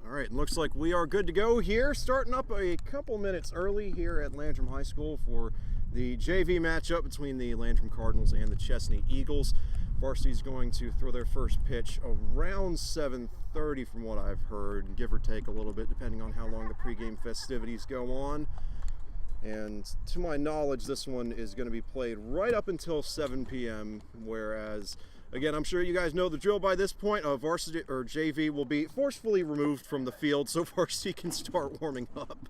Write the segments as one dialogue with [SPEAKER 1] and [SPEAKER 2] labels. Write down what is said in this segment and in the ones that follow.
[SPEAKER 1] All right, looks like we are good to go here. Starting up a couple minutes early here at Landrum High School for the JV matchup between the Landrum Cardinals and the Chesnee Eagles. Varsity is going to throw their first pitch around 7:30 from what I've heard, give or take a little bit depending on how long the pregame festivities go on. And to my knowledge, this one is going to be played right up until 7 p.m., whereas again, I'm sure you guys know the drill by this point. Varsity or JV will be forcefully removed from the field so Varsity can start warming up.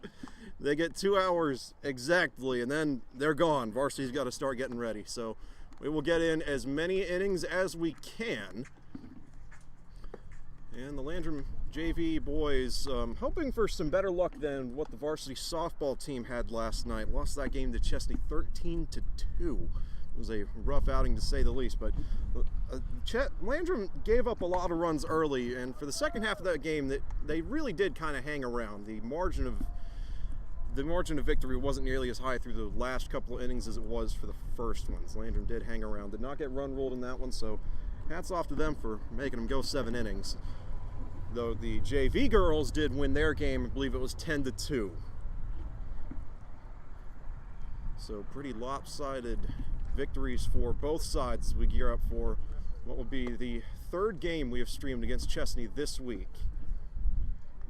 [SPEAKER 1] They get 2 hours exactly, and then they're gone. Varsity's got to start getting ready. So we will get in as many innings as we can. And the Landrum JV boys hoping for some better luck than what the varsity softball team had last night. Lost that game to Chesnee 13-2. It was a rough outing to say the least, but Landrum gave up a lot of runs early, and for the second half of that game, they really did kind of hang around. The margin of victory wasn't nearly as high through the last couple of innings as it was for the first ones. Landrum did hang around, did not get run ruled in that one, so hats off to them for making them go 7 innings. Though the JV girls did win their game, I believe it was 10-2. So pretty lopsided victories for both sides as we gear up for what will be the third game we have streamed against Chesnee this week.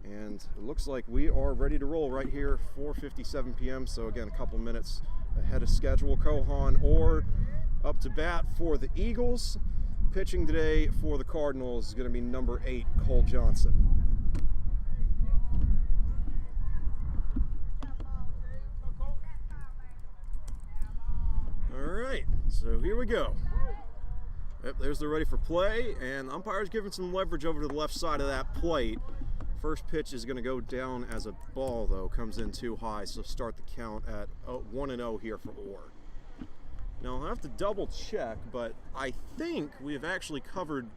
[SPEAKER 1] And it looks like we are ready to roll right here, 4:57 p.m. So again, a couple minutes ahead of schedule. Kohan Orr up to bat for the Eagles. Pitching today for the Cardinals is going to be number 8, Cole Johnson. All right, so here we go. Yep, there's the ready for play, and the umpire's giving some leverage over to the left side of that plate. First pitch is going to go down as a ball, though. Comes in too high, so start the count at 1-0 here for Orr. Now, I'll have to double check, but I think we have actually covered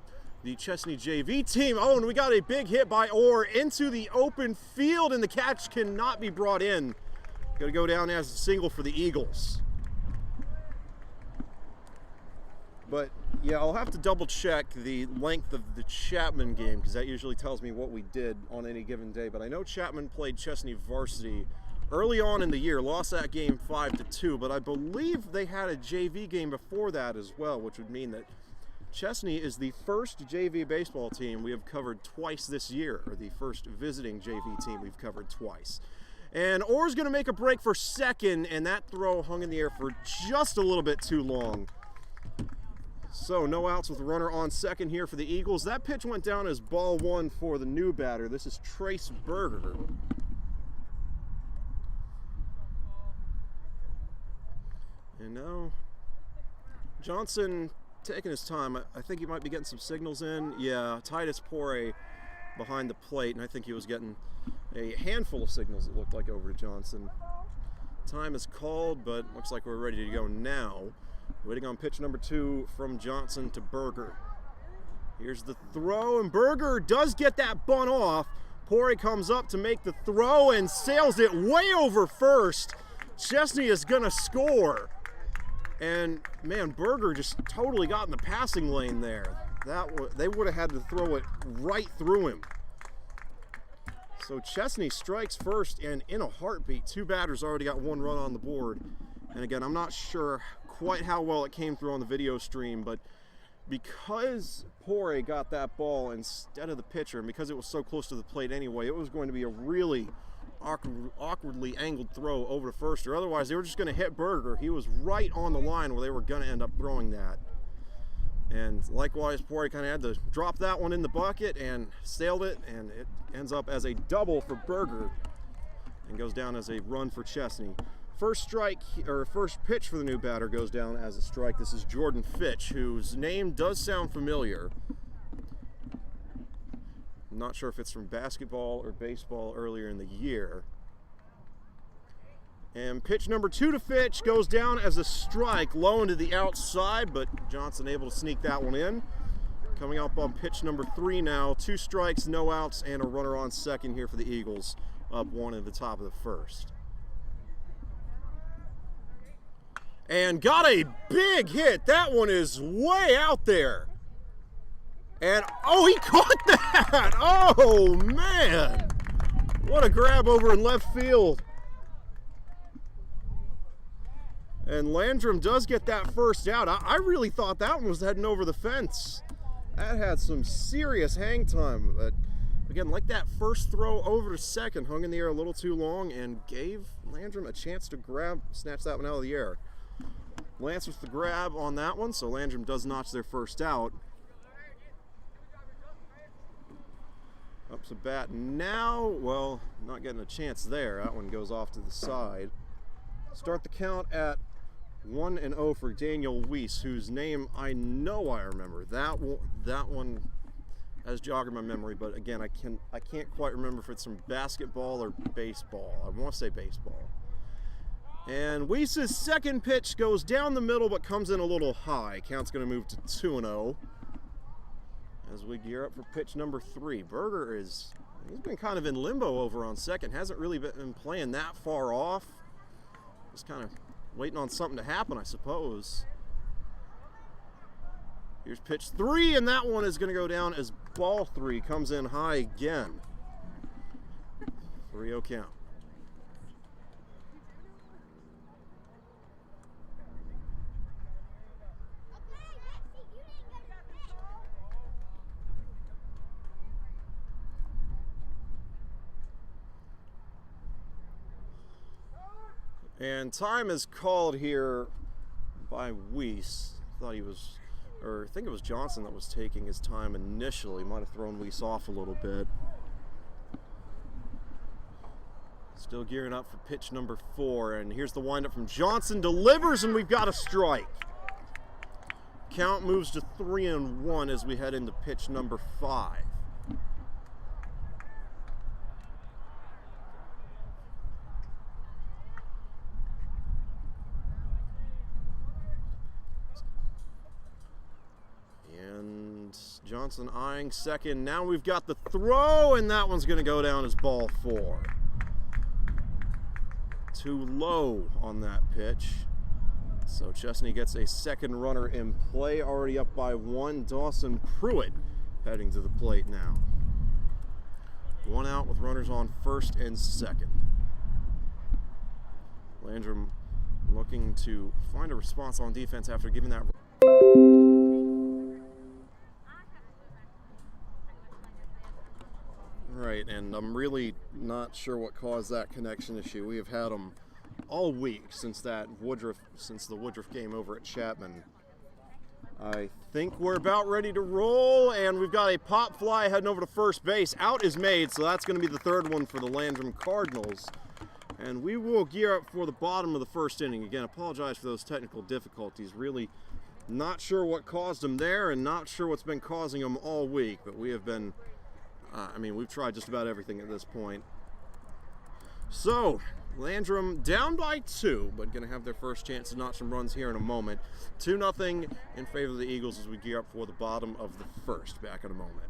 [SPEAKER 1] the Chesnee JV team. Oh, and we got a big hit by Orr into the open field, and the catch cannot be brought in. Going to go down as a single for the Eagles. But yeah, I'll have to double check the length of the Chapman game because that usually tells me what we did on any given day. But I know Chapman played Chesnee Varsity early on in the year, lost that game 5-2, but I believe they had a JV game before that as well, which would mean that Chesnee is the first JV baseball team we have covered twice this year, or the first visiting JV team we've covered twice. And Orr's going to make a break for second, and that throw hung in the air for just a little bit too long. So no outs with a runner on second here for the Eagles. That pitch went down as ball 1 for the new batter. This is Trace Berger. And now Johnson taking his time. I think he might be getting some signals in. Yeah, Titus Pore behind the plate, and I think he was getting a handful of signals, it looked like, over to Johnson. Time is called, but looks like we're ready to go now. Waiting on pitch number 2 from Johnson to Berger. Here's the throw, and Berger does get that bunt off. Pore comes up to make the throw and sails it way over first. Chesnee is going to score. And man, Berger just totally got in the passing lane there. They would have had to throw it right through him. So Chesnee strikes first, and in a heartbeat, 2 batters already got 1 run on the board. And again, I'm not sure quite how well it came through on the video stream, but because Pore got that ball instead of the pitcher, and because it was so close to the plate anyway, it was going to be a really awkwardly angled throw over to first, or otherwise they were just going to hit Berger. He was right on the line where they were going to end up throwing that. And likewise, Pore kind of had to drop that one in the bucket and sailed it, and it ends up as a double for Berger and goes down as a run for Chesnee. First pitch for the new batter goes down as a strike. This is Jordan Fitch, whose name does sound familiar. I'm not sure if it's from basketball or baseball earlier in the year. And pitch number 2 to Fitch goes down as a strike, low into the outside, but Johnson able to sneak that one in. Coming up on pitch number 3 now, 2 strikes, no outs, and a runner on second here for the Eagles, up 1 at the top of the first. And got a big hit. That one is way out there. And, oh, he caught that! Oh, man! What a grab over in left field. And Landrum does get that first out. I really thought that one was heading over the fence. That had some serious hang time. But again, like that first throw over to second, hung in the air a little too long and gave Landrum a chance to snatch that one out of the air. Lance with the grab on that one, so Landrum does notch their first out. Up to bat now. Well, not getting a chance there. That one goes off to the side. Start the count at 1-0 for Daniel Weiss, whose name I know I remember. That one has jogged in my memory, but again, I can't quite remember if it's from basketball or baseball. I want to say baseball. And Weiss's second pitch goes down the middle, but comes in a little high. Count's going to move to 2-0 as we gear up for pitch number 3. Berger he's been kind of in limbo over on second. Hasn't really been playing that far off. Just kind of waiting on something to happen, I suppose. Here's pitch 3, and that one is going to go down as ball 3. Comes in high again. 3-0 count. And time is called here by Weiss. I think it was Johnson that was taking his time initially. Might have thrown Weiss off a little bit. Still gearing up for pitch number 4, and here's the windup from Johnson. Delivers, and we've got a strike. Count moves to 3-1 as we head into pitch number 5. Johnson eyeing second. Now we've got the throw, and that one's going to go down as ball 4. Too low on that pitch. So Chesnee gets a second runner in play, already up by 1. Dawson Pruitt heading to the plate now. 1 out with runners on first and second. Landrum looking to find a response on defense after giving that. Right, and I'm really not sure what caused that connection issue. We have had them all week since the Woodruff game over at Chapman. I think we're about ready to roll, and we've got a pop fly heading over to first base. Out is made, so that's going to be the third one for the Landrum Cardinals. And we will gear up for the bottom of the first inning. Again, apologize for those technical difficulties. Really not sure what caused them there, and not sure what's been causing them all week, but we have been we've tried just about everything at this point. So, Landrum down by 2, but going to have their first chance to notch some runs here in a moment. 2-0 in favor of the Eagles as we gear up for the bottom of the first. Back in a moment.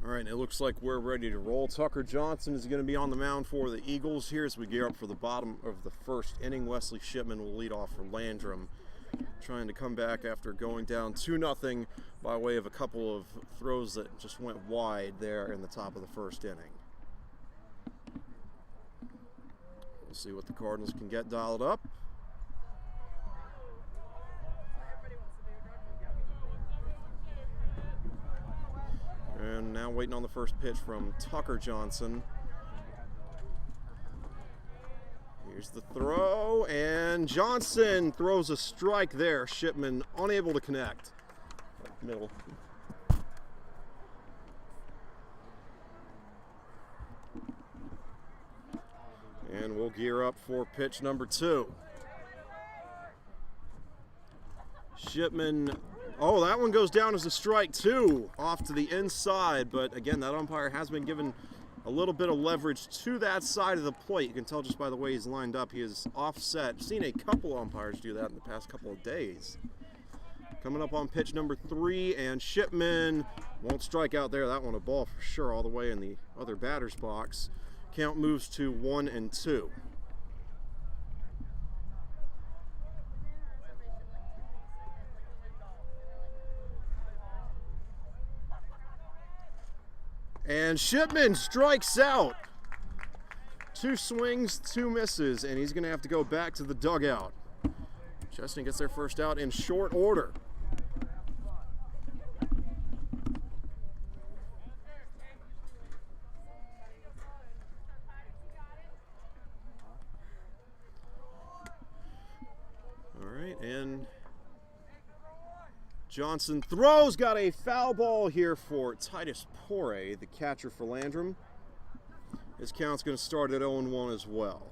[SPEAKER 1] All right, it looks like we're ready to roll. Tucker Johnson is going to be on the mound for the Eagles here as we gear up for the bottom of the first inning. Wesley Shipman will lead off for Landrum, trying to come back after going down 2-0 by way of a couple of throws that just went wide there in the top of the first inning. We'll see what the Cardinals can get dialed up. And now waiting on the first pitch from Tucker Johnson. Here's the throw, and Johnson throws a strike there. Shipman unable to connect. Middle. And we'll gear up for pitch number 2. Shipman, oh, that one goes down as a strike too, off to the inside, but again, that umpire has been given a little bit of leverage to that side of the plate. You can tell just by the way he's lined up, he is offset. I've seen a couple umpires do that in the past couple of days. Coming up on pitch number 3, and Shipman won't strike out there. That one a ball for sure, all the way in the other batter's box. Count moves to 1-2. And Shipman strikes out. 2 swings, 2 misses, and he's going to have to go back to the dugout. Chesnee gets their first out in short order. All right, and Johnson throws, got a foul ball here for Titus Porre, the catcher for Landrum. His count's going to start at 0-1 as well.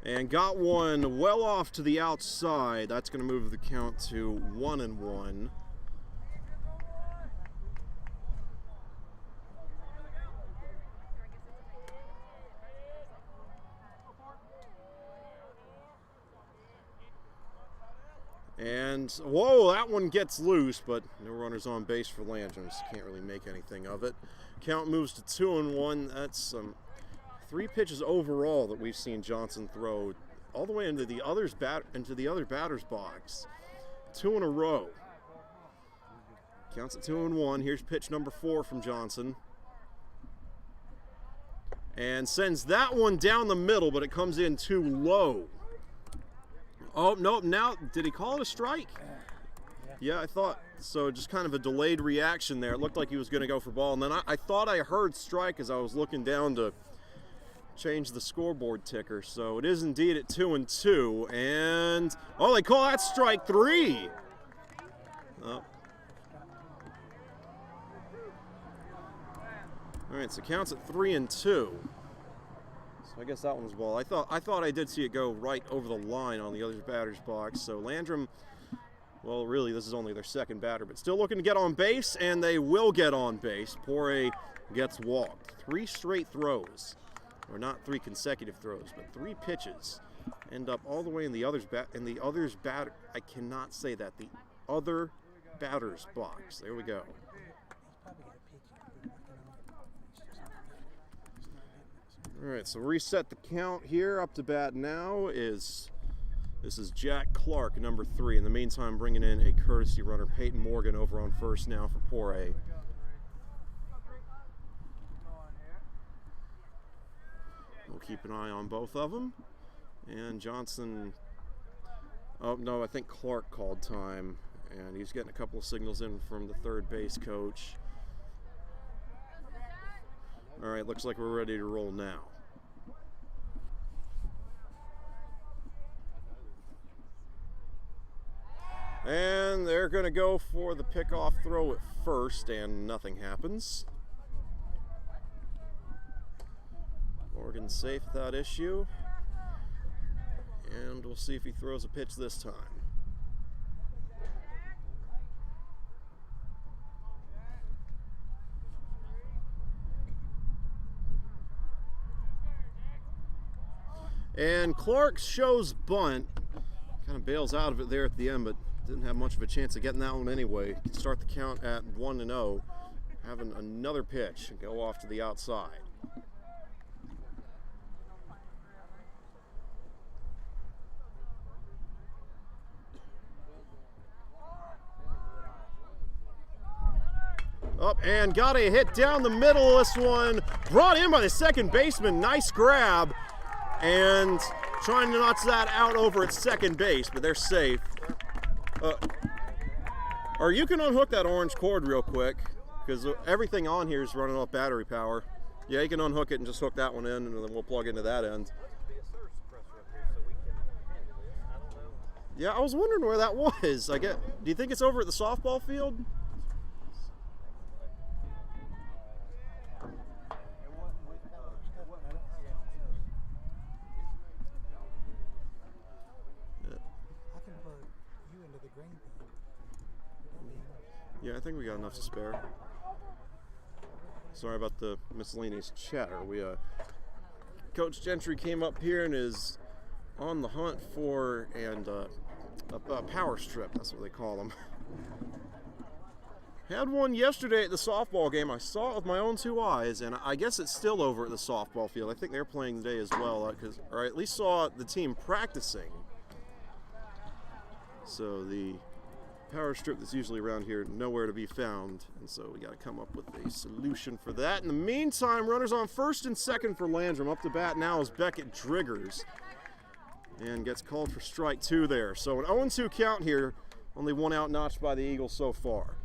[SPEAKER 1] And got one well off to the outside. That's going to move the count to 1-1. And, whoa, that one gets loose, but no runners on base for Landrum. Can't really make anything of it. Count moves to 2-1. That's 3 pitches overall that we've seen Johnson throw all the way into the other batter's box. 2 in a row. Counts at 2-1. Here's pitch number 4 from Johnson. And sends that one down the middle, but it comes in too low. Oh, no, now, did he call it a strike? Yeah, I thought so. Just kind of a delayed reaction there. It looked like he was going to go for ball, and then I thought I heard strike as I was looking down to change the scoreboard ticker. So it is indeed at 2-2, and oh, they call that strike 3. Oh. All right, so counts at 3-2. I guess that one was a ball. I thought I did see it go right over the line on the other batter's box. So Landrum, well, really, this is only their second batter, but still looking to get on base, and they will get on base. Porre gets walked. 3 straight throws, or not 3 consecutive throws, but 3 pitches end up all the way in the other's batter. I cannot say that. The other batter's box. There we go. All right, so reset the count here. Up to bat now is Jack Clark, number 3. In the meantime, bringing in a courtesy runner, Peyton Morgan, over on first now for Porre. We'll keep an eye on both of them. And Johnson, oh no, I think Clark called time, and he's getting a couple of signals in from the third base coach. All right, looks like we're ready to roll now. And they're going to go for the pickoff throw at first, and nothing happens. Morgan's safe without issue. And we'll see if he throws a pitch this time. And Clark shows bunt. Kind of bails out of it there at the end, but didn't have much of a chance of getting that one anyway. Start the count at 1-0. Having another pitch and go off to the outside. Up and got a hit down the middle. This one brought in by the second baseman. Nice grab. And trying to notch that out over at second base, but they're safe. Or you can unhook that orange cord real quick, because everything on here is running off battery power. Yeah, you can unhook it and just hook that one in, and then we'll plug into that end. Yeah, I was wondering where that was. Do you think it's over at the softball field? Yeah, I think we got enough to spare. Sorry about the miscellaneous chatter. Coach Gentry came up here and is on the hunt for a power strip. That's what they call them. Had one yesterday at the softball game. I saw it with my own two eyes, and I guess it's still over at the softball field. I think they're playing today as well, or I at least saw the team practicing. So the power strip that's usually around here, nowhere to be found, and so we got to come up with a solution for that. In the meantime, runners on first and second for Landrum. Up to bat now is Beckett Driggers, and gets called for strike two there. So an 0-2 count here, only one out notched by the Eagles so far.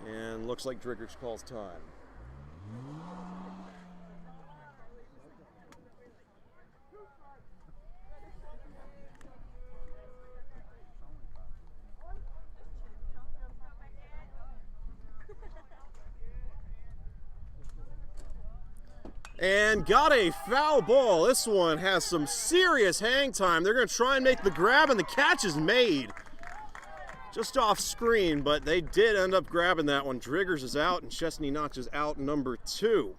[SPEAKER 1] And looks like Driggers calls time. And got a foul ball. This one has some serious hang time. They're going to try and make the grab, and the catch is made. Just off screen, but they did end up grabbing that one. Driggers is out, and Chesnee notches out number 2.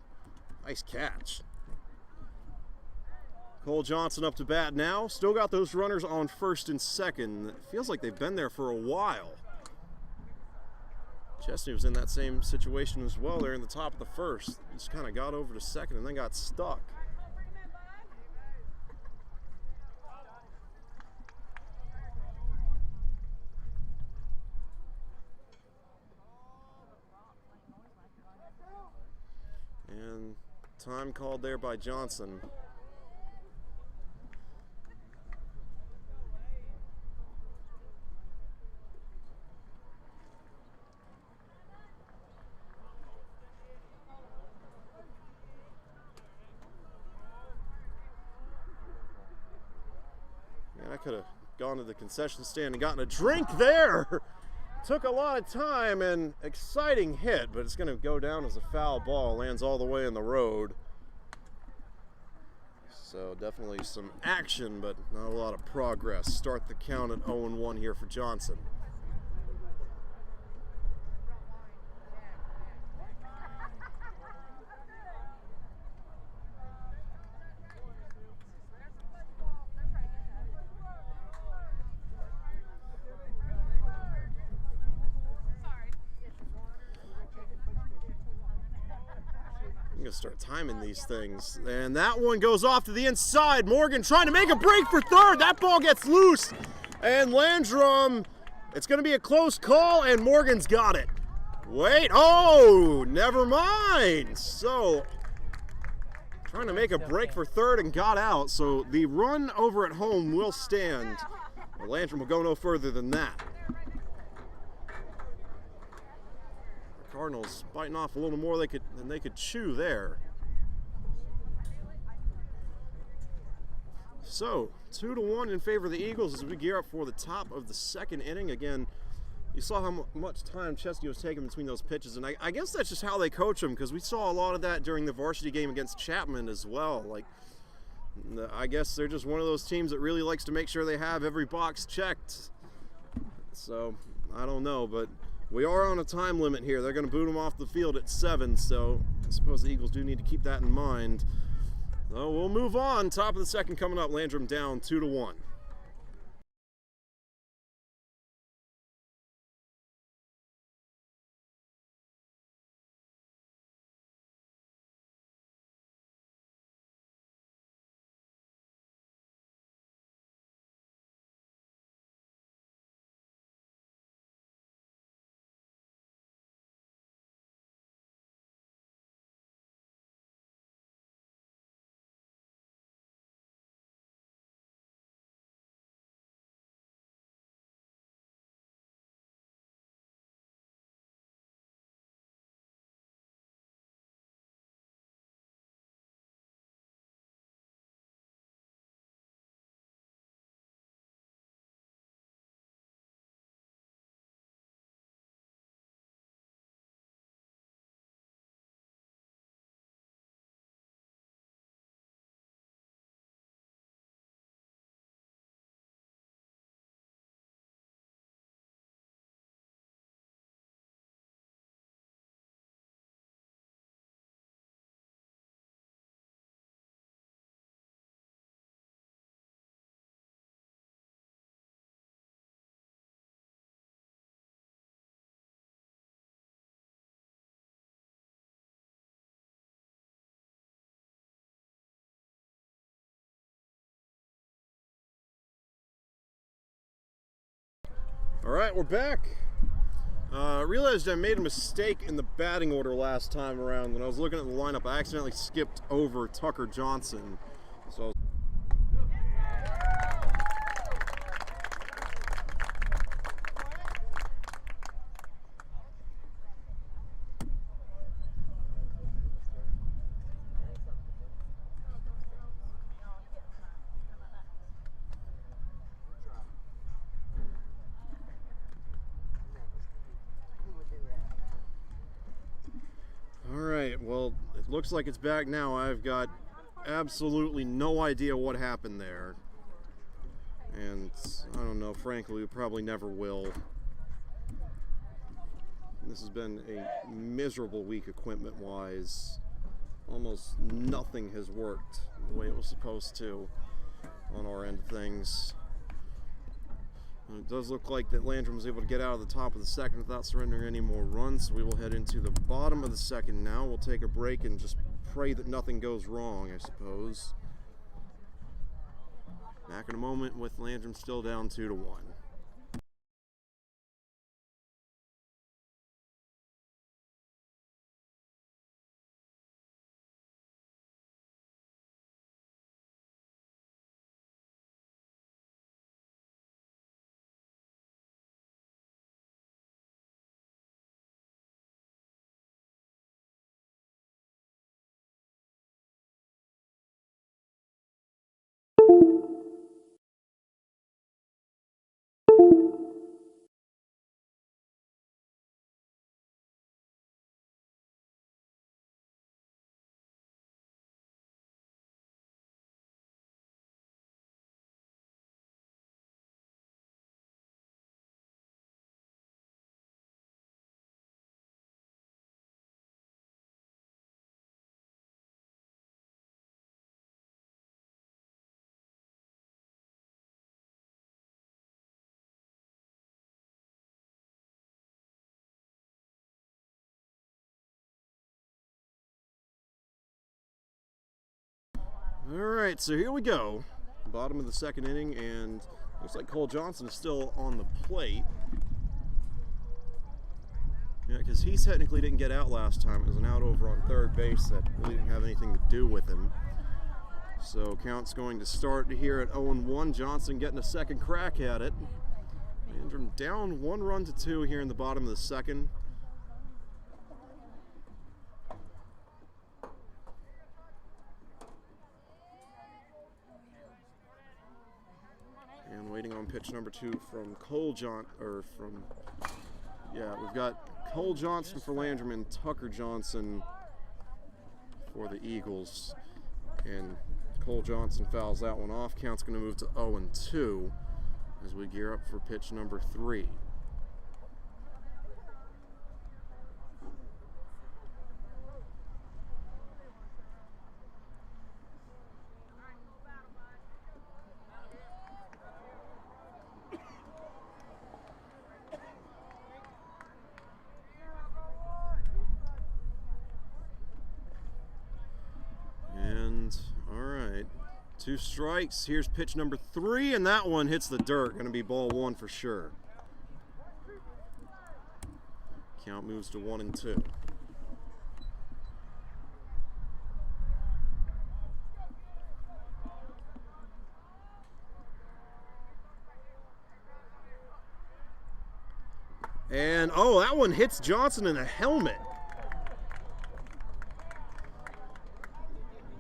[SPEAKER 1] Nice catch. Cole Johnson up to bat now. Still got those runners on first and second. It feels like they've been there for a while. Chesnee was in that same situation as well there in the top of the first. Just kind of got over to second and then got stuck. And time called there by Johnson. Man, I could have gone to the concession stand and gotten a drink there. Took a lot of time and exciting hit, but it's going to go down as a foul ball. Lands all the way in the road. So definitely some action, but not a lot of progress. Start the count at 0-1 here for Johnson. I'm going to start timing these things. And that one goes off to the inside. Morgan trying to make a break for third. That ball gets loose. And Landrum, it's going to be a close call, and Morgan's got it. Wait, oh, never mind. So, trying to make a break for third and got out. So, the run over at home will stand. Landrum will go no further than that. Cardinals biting off a little more than they could chew there. So 2-1 in favor of the Eagles as we gear up for the top of the second inning. Again, you saw how much time Chesnee was taking between those pitches, and I guess that's just how they coach them, because we saw a lot of that during the varsity game against Chapman as well. Like, I guess they're just one of those teams that really likes to make sure they have every box checked. So, I don't know, but we are on a time limit here. They're going to boot them off the field at 7, so I suppose the Eagles do need to keep that in mind. So we'll move on. Top of the second coming up. Landrum down 2-1. All right, we're back. I realized I made a mistake in the batting order last time around. When I was looking at the lineup, I accidentally skipped over Tucker Johnson. So well, it looks like it's back now. I've got absolutely no idea what happened there. And I don't know, frankly, we probably never will. This has been a miserable week equipment-wise. Almost nothing has worked the way it was supposed to on our end of things. It does look like that Landrum was able to get out of the top of the second without surrendering any more runs, so we will head into the bottom of the second now. We'll take a break and just pray that nothing goes wrong, I suppose. Back in a moment with Landrum still down 2-1. Alright, so here we go. Bottom of the second inning, and looks like Cole Johnson is still on the plate. Yeah, because he technically didn't get out last time. It was an out over on third base that really didn't have anything to do with him. So count's going to start here at 0-1. Johnson getting a second crack at it. Landrum down 1-2 here in the bottom of the second. And waiting on pitch number 2 from we've got Cole Johnson for Landrum and Tucker Johnson for the Eagles. And Cole Johnson fouls that one off. Count's going to move to 0-2 as we gear up for pitch number 3. All right, 2 strikes. Here's pitch number 3, and that one hits the dirt. Going to be ball 1 for sure. Count moves to 1-2. And, oh, that one hits Johnson in the helmet.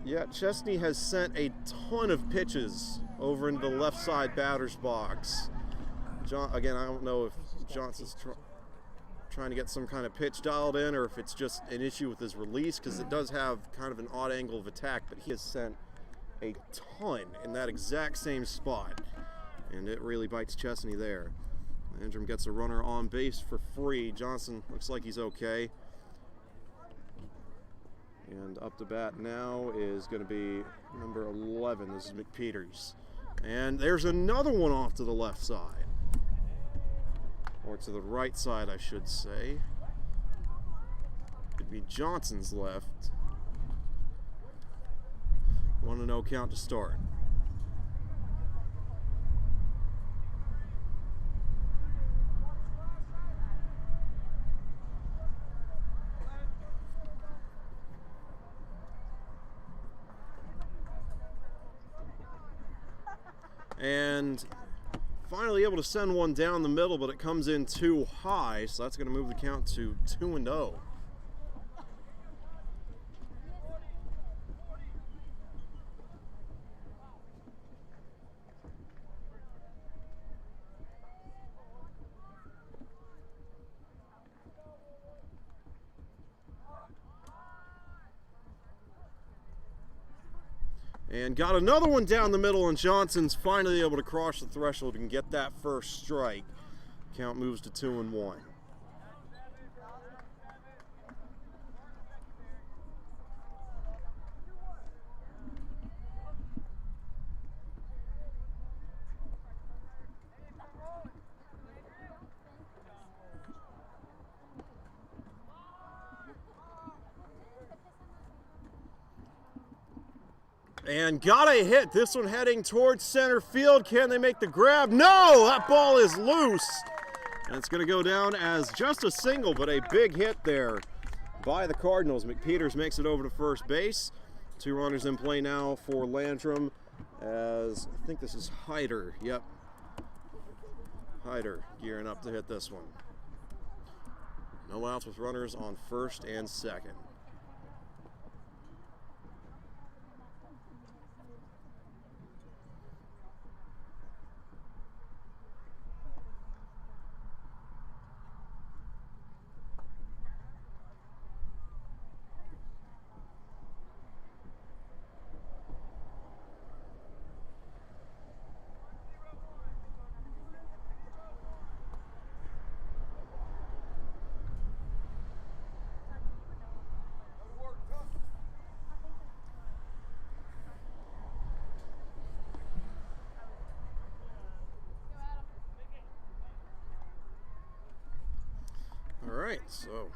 [SPEAKER 1] Yeah, Chesnee has sent a ton of pitches over into the left side batter's box. Again, I don't know if Johnson's trying to get some kind of pitch dialed in or if it's just an issue with his release, because it does have kind of an odd angle of attack, but he has sent a ton in that exact same spot, and it really bites Chesnee there. Landrum gets a runner on base for free. Johnson looks like he's okay. And up to bat now is going to be number 11. This is McPeters. And there's another one off to the left side. Or to the right side, I should say. Could be Johnson's left. 1-0 count to start. And finally able to send one down the middle, but it comes in too high, so that's going to move the count to 2-0. And got another one down the middle, and Johnson's finally able to cross the threshold and get that first strike. Count moves to 2-1. And got a hit. This one heading towards center field. Can they make the grab? No! That ball is loose. And it's going to go down as just a single, but a big hit there by the Cardinals. McPeters makes it over to first base. 2 runners in play now for Landrum, as I think this is Hyder. Yep. Hyder gearing up to hit this one. No outs with runners on first and second. Alright, so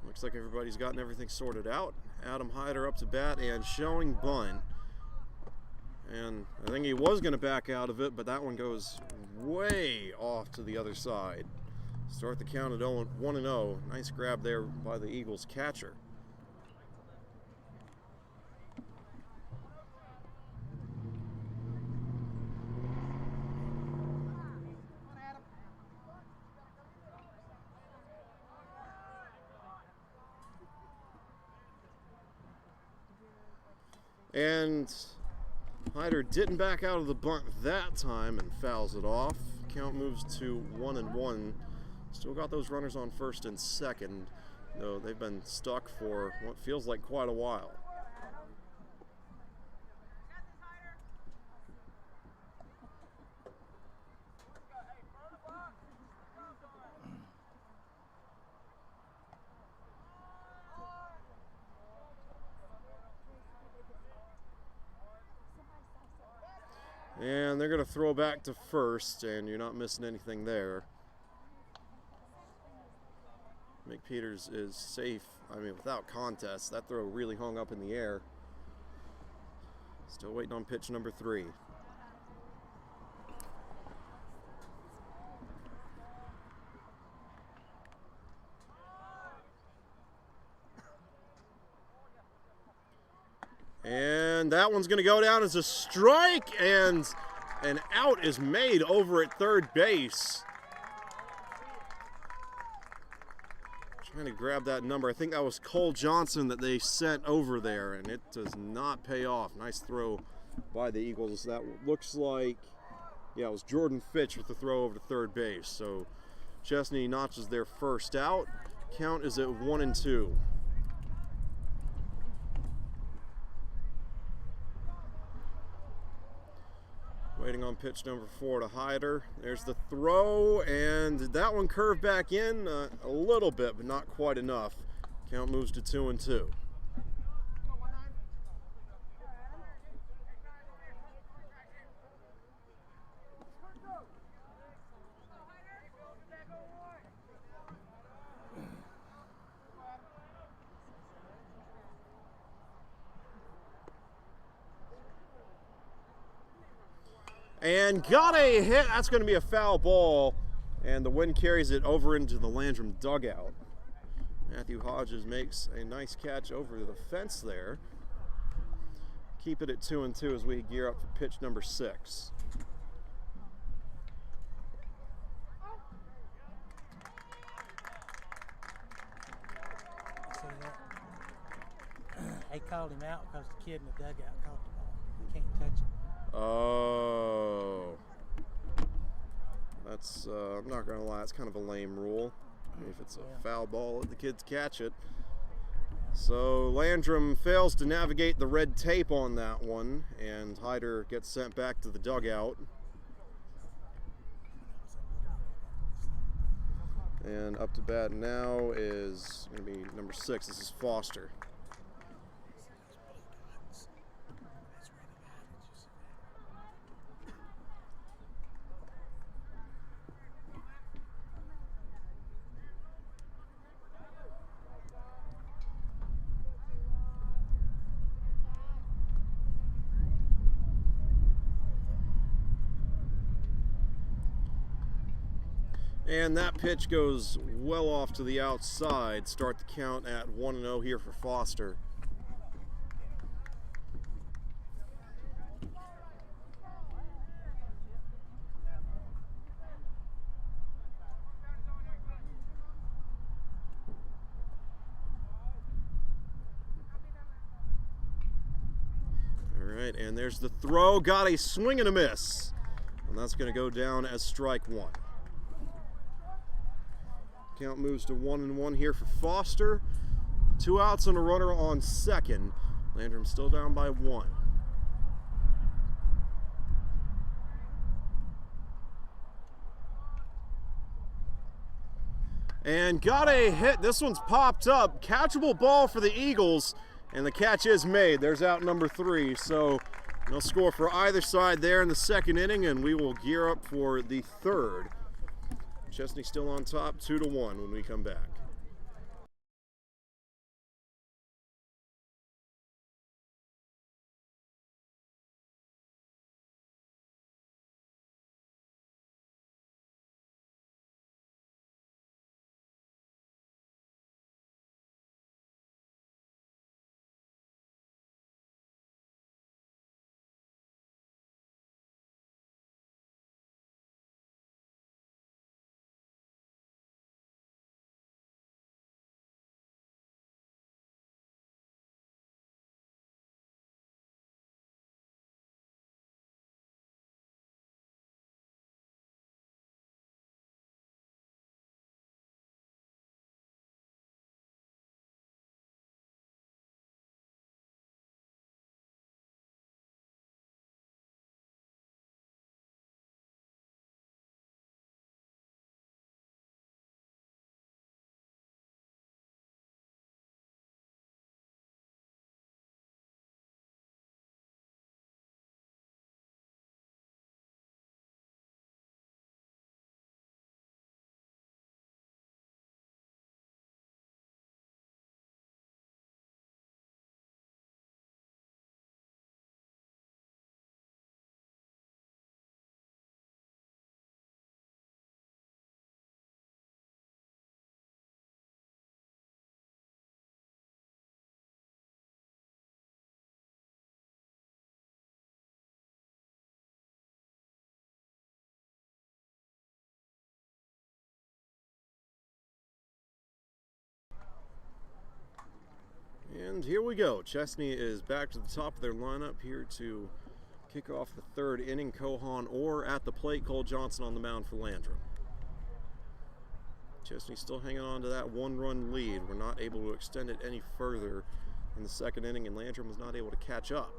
[SPEAKER 1] looks like everybody's gotten everything sorted out. Adam Hyder up to bat and showing bunt. And I think he was going to back out of it, but that one goes way off to the other side. Start the count at 1-0. Nice grab there by the Eagles catcher. And Hyder didn't back out of the bunt that time and fouls it off. Count moves to 1-1. Still got those runners on first and second, though they've been stuck for what feels like quite a while. And they're going to throw back to first, and you're not missing anything there. McPeters is safe, I mean, without contest. That throw really hung up in the air. Still waiting on pitch number 3. And that one's going to go down as a strike, and an out is made over at third base. Trying to grab that number. I think that was Cole Johnson that they sent over there, and it does not pay off. Nice throw by the Eagles. That looks like, yeah, it was Jordan Fitch with the throw over to third base. So Chesnee notches their first out. Count is at 1-2. Waiting on pitch number 4 to Hyder. There's the throw, and that one curved back in a little bit, but not quite enough. Count moves to 2-2. And got a hit. That's going to be a foul ball, and the wind carries it over into the Landrum dugout. Matthew Hodges makes a nice catch over the fence there. Keep it at 2-2 as we gear up for pitch number 6.
[SPEAKER 2] See that? They called him out because the kid in the dugout caught the ball. He can't touch it.
[SPEAKER 1] Oh, that's, I'm not going to lie, it's kind of a lame rule. If it's a foul ball, let the kids catch it. So Landrum fails to navigate the red tape on that one, and Hyder gets sent back to the dugout. And up to bat now is going to be number 6. This is Foster. And that pitch goes well off to the outside. Start the count at 1-0 here for Foster. All right, and there's the throw. Got a swing and a miss. And that's going to go down as strike 1. Count moves to 1-1 here for Foster. 2 outs and a runner on second. Landrum still down by 1. And got a hit. This one's popped up. Catchable ball for the Eagles, and the catch is made. There's out number 3. So no score for either side there in the second inning, and we will gear up for the third. Chesnee still on top, 2-1 when we come back. And here we go. Chesnee is back to the top of their lineup here to kick off the third inning. Cohan Orr at the plate. Cole Johnson on the mound for Landrum. Chesnee still hanging on to that one-run lead. We're not able to extend it any further in the second inning, and Landrum was not able to catch up.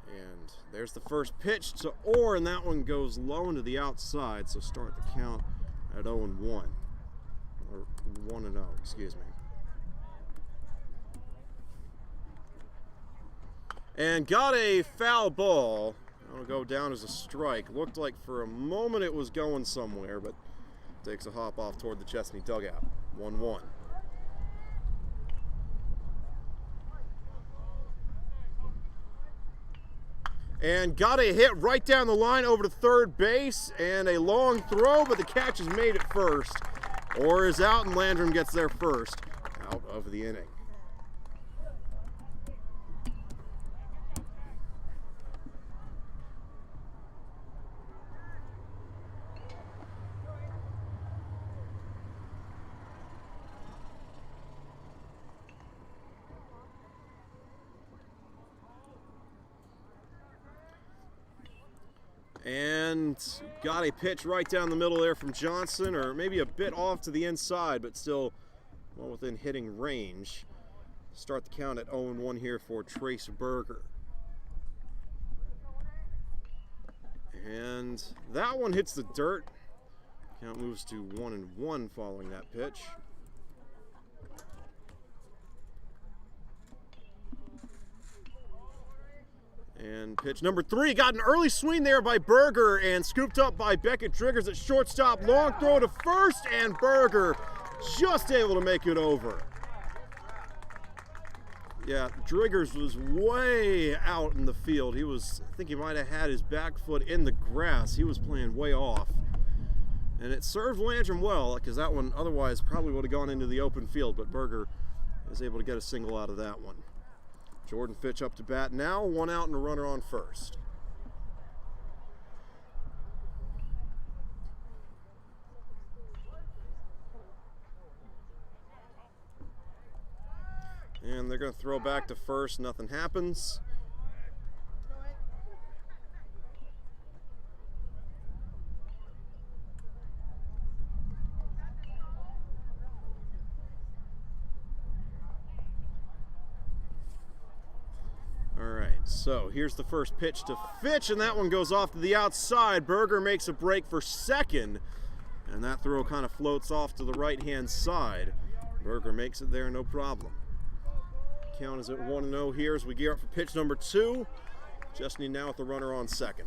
[SPEAKER 1] And there's the first pitch to Orr, and that one goes low into the outside, so start the count at 0-1. Or 1-0, excuse me. And got a foul ball. That'll go down as a strike. Looked like for a moment it was going somewhere, but takes a hop off toward the Chesnee dugout. 1-1. And got a hit right down the line over to third base, and a long throw, but the catch is made at first. Orr is out, and Landrum gets there first out of the inning. And got a pitch right down the middle there from Johnson, or maybe a bit off to the inside, but still well within hitting range. Start the count at 0-1 here for Trace Berger. And that one hits the dirt. Count moves to 1-1 following that pitch. And pitch number 3, got an early swing there by Berger and scooped up by Beckett Driggers at shortstop. Long throw to first, and Berger just able to make it over. Yeah, Driggers was way out in the field. He was, I think he might have had his back foot in the grass. He was playing way off. And it served Landrum well, because that one otherwise probably would have gone into the open field, but Berger was able to get a single out of that one. Jordan Fitch up to bat now, 1 out and a runner on first. And they're going to throw back to first, nothing happens. So here's the first pitch to Fitch, and that one goes off to the outside. Berger makes a break for second, and that throw kind of floats off to the right-hand side. Berger makes it there, no problem. Count is at 1-0 here as we gear up for pitch number 2. Chesnee now with the runner on second.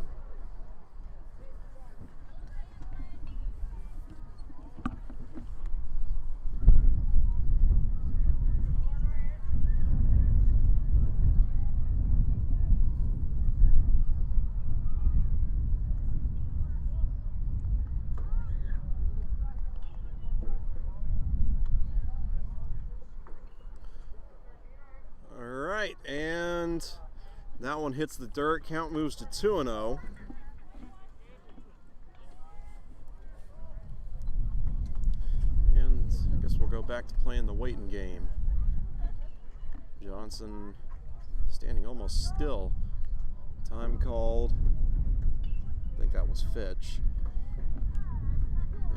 [SPEAKER 1] And that one hits the dirt. Count moves to 2-0. And I guess we'll go back to playing the waiting game. Johnson standing almost still. Time called. I think that was Fitch.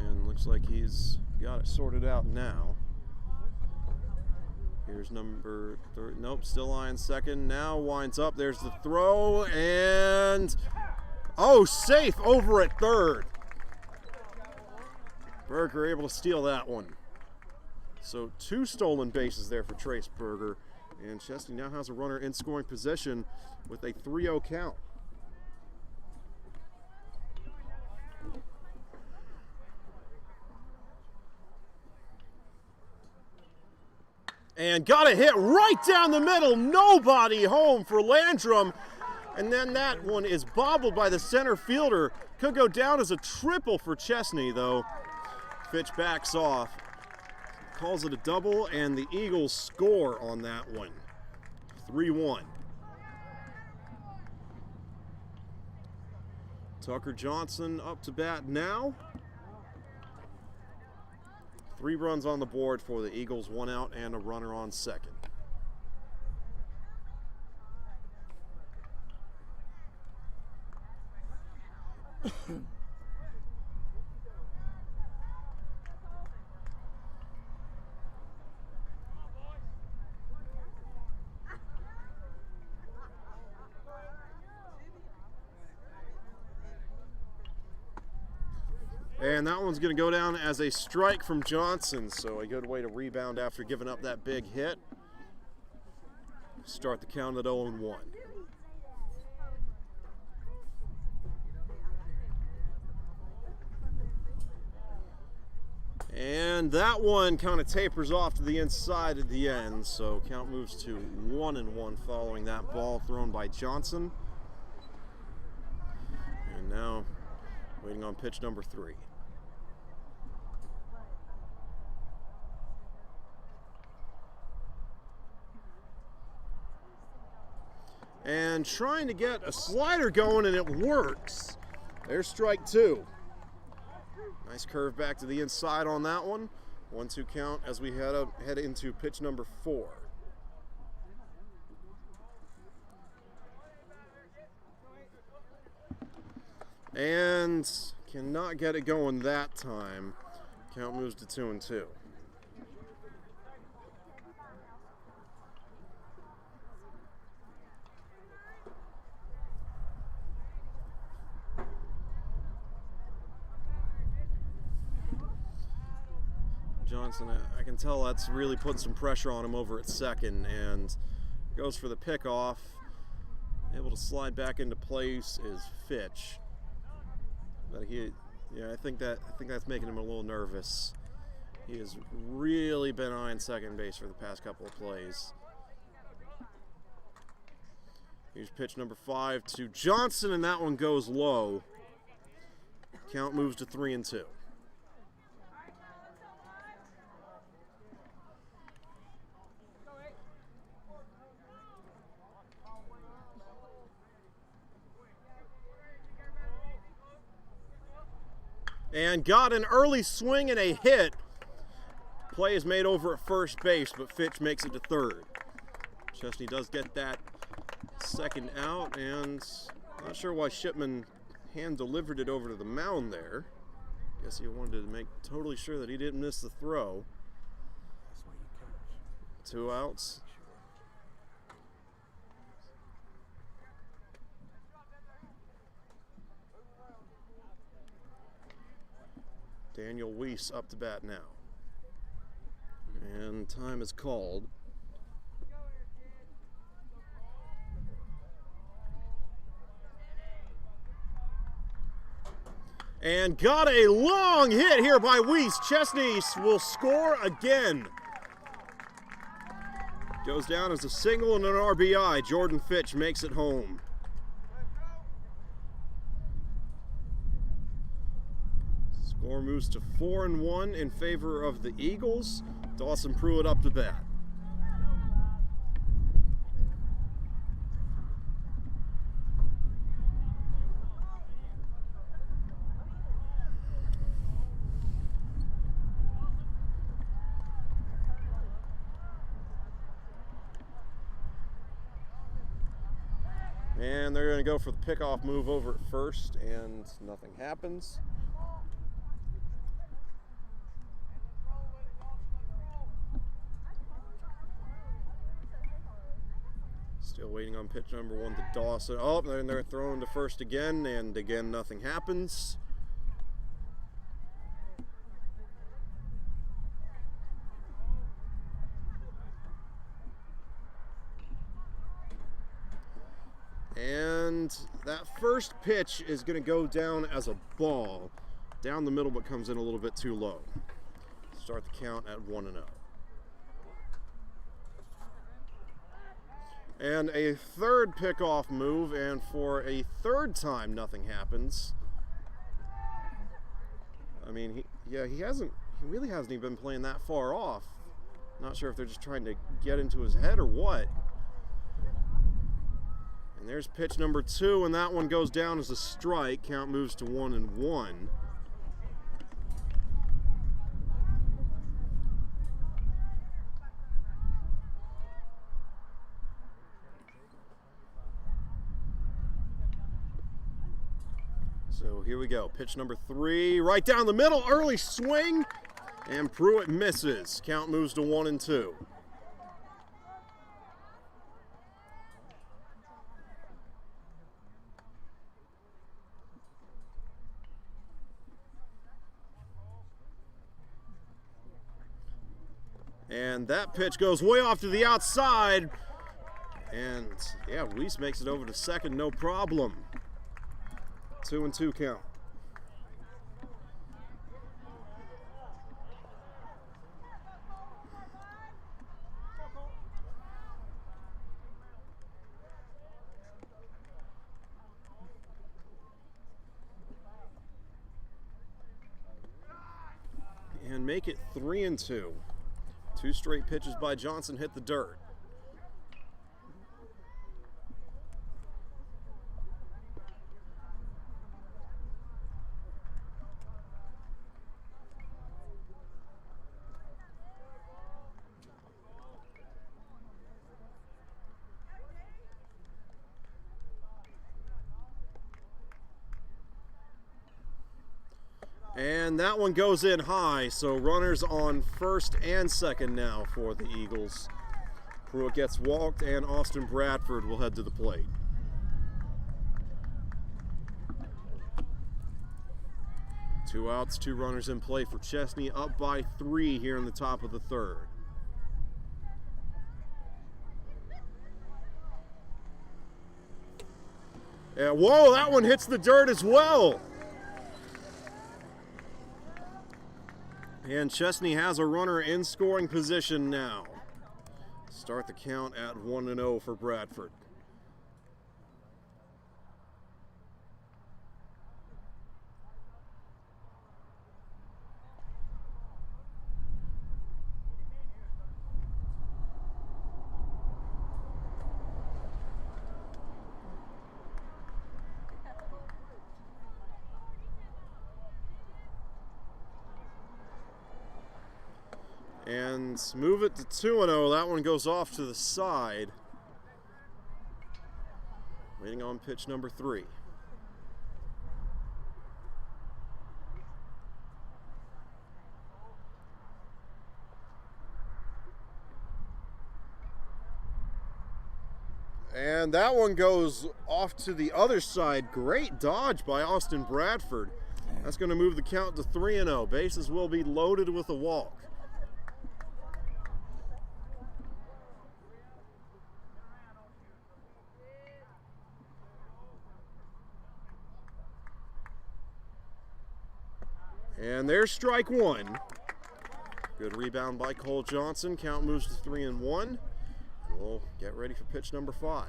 [SPEAKER 1] And looks like he's got it sorted out now. Here's number 3. Nope, still eyeing second. Now winds up. There's the throw, and oh, safe over at third. Berger able to steal that one. So 2 stolen bases there for Trace Berger, and Chesnee now has a runner in scoring position with a 3-0 count. And got a hit right down the middle. Nobody home for Landrum. And then that one is bobbled by the center fielder. Could go down as a triple for Chesnee, though. Fitch backs off. Calls it a double, and the Eagles score on that one. 3-1. Tucker Johnson up to bat now. 3 runs on the board for the Eagles, 1 out and a runner on second. And that one's going to go down as a strike from Johnson, so a good way to rebound after giving up that big hit. Start the count at 0-1. And that one kind of tapers off to the inside at the end, so count moves to 1-1 following that ball thrown by Johnson. And now waiting on pitch number 3. And trying to get a slider going, and it works. There's strike 2. Nice curve back to the inside on that one. 1-2 count as we head into pitch number 4. And cannot get it going that time. Count moves to 2-2. Johnson, I can tell that's really putting some pressure on him over at second, and goes for the pickoff. Able to slide back into place is Fitch, but I think that's making him a little nervous. He has really been eyeing second base for the past couple of plays. Here's pitch number 5 to Johnson, and that one goes low. Count moves to 3-2. And got an early swing and a hit. Play is made over at first base, but Fitch makes it to third. Chesnee does get that second out, and not sure why Shipman hand-delivered it over to the mound there. Guess he wanted to make totally sure that he didn't miss the throw. 2 outs. Daniel Weiss up to bat now. And time is called. And got a long hit here by Weiss. Chesnee will score again. Goes down as a single and an RBI. Jordan Fitch makes it home. Score moves to 4-1 in favor of the Eagles. Dawson Pruitt up to bat. And they're going to go for the pickoff move over at first, and nothing happens. Still waiting on pitch number 1 to Dawson. Oh, and they're throwing to first again, and again nothing happens. And that first pitch is going to go down as a ball. Down the middle, but comes in a little bit too low. Start the count at 1-0. And a third pickoff move, and for a third time, nothing happens. I mean, he really hasn't even been playing that far off. Not sure if they're just trying to get into his head or what. And there's pitch number 2, and that one goes down as a strike. Count moves to 1-1. So here we go. Pitch number 3, right down the middle, early swing, and Pruitt misses. Count moves to 1-2. And that pitch goes way off to the outside. And yeah, Weiss makes it over to second, no problem. 2-2 count. And make it 3-2. 2 straight pitches by Johnson hit the dirt. And that one goes in high, so runners on first and second now for the Eagles. Pruitt gets walked, and Austin Bradford will head to the plate. Two outs, 2 runners in play for Chesnee, up by 3 here in the top of the third. Yeah, whoa, that one hits the dirt as well. And Chesnee has a runner in scoring position now. Start the count at 1-0 for Bradford. And move it to 2-0. That one goes off to the side. Waiting on pitch number 3. And that one goes off to the other side. Great dodge by Austin Bradford. That's going to move the count to 3-0. Bases will be loaded with a walk. And there's strike 1. Good rebound by Cole Johnson. Count moves to 3-1. We'll get ready for pitch number 5.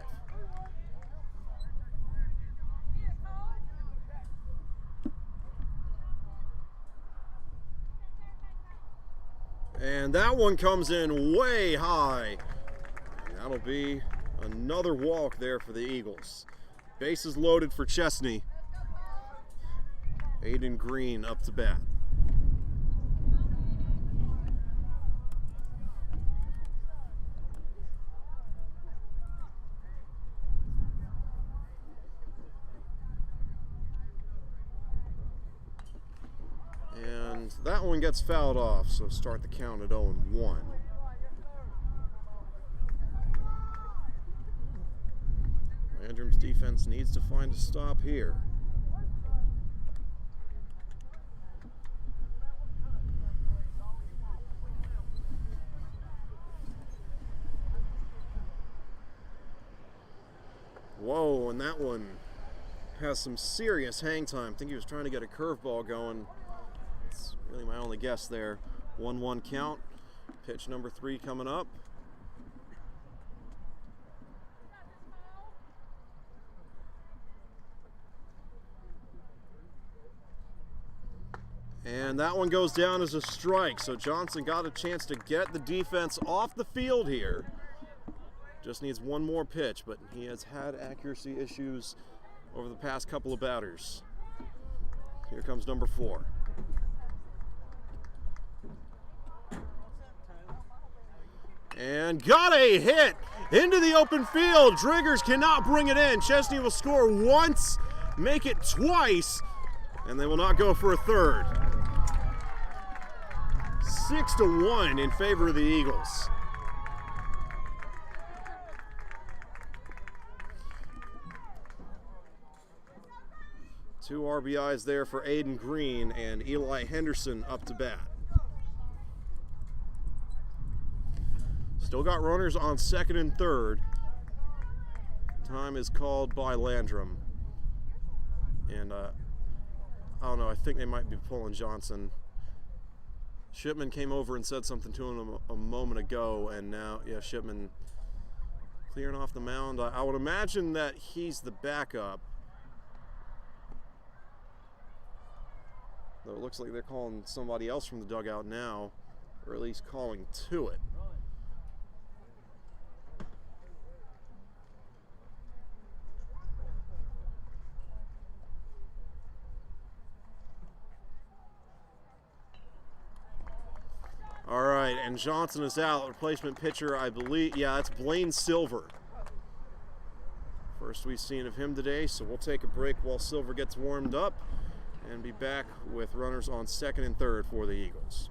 [SPEAKER 1] And that one comes in way high. And that'll be another walk there for the Eagles. Bases loaded for Chesnee. Aiden Green up to bat. And that one gets fouled off, so start the count at 0-1. Landrum's defense needs to find a stop here. Whoa, and that one has some serious hang time. I think he was trying to get a curveball going. It's really my only guess there. 1-1 count. Pitch number 3 coming up. And that one goes down as a strike. So Johnson got a chance to get the defense off the field here. Just needs one more pitch, but he has had accuracy issues over the past couple of batters. Here comes number 4. And got a hit into the open field. Driggers cannot bring it in. Chesnee will score once, make it twice, And they will not go for a third. 6-1 in favor of the Eagles. Two RBIs there for Aiden Green and Eli Henderson up to bat. Still got runners on second and third. Time is called by Landrum. And I don't know, I think they might be pulling Johnson. Shipman came over and said something to him a moment ago, and now, yeah, Shipman clearing off the mound. I would imagine that he's the backup. Though it looks like they're calling somebody else from the dugout now, or at least calling to it. All right, and Johnson is out. Replacement pitcher, I believe, yeah, it's Blaine Silver. First we've seen of him today, so we'll take a break while Silver gets warmed up and be back with runners on second and third for the Eagles.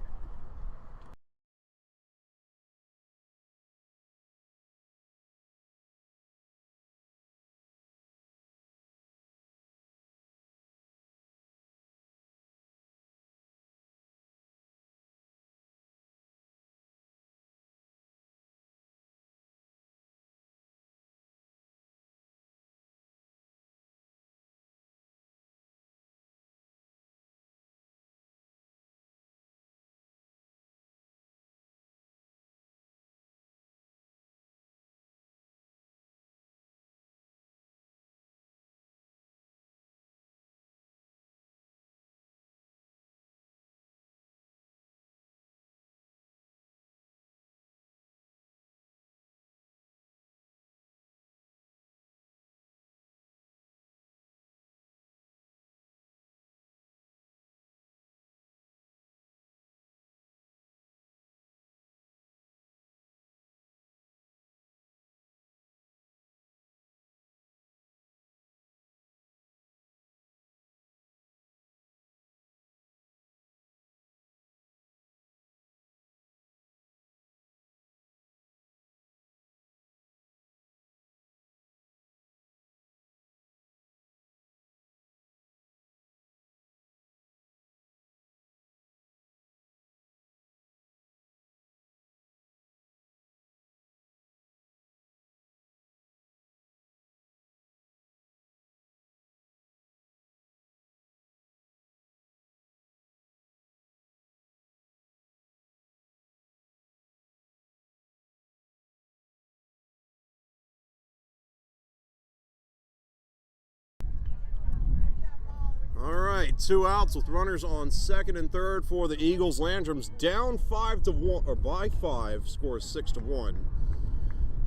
[SPEAKER 1] All right, 2 outs with runners on second and third for the Eagles. Landrum's down 5-1, or by 5, scores 6-1.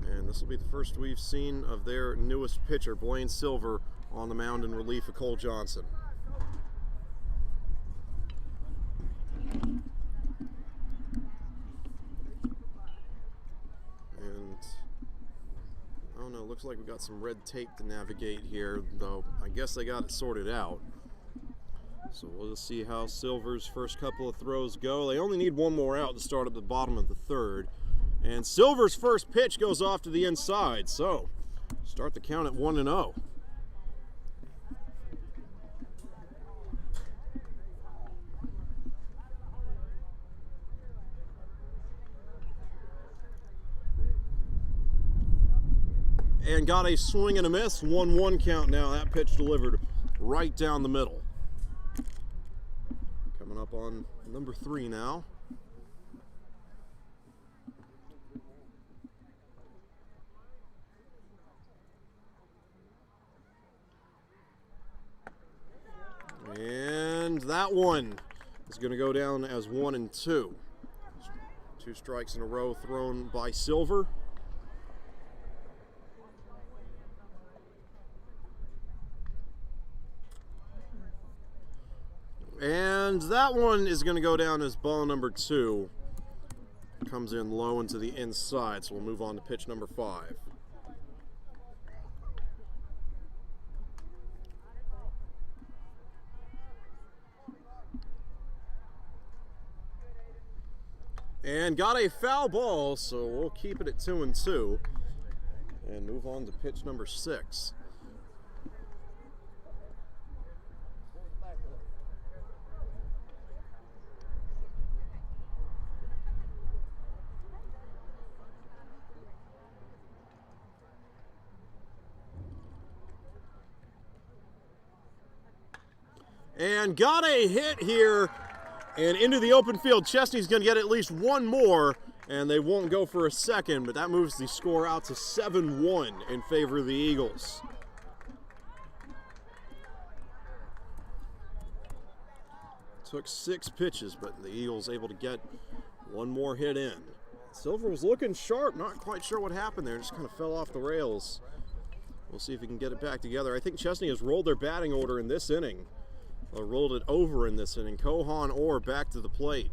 [SPEAKER 1] And this will be the first we've seen of their newest pitcher, Blaine Silver, on the mound in relief of Cole Johnson. And I don't know, looks like we got some red tape to navigate here, though I guess they got it sorted out. So we'll just see how Silver's first couple of throws go. They only need one more out to start up the bottom of the third. And Silver's first pitch goes off to the inside. So start the count at 1-0. And got a swing and a miss. 1-1 count now. That pitch delivered right down the middle. Coming up on number 3 now. And that one is going to go down as 1-2. 2 strikes in a row thrown by Silver. And that one is going to go down as ball number 2. Comes in low into the inside, so we'll move on to pitch number 5. And got a foul ball, so we'll keep it at 2-2 and move on to pitch number 6. And got a hit here and into the open field. Chesnee's going to get at least one more, and they won't go for a second, but that moves the score out to 7-1 in favor of the Eagles. Took 6 pitches, but the Eagles able to get one more hit in. Silver was looking sharp, not quite sure what happened there, just kind of fell off the rails. We'll see if he can get it back together. I think Chesnee has rolled their batting order in this inning. Or rolled it over in this inning. Kohan Orr back to the plate.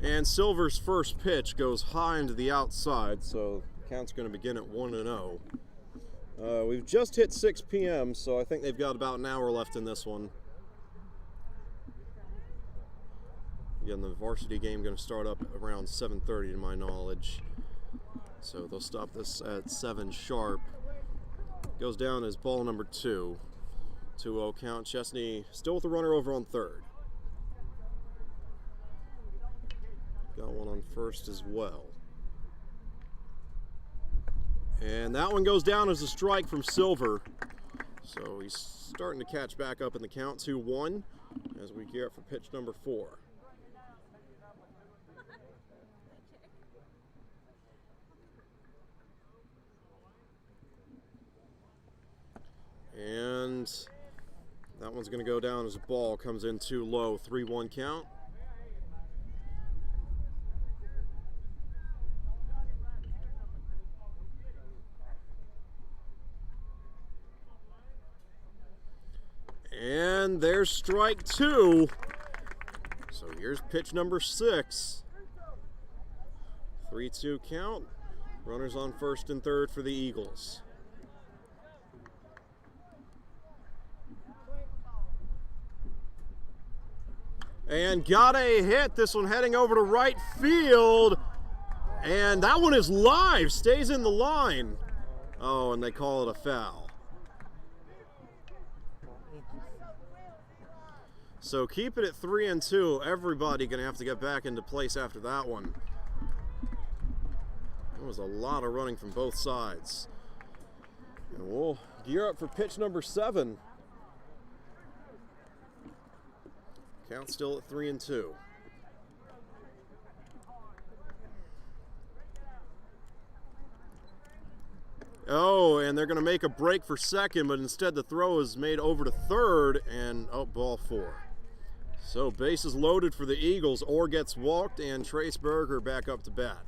[SPEAKER 1] And Silver's first pitch goes high into the outside, so the count's going to begin at 1-0. We've just hit 6 p.m., so I think they've got about an hour left in this one. Again, the varsity game going to start up around 7:30 to my knowledge. So they'll stop this at 7 sharp. Goes down as ball number 2. 2-0 count. Chesnee still with the runner over on third. Got one on first as well. And that one goes down as a strike from Silver. So he's starting to catch back up in the count. 2-1 as we gear up for pitch number 4. And that one's going to go down as a ball. Comes in too low. 3-1 count. And there's strike 2. So here's pitch number 6. 3-2 count. Runners on first and third for the Eagles. And got a hit. This one heading over to right field. And that one is live. Stays in the line. Oh, and they call it a foul. So keep it at 3-2. Everybody going to have to get back into place after that one. There was a lot of running from both sides. And we'll gear up for pitch number 7. Count still at 3-2. Oh, and they're going to make a break for second, but instead the throw is made over to third, and ball 4. So bases loaded for the Eagles. Orr gets walked, and Trace Berger back up to bat.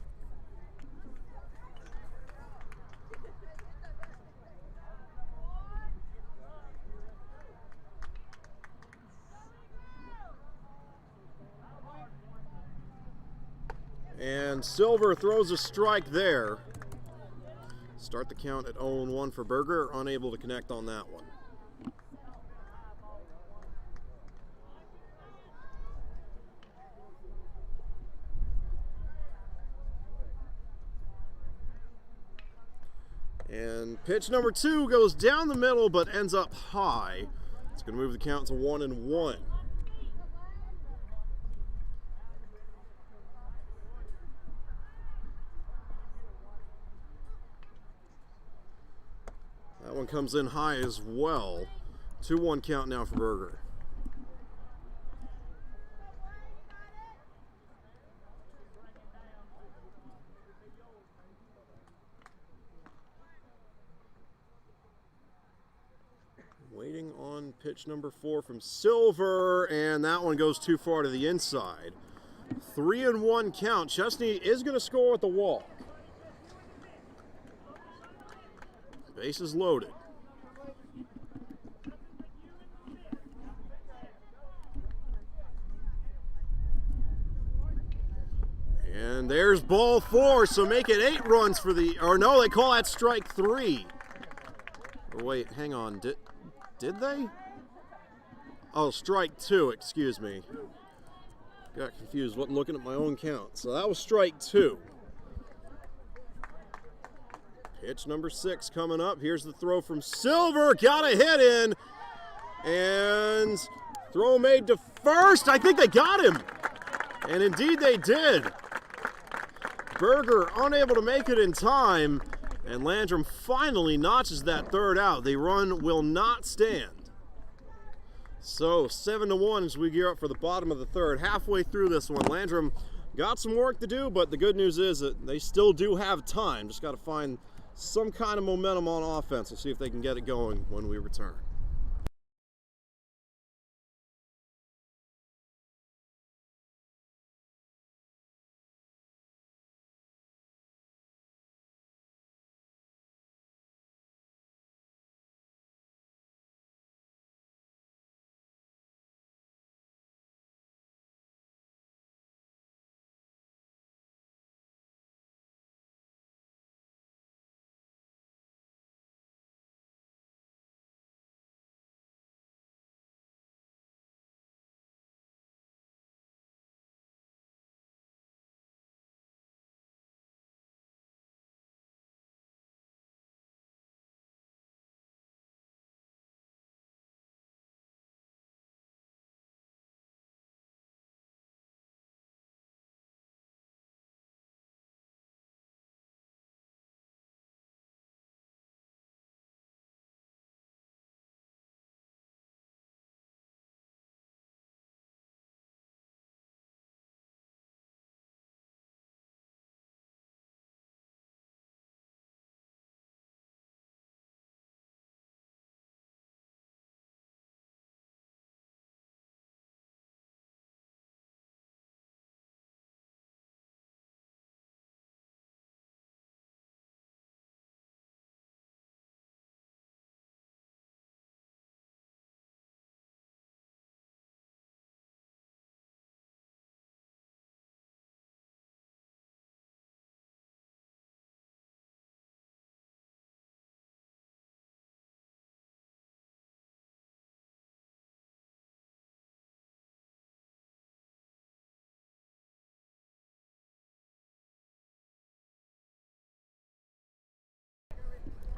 [SPEAKER 1] And Silver throws a strike there. Start the count at 0-1 for Berger, unable to connect on that one. And pitch number 2 goes down the middle but ends up high. It's going to move the count to 1-1. That one comes in high as well. 2-1 count now for Berger. Waiting on pitch number 4 from Silver, and that one goes too far to the inside. 3-1 count. Chesnee is going to score with the walk. Bases loaded. And there's ball 4, so make it 8 runs for the, or no, they call that strike 3. Or wait, hang on, did they? Oh, strike 2, excuse me. Got confused, wasn't looking at my own count. So that was strike 2. Pitch number 6 coming up. Here's the throw from Silver, got a hit in. And throw made to first, I think they got him. And indeed they did. Berger unable to make it in time, and Landrum finally notches that 3rd out. The run will not stand. So 7-1 as we gear up for the bottom of the 3rd. Halfway through this one, Landrum got some work to do, but the good news is that they still do have time. Just got to find some kind of momentum on offense. We'll see if they can get it going when we return.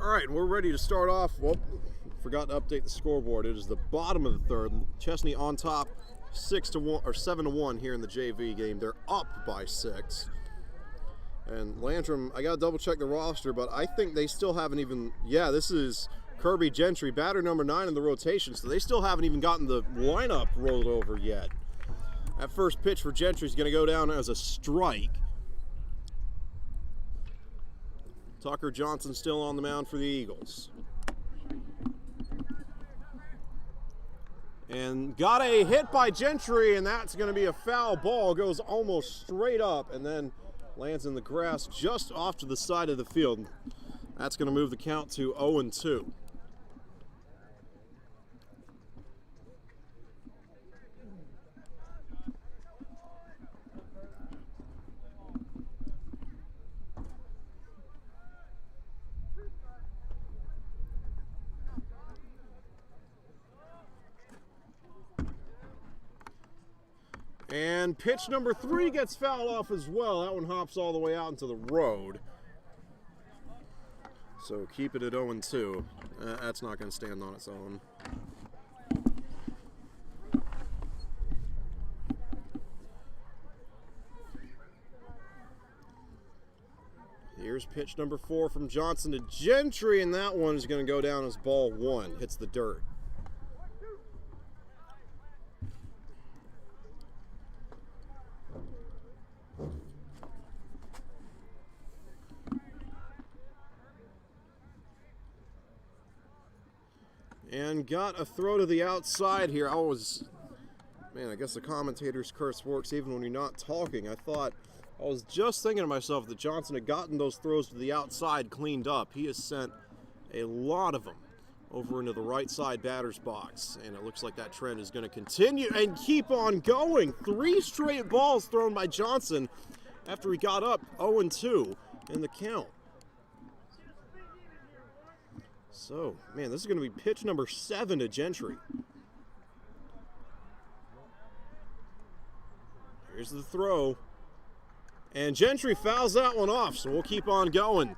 [SPEAKER 1] All right, we're ready to start off. Well, forgot to update the scoreboard. It is the bottom of the 3rd. Chesnee on top, 6-1 or 7-1 here in the JV game. They're up by 6. And Landrum, I got to double check the roster, but I think they still haven't even. Yeah, this is Kirby Gentry, batter number 9 in the rotation, so they still haven't even gotten the lineup rolled over yet. That first pitch for Gentry is going to go down as a strike. Tucker Johnson still on the mound for the Eagles. And got a hit by Gentry, and that's going to be a foul ball. Goes almost straight up and then lands in the grass just off to the side of the field. That's going to move the count to 0-2. And pitch number 3 gets fouled off as well. That one hops all the way out into the road. So keep it at 0-2. That's not going to stand on its own. Here's pitch number 4 from Johnson to Gentry, and that one is going to go down as ball 1. Hits the dirt. And got a throw to the outside here. I guess the commentator's curse works even when you're not talking. I was just thinking to myself that Johnson had gotten those throws to the outside cleaned up. He has sent a lot of them over into the right side batter's box. And it looks like that trend is going to continue and keep on going. 3 straight balls thrown by Johnson after he got up 0-2 in the count. So, man, this is going to be pitch number 7 to Gentry. Here's the throw. And Gentry fouls that one off, so we'll keep on going.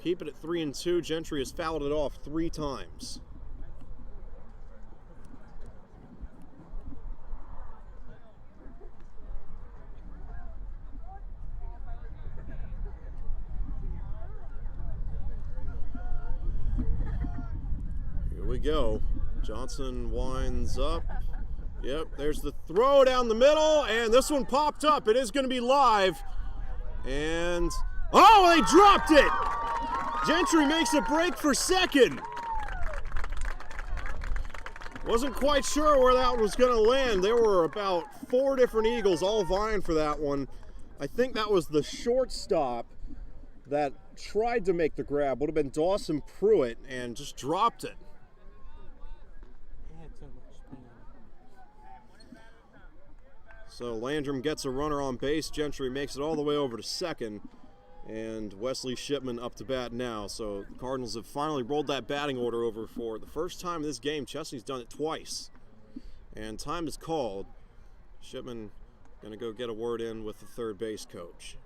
[SPEAKER 1] Keep it at 3-2. Gentry has fouled it off 3 times. Here we go. Johnson winds up. Yep, there's the throw down the middle, and this one popped up. It is going to be live. And, oh, they dropped it! Gentry makes a break for second. Wasn't quite sure where that was going to land. There were about 4 different Eagles all vying for that one. I think that was the shortstop that tried to make the grab. Would have been Dawson Pruitt and just dropped it. So Landrum gets a runner on base. Gentry makes it all the way over to second. And Wesley Shipman up to bat now. So the Cardinals have finally rolled that batting order over for the first time in this game. Chesnee's done it twice. And time is called. Shipman going to go get a word in with the third base coach.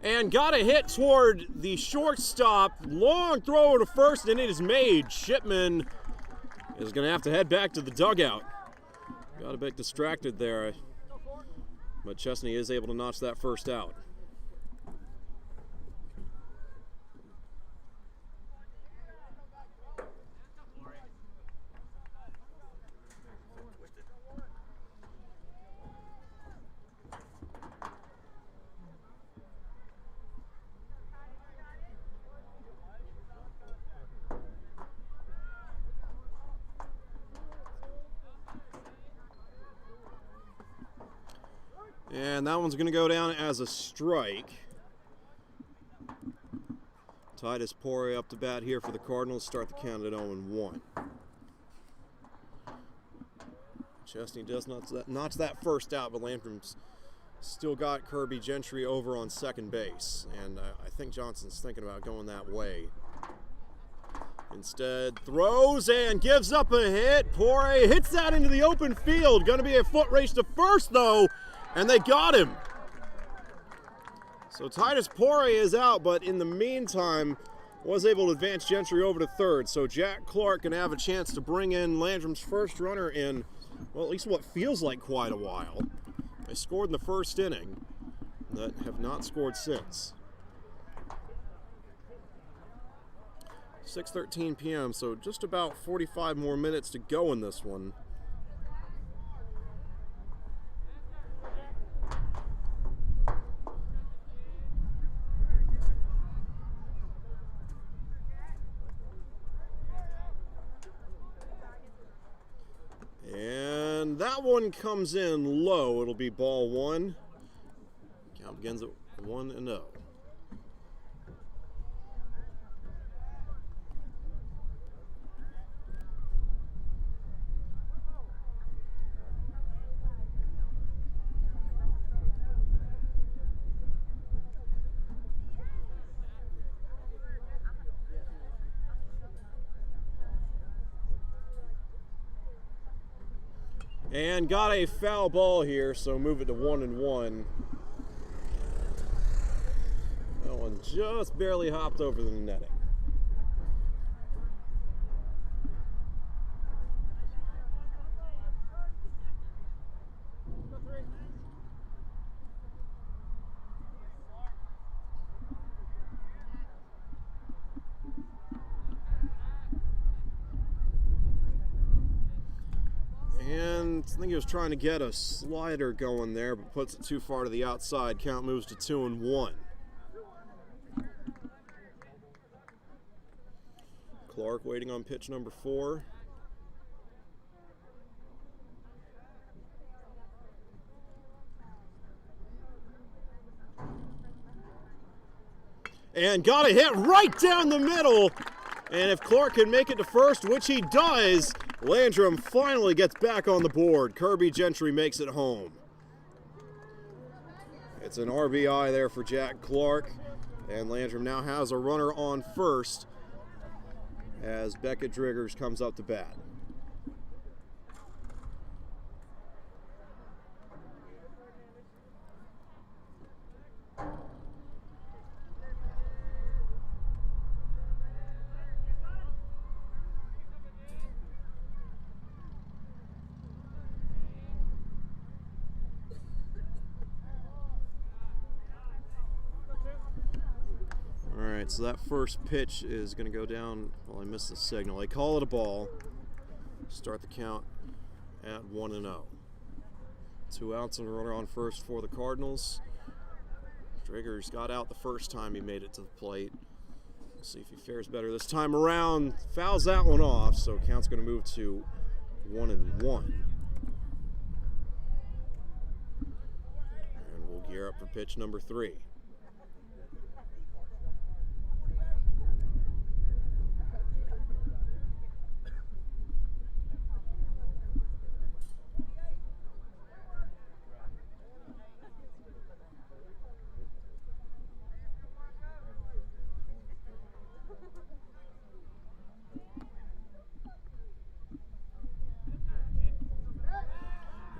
[SPEAKER 1] And got a hit toward the shortstop. Long throw to first, and it is made. Shipman is going to have to head back to the dugout. Got a bit distracted there, but Chesnee is able to notch that first out. And that one's going to go down as a strike. Titus Poirier up to bat here for the Cardinals. Start the count at 0-1. Chesnee does notch that first out, but Landrum's still got Kirby Gentry over on second base. And I think Johnson's thinking about going that way. Instead, throws and gives up a hit. Poirier hits that into the open field. Going to be a foot race to first, though. And they got him. So Titus Poirier is out, but in the meantime, was able to advance Gentry over to third. So Jack Clark can have a chance to bring in Landrum's first runner in, well, at least what feels like quite a while. They scored in the first inning, but have not scored since. 6:13 p.m., so just about 45 more minutes to go in this one. And that one comes in low. It'll be ball 1. Count begins at 1-0. And got a foul ball here, so move it to 1-1. That one just barely hopped over the netting. And I think he was trying to get a slider going there, but puts it too far to the outside. Count moves to 2-1. Clark waiting on pitch number 4. And got a hit right down the middle. And if Clark can make it to first, which he does, Landrum finally gets back on the board. Kirby Gentry makes it home. It's an RBI there for Jack Clark. And Landrum now has a runner on first as Beckett Driggers comes up to bat. Alright, so that first pitch is going to go down. Well, I missed the signal. They call it a ball. Start the count at 1-0. 2 outs and a runner on first for the Cardinals. Driggers got out the first time he made it to the plate. We'll see if he fares better this time around. Fouls that one off, so count's going to move to 1-1. And we'll gear up for pitch number 3.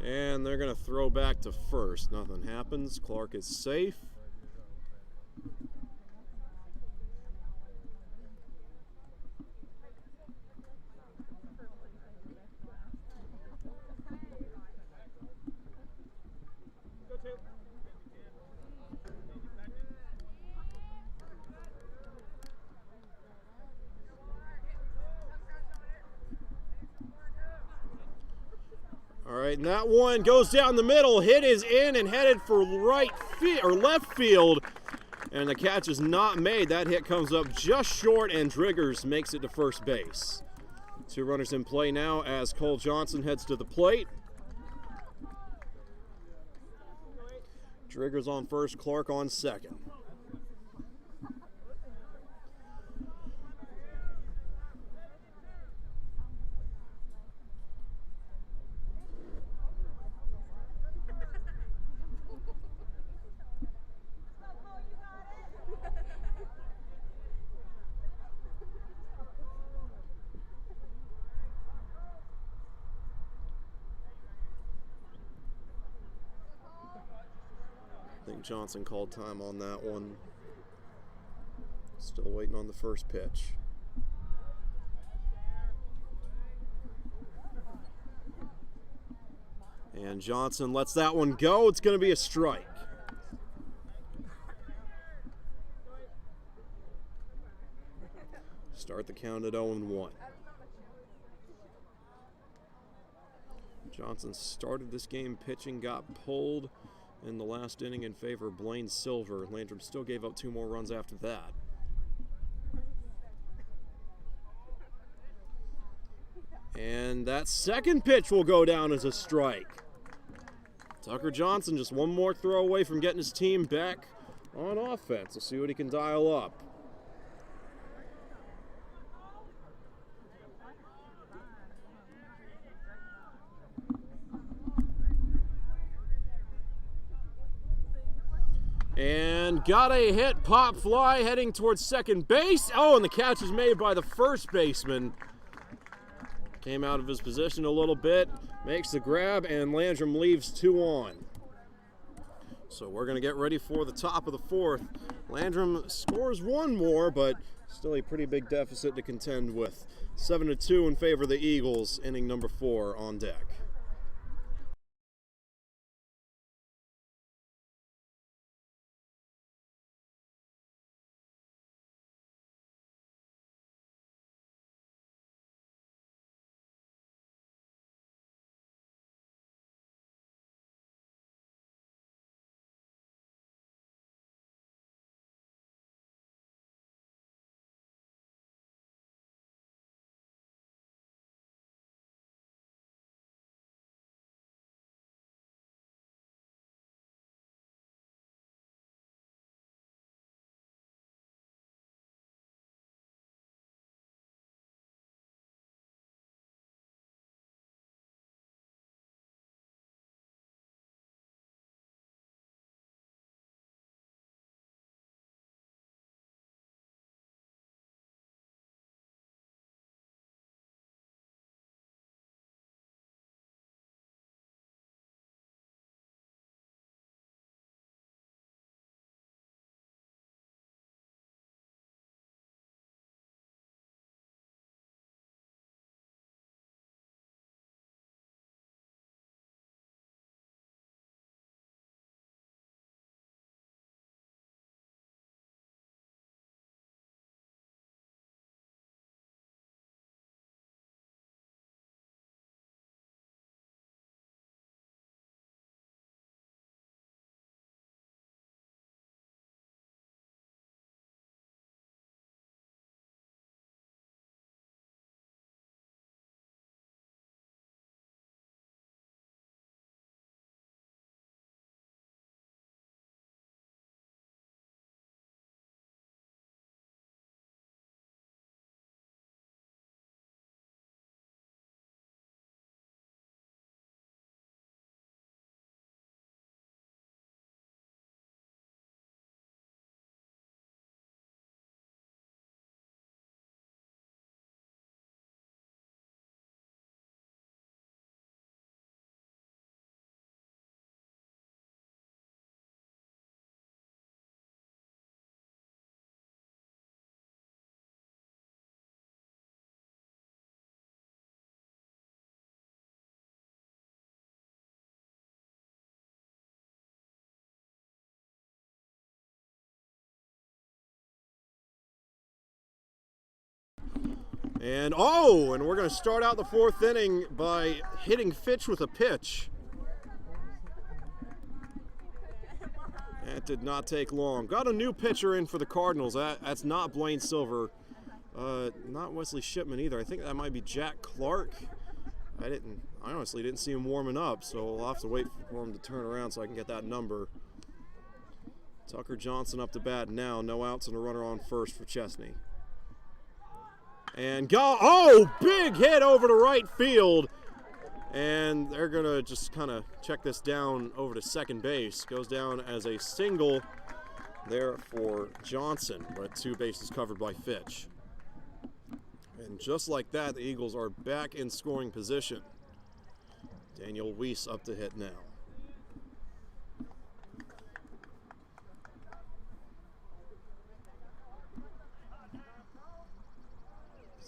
[SPEAKER 1] And they're going to throw back to first. Nothing happens. Clark is safe. All right, and that one goes down the middle. Hit is in and headed for left field, and the catch is not made. That hit comes up just short, and Driggers makes it to first base. 2 runners in play now as Cole Johnson heads to the plate. Driggers on first, Clark on second. I think Johnson called time on that one. Still waiting on the first pitch. And Johnson lets that one go. It's going to be a strike. Start the count at 0-1. Johnson started this game pitching, got pulled in the last inning in favor of Blaine Silver. Landrum still gave up 2 more runs after that. And that second pitch will go down as a strike. Tucker Johnson just one more throw away from getting his team back on offense. We'll see what he can dial up. And got a hit, pop fly, heading towards second base. Oh, and the catch is made by the first baseman. Came out of his position a little bit. makes the grab, and Landrum leaves 2 on. So we're going to get ready for the top of the 4th. Landrum scores 1 more, but still a pretty big deficit to contend with. 7-2 in favor of the Eagles, inning number 4 on deck. And we're going to start out the 4th inning by hitting Fitch with a pitch. That did not take long. Got a new pitcher in for the Cardinals. That's not Blaine Silver. Not Wesley Shipman either. I think that might be Jack Clark. I honestly didn't see him warming up, so I'll have to wait for him to turn around so I can get that number. Tucker Johnson up to bat now. No outs and a runner on first for Chesnee. And big hit over to right field. And they're going to just kind of check this down over to second base. Goes down as a single there for Johnson, but 2 bases covered by Fitch. And just like that, the Eagles are back in scoring position. Daniel Weiss up to hit now.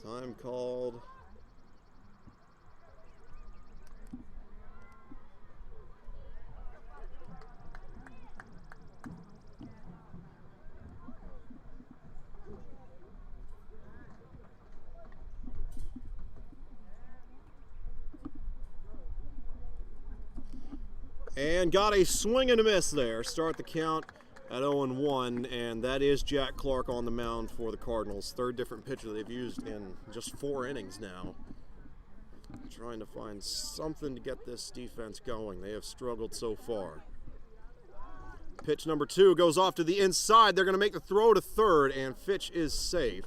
[SPEAKER 1] Time called. And got a swing and a miss there. Start the count at 0-1, and that is Jack Clark on the mound for the Cardinals. 3rd different pitcher they've used in just 4 innings now. Trying to find something to get this defense going. They have struggled so far. Pitch number 2 goes off to the inside. They're going to make the throw to 3rd, and Fitch is safe.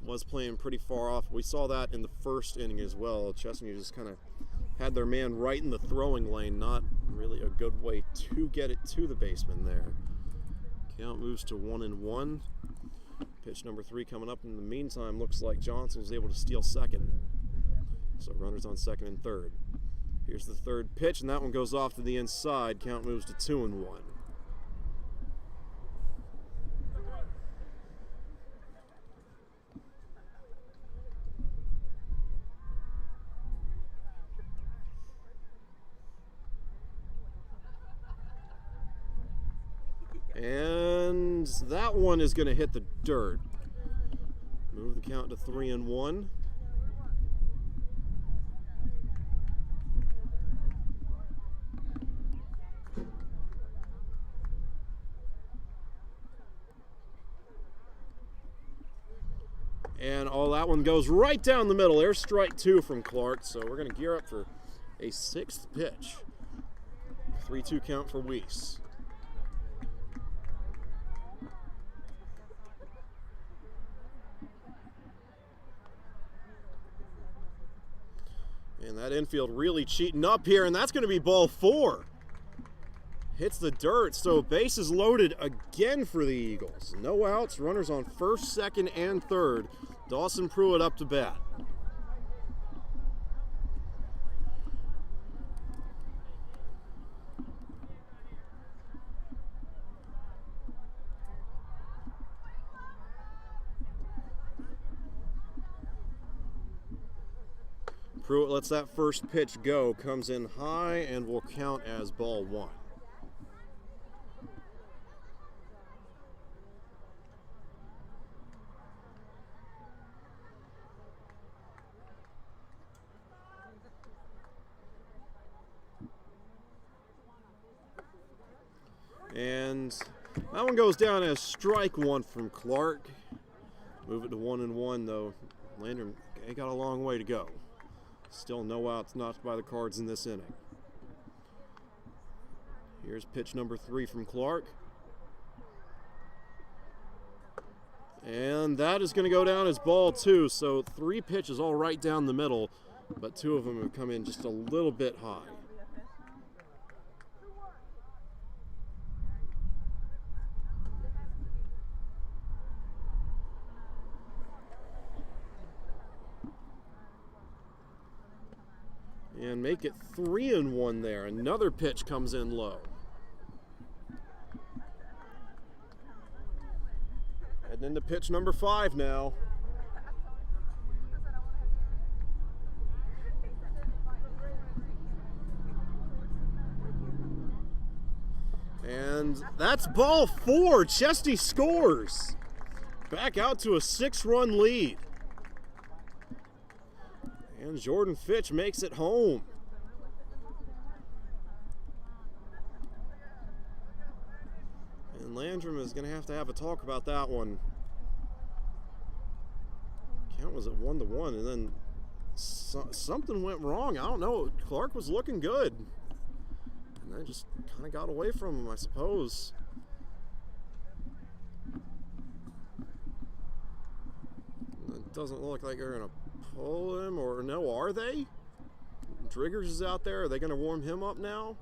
[SPEAKER 1] Was playing pretty far off. We saw that in the 1st inning as well. Chesnee just kind of had their man right in the throwing lane. Not really a good way to get it to the baseman there. Count moves to 1-1. Pitch number 3 coming up. In the meantime, looks like Johnson was able to steal second. So runners on second and third. Here's the third pitch, and that one goes off to the inside. Count moves to 2-1. And that one is going to hit the dirt. Move the count to 3-1. And that one goes right down the middle. There's strike 2 from Clark. So we're going to gear up for a 6th pitch. 3-2 count for Weiss. And that infield really cheating up here, and that's going to be ball 4. Hits the dirt, so bases loaded again for the Eagles. No outs, runners on first, second, and third. Dawson Pruitt up to bat. Pruitt lets that first pitch go, comes in high, and will count as ball 1. And that one goes down as strike 1 from Clark. Move it to 1-1 though. Landrum got a long way to go. Still no outs notched by the Cards in this inning. Here's pitch number 3 from Clark. And that is going to go down as ball 2. So 3 pitches all right down the middle, but 2 of them have come in just a little bit high. And make it 3-1 there. Another pitch comes in low. Heading into pitch number 5 now. And that's ball 4. Chesnee scores. Back out to a 6-run lead. And Jordan Fitch makes it home. And Landrum is going to have a talk about that one. Count was at 1-1, and then something went wrong. I don't know. Clark was looking good. And then just kind of got away from him, I suppose. It doesn't look like they're going to pull him, or no, are they? Driggers is out there. Are they going to warm him up now?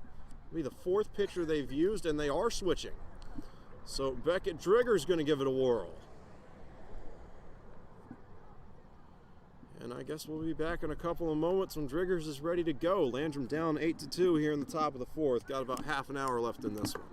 [SPEAKER 1] It'll be the 4th pitcher they've used, and they are switching. So Beckett Driggers going to give it a whirl. And I guess we'll be back in a couple of moments when Driggers is ready to go. Landrum down 8-2 here in the top of the 4th. Got about half an hour left in this one.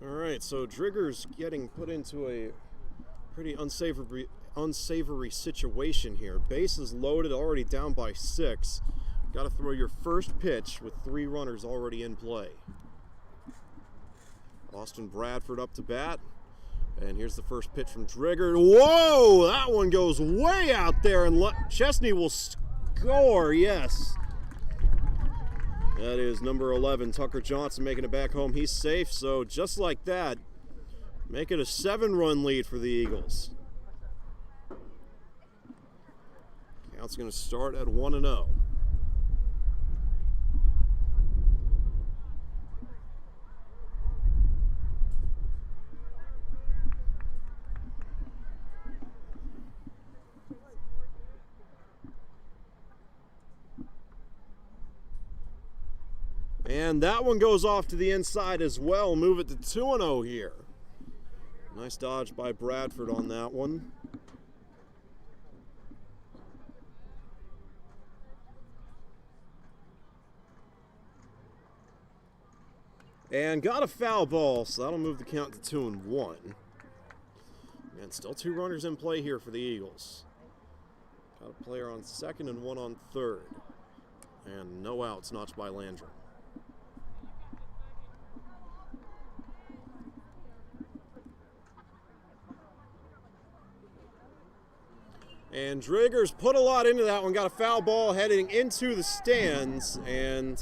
[SPEAKER 1] All right, so Drigger's getting put into a pretty unsavory situation here. Bases loaded, already down by 6. Got to throw your first pitch with 3 runners already in play. Austin Bradford up to bat. And here's the first pitch from Drigger. Whoa! That one goes way out there, and Chesnee will score, yes. That is number 11, Tucker Johnson, making it back home. He's safe, so just like that, make it a 7-run lead for the Eagles. Count's going to start at 1-0. And that one goes off to the inside as well. Move it to 2-0 here. Nice dodge by Bradford on that one. And got a foul ball, so that'll move the count to 2-1. And still 2 runners in play here for the Eagles. Got a player on second and 1 on third. And no outs notched by Landrum. And Drigger's put a lot into that one. Got a foul ball heading into the stands and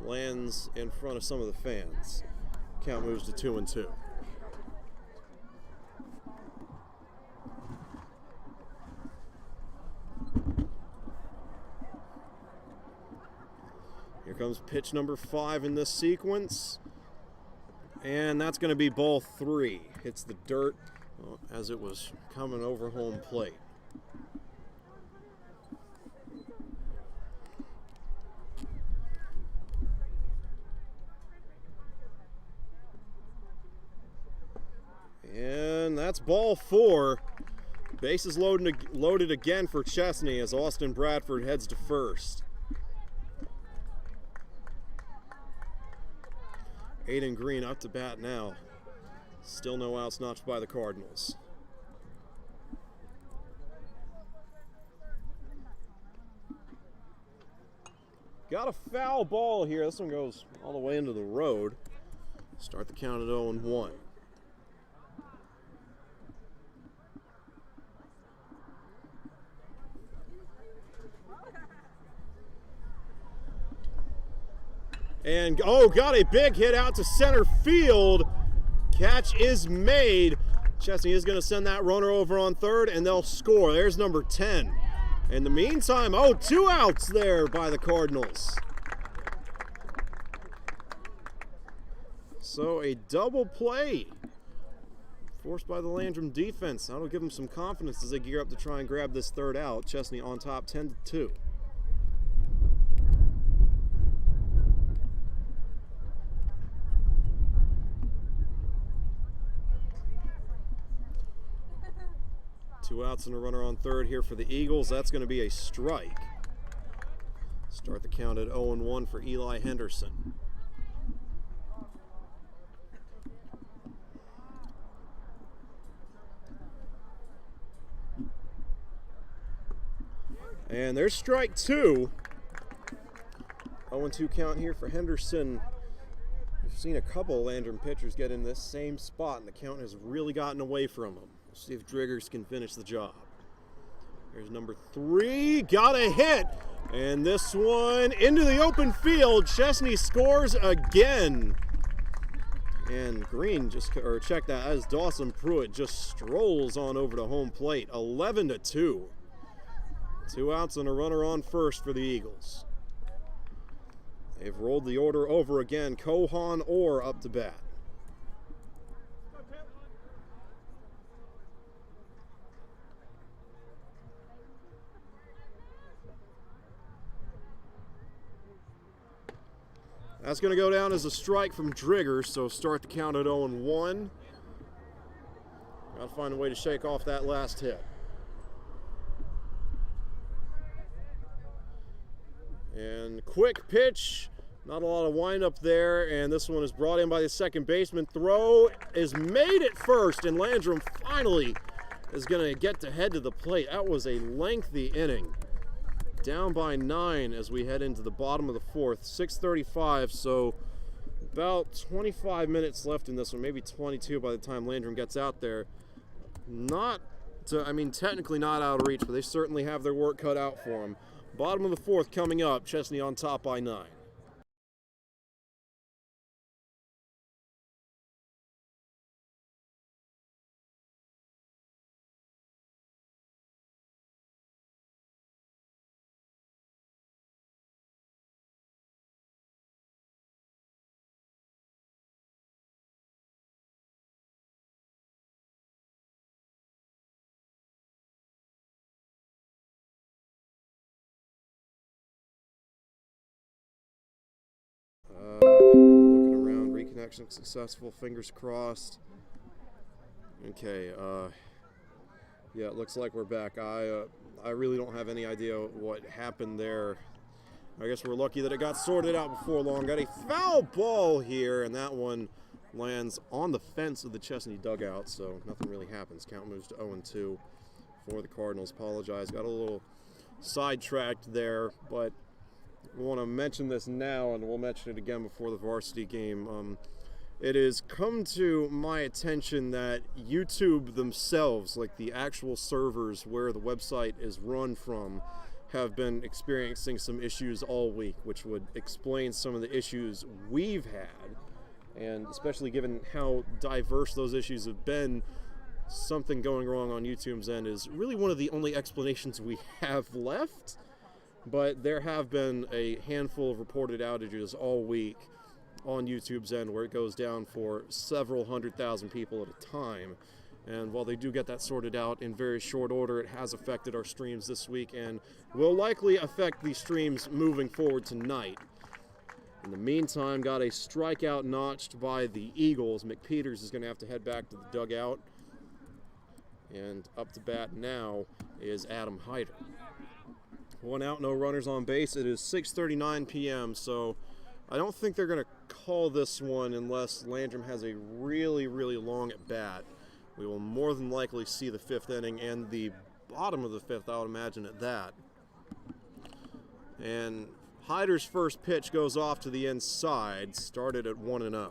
[SPEAKER 1] lands in front of some of the fans. Count moves to 2-2. Here comes pitch number 5 in this sequence. And that's going to be ball 3. Hits the dirt as it was coming over home plate. And that's ball 4. Bases loaded again for Chesnee as Austin Bradford heads to first. Aiden Green up to bat now. Still no outs notched by the Cardinals. Got a foul ball here. This one goes all the way into the road. Start the count at 0-1. And, got a big hit out to center field. Catch is made. Chesnee is going to send that runner over on third, and they'll score. There's number 10. In the meantime, 2 outs there by the Cardinals. So a double play forced by the Landrum defense. That'll give them some confidence as they gear up to try and grab this third out. Chesnee on top 10-2. Two outs and a runner on third here for the Eagles. That's going to be a strike. Start the count at 0-1 for Eli Henderson. And there's strike 2. 0-2 count here for Henderson. We've seen a couple of Landrum pitchers get in this same spot, and the count has really gotten away from them. We'll see if Driggers can finish the job. Here's number 3. Got a hit. And this one into the open field. Chesnee scores again. And Green check that as Dawson Pruitt just strolls on over to home plate. 11-2. 2 outs and a runner on first for the Eagles. They've rolled the order over again. Kohan Orr up to bat. That's going to go down as a strike from Driggers, so start the count at 0-1. Got to find a way to shake off that last hit. And quick pitch Not a lot of windup there, and this one is brought in by the second baseman. Throw is made at first, and Landrum finally is going to get to head to the plate. That was a lengthy inning. Down by 9 as we head into the bottom of the fourth. 6:35, so about 25 minutes left in this one, maybe 22 by the time Landrum gets out there. Technically not out of reach, but they certainly have their work cut out for them. Bottom of the fourth coming up, Chesnee on top by 9. Looking around, reconnection successful, fingers crossed. Okay, yeah, it looks like we're back. I really don't have any idea what happened there. I guess we're lucky that it got sorted out before long. Got a foul ball here, and that one lands on the fence of the Chesnee dugout, so nothing really happens. Count moves to 0-2 for the Cardinals. Apologize, got a little sidetracked there, but we want to mention this now, and we'll mention it again before the varsity game. It has come to my attention that YouTube themselves, like the actual servers where the website is run from, have been experiencing some issues all week, which would explain some of the issues we've had. And especially given how diverse those issues have been, something going wrong on YouTube's end is really one of the only explanations we have left. But there have been a handful of reported outages all week on YouTube's end where it goes down for several 100,000 people at a time. And while they do get that sorted out in very short order, it has affected our streams this week and will likely affect the streams moving forward tonight. In the meantime, got a strikeout notched by the Eagles. McPeters is going to have to head back to the dugout. And up to bat now is Adam Hyder. 1 out, no runners on base. It is 6:39 p.m., so I don't think they're going to call this one unless Landrum has a really, really long at bat. We will more than likely see the 5th inning and the bottom of the 5th, I would imagine, at that. And Hyder's first pitch goes off to the inside, started at 1-0.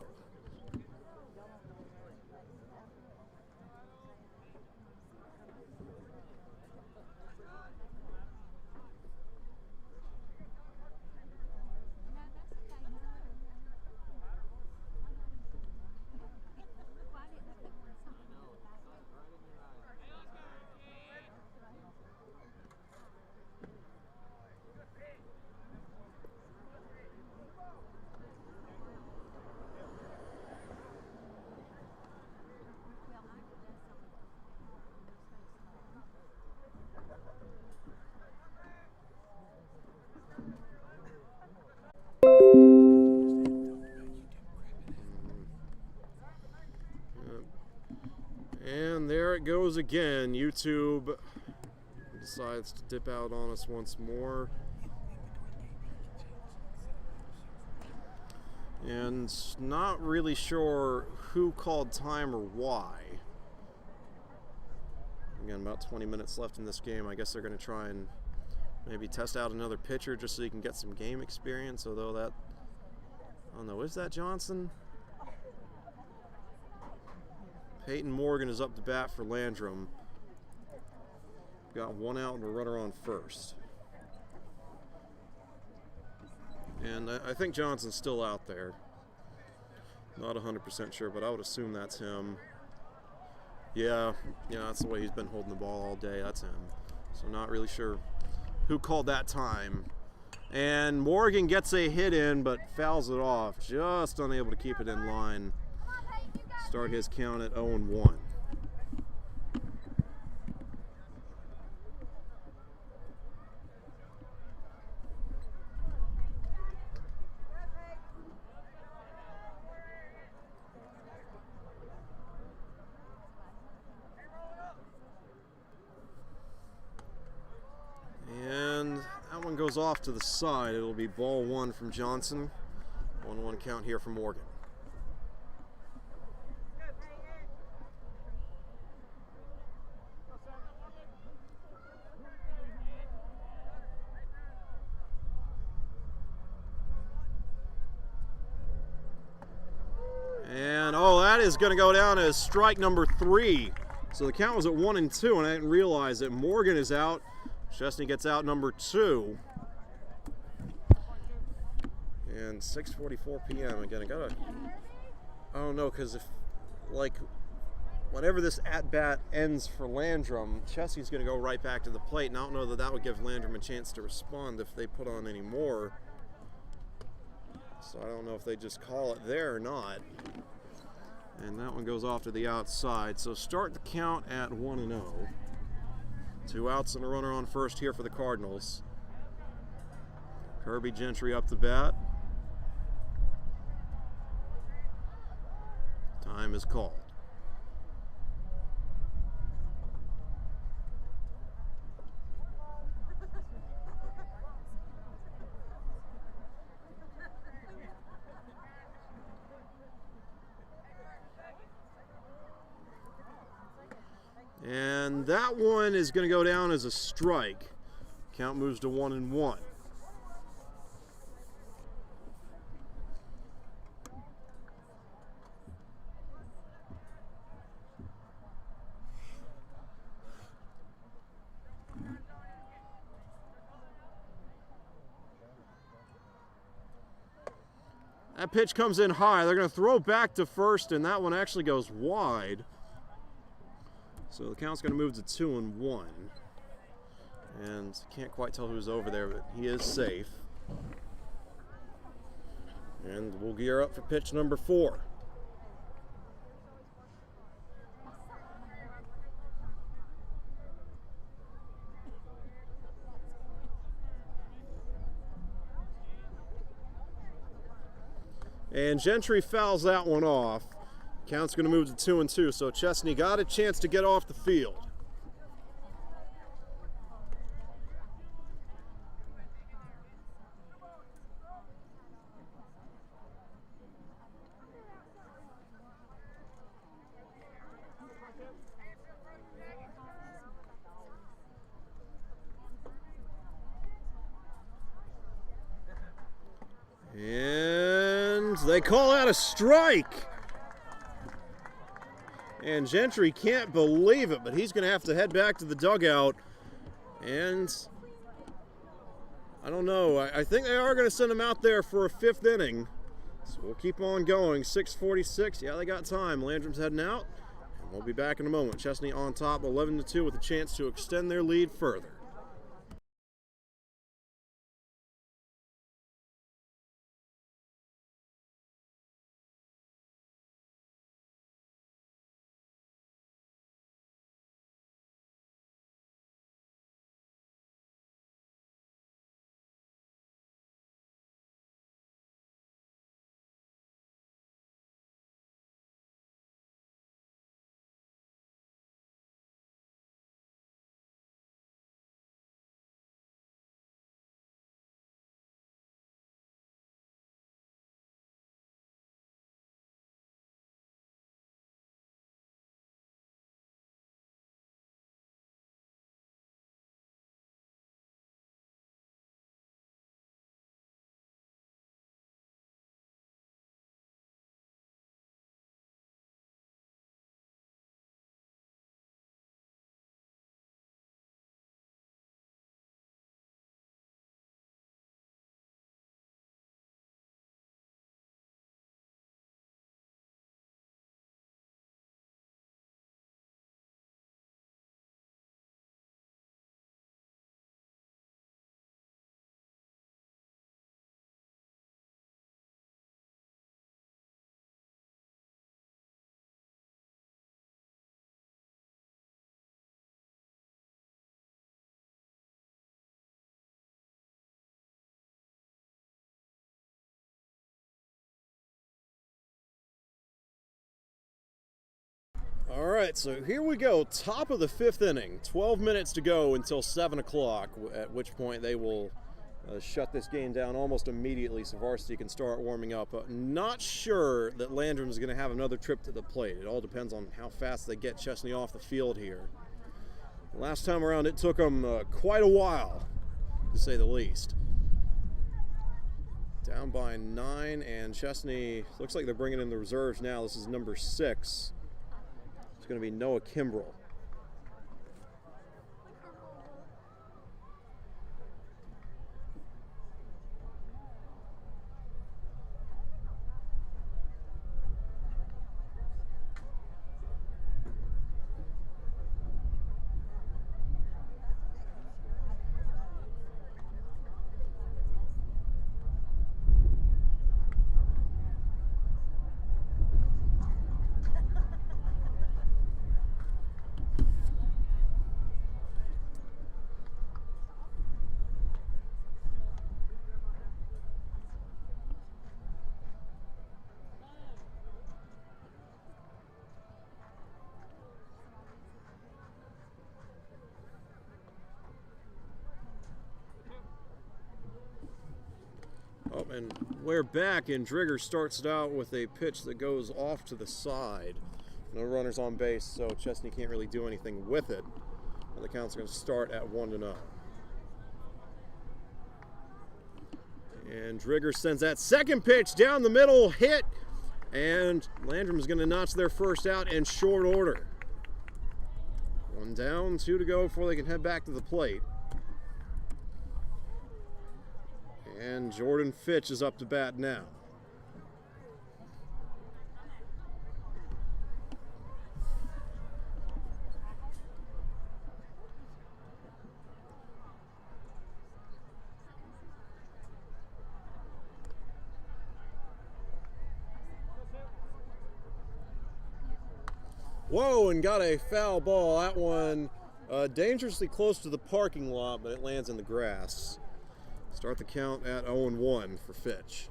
[SPEAKER 1] And there it goes again. YouTube decides to dip out on us once more. And not really sure who called time or why. Again, about 20 minutes left in this game. I guess they're going to try and maybe test out another pitcher just so you can get some game experience. Although that, I don't know, is that Johnson? Peyton Morgan is up to bat for Landrum. Got 1 out and a runner on first. And I think Johnson's still out there. Not 100% sure, but I would assume that's him. Yeah, that's the way he's been holding the ball all day. That's him. So not really sure who called that time. And Morgan gets a hit in, but fouls it off. Just unable to keep it in line. Start his count at 0-1. And that one goes off to the side. It'll be ball 1 from Johnson. 1-1 count here for Morgan. And that is going to go down as strike number 3. So the count was at 1-2, and I didn't realize that Morgan is out. Chesnee gets out number 2. And 6:44 p.m. Again, I don't know, because if, like, whenever this at-bat ends for Landrum, Chesnee's going to go right back to the plate, and I don't know that that would give Landrum a chance to respond if they put on any more. So I don't know if they just call it there or not. And that one goes off to the outside. So start the count at 1-0. 2 outs and a runner on first here for the Cardinals. Kirby Gentry up the bat. Time is called. And that one is going to go down as a strike. Count moves to 1-1. That pitch comes in high. They're going to throw back to first, and that one actually goes wide. So the count's going to move to 2-1. And can't quite tell who's over there, but he is safe. And we'll gear up for pitch number 4. And Gentry fouls that one off. Count's going to move to 2-2, so Chesnee got a chance to get off the field. And they call out a strike. And Gentry can't believe it, but he's going to have to head back to the dugout. And I don't know. I think they are going to send him out there for a 5th inning. So we'll keep on going. 6:46. Yeah, they got time. Landrum's heading out. And we'll be back in a moment. Chesnee on top, 11-2, with a chance to extend their lead further. All right, so here we go. Top of the 5th inning. 12 minutes to go until 7 o'clock, at which point they will shut this game down almost immediately so Varsity can start warming up. Not sure that Landrum is going to have another trip to the plate. It all depends on how fast they get Chesnee off the field here. Last time around, it took them quite a while, to say the least. Down by 9, and Chesnee looks like they're bringing in the reserves now. This is number 6. It's going to be Noah Kimbrell. Oh, and we're back, and Drigger starts it out with a pitch that goes off to the side. No runners on base, so Chesnee can't really do anything with it. And the count's going to start at 1-0. And Drigger sends that second pitch down the middle, hit, and Landrum is going to notch their first out in short order. 1 down, 2 to go before they can head back to the plate. And Jordan Fitch is up to bat now. Whoa, and got a foul ball. That one dangerously close to the parking lot, but it lands in the grass. Start the count at 0-1 for Fitch.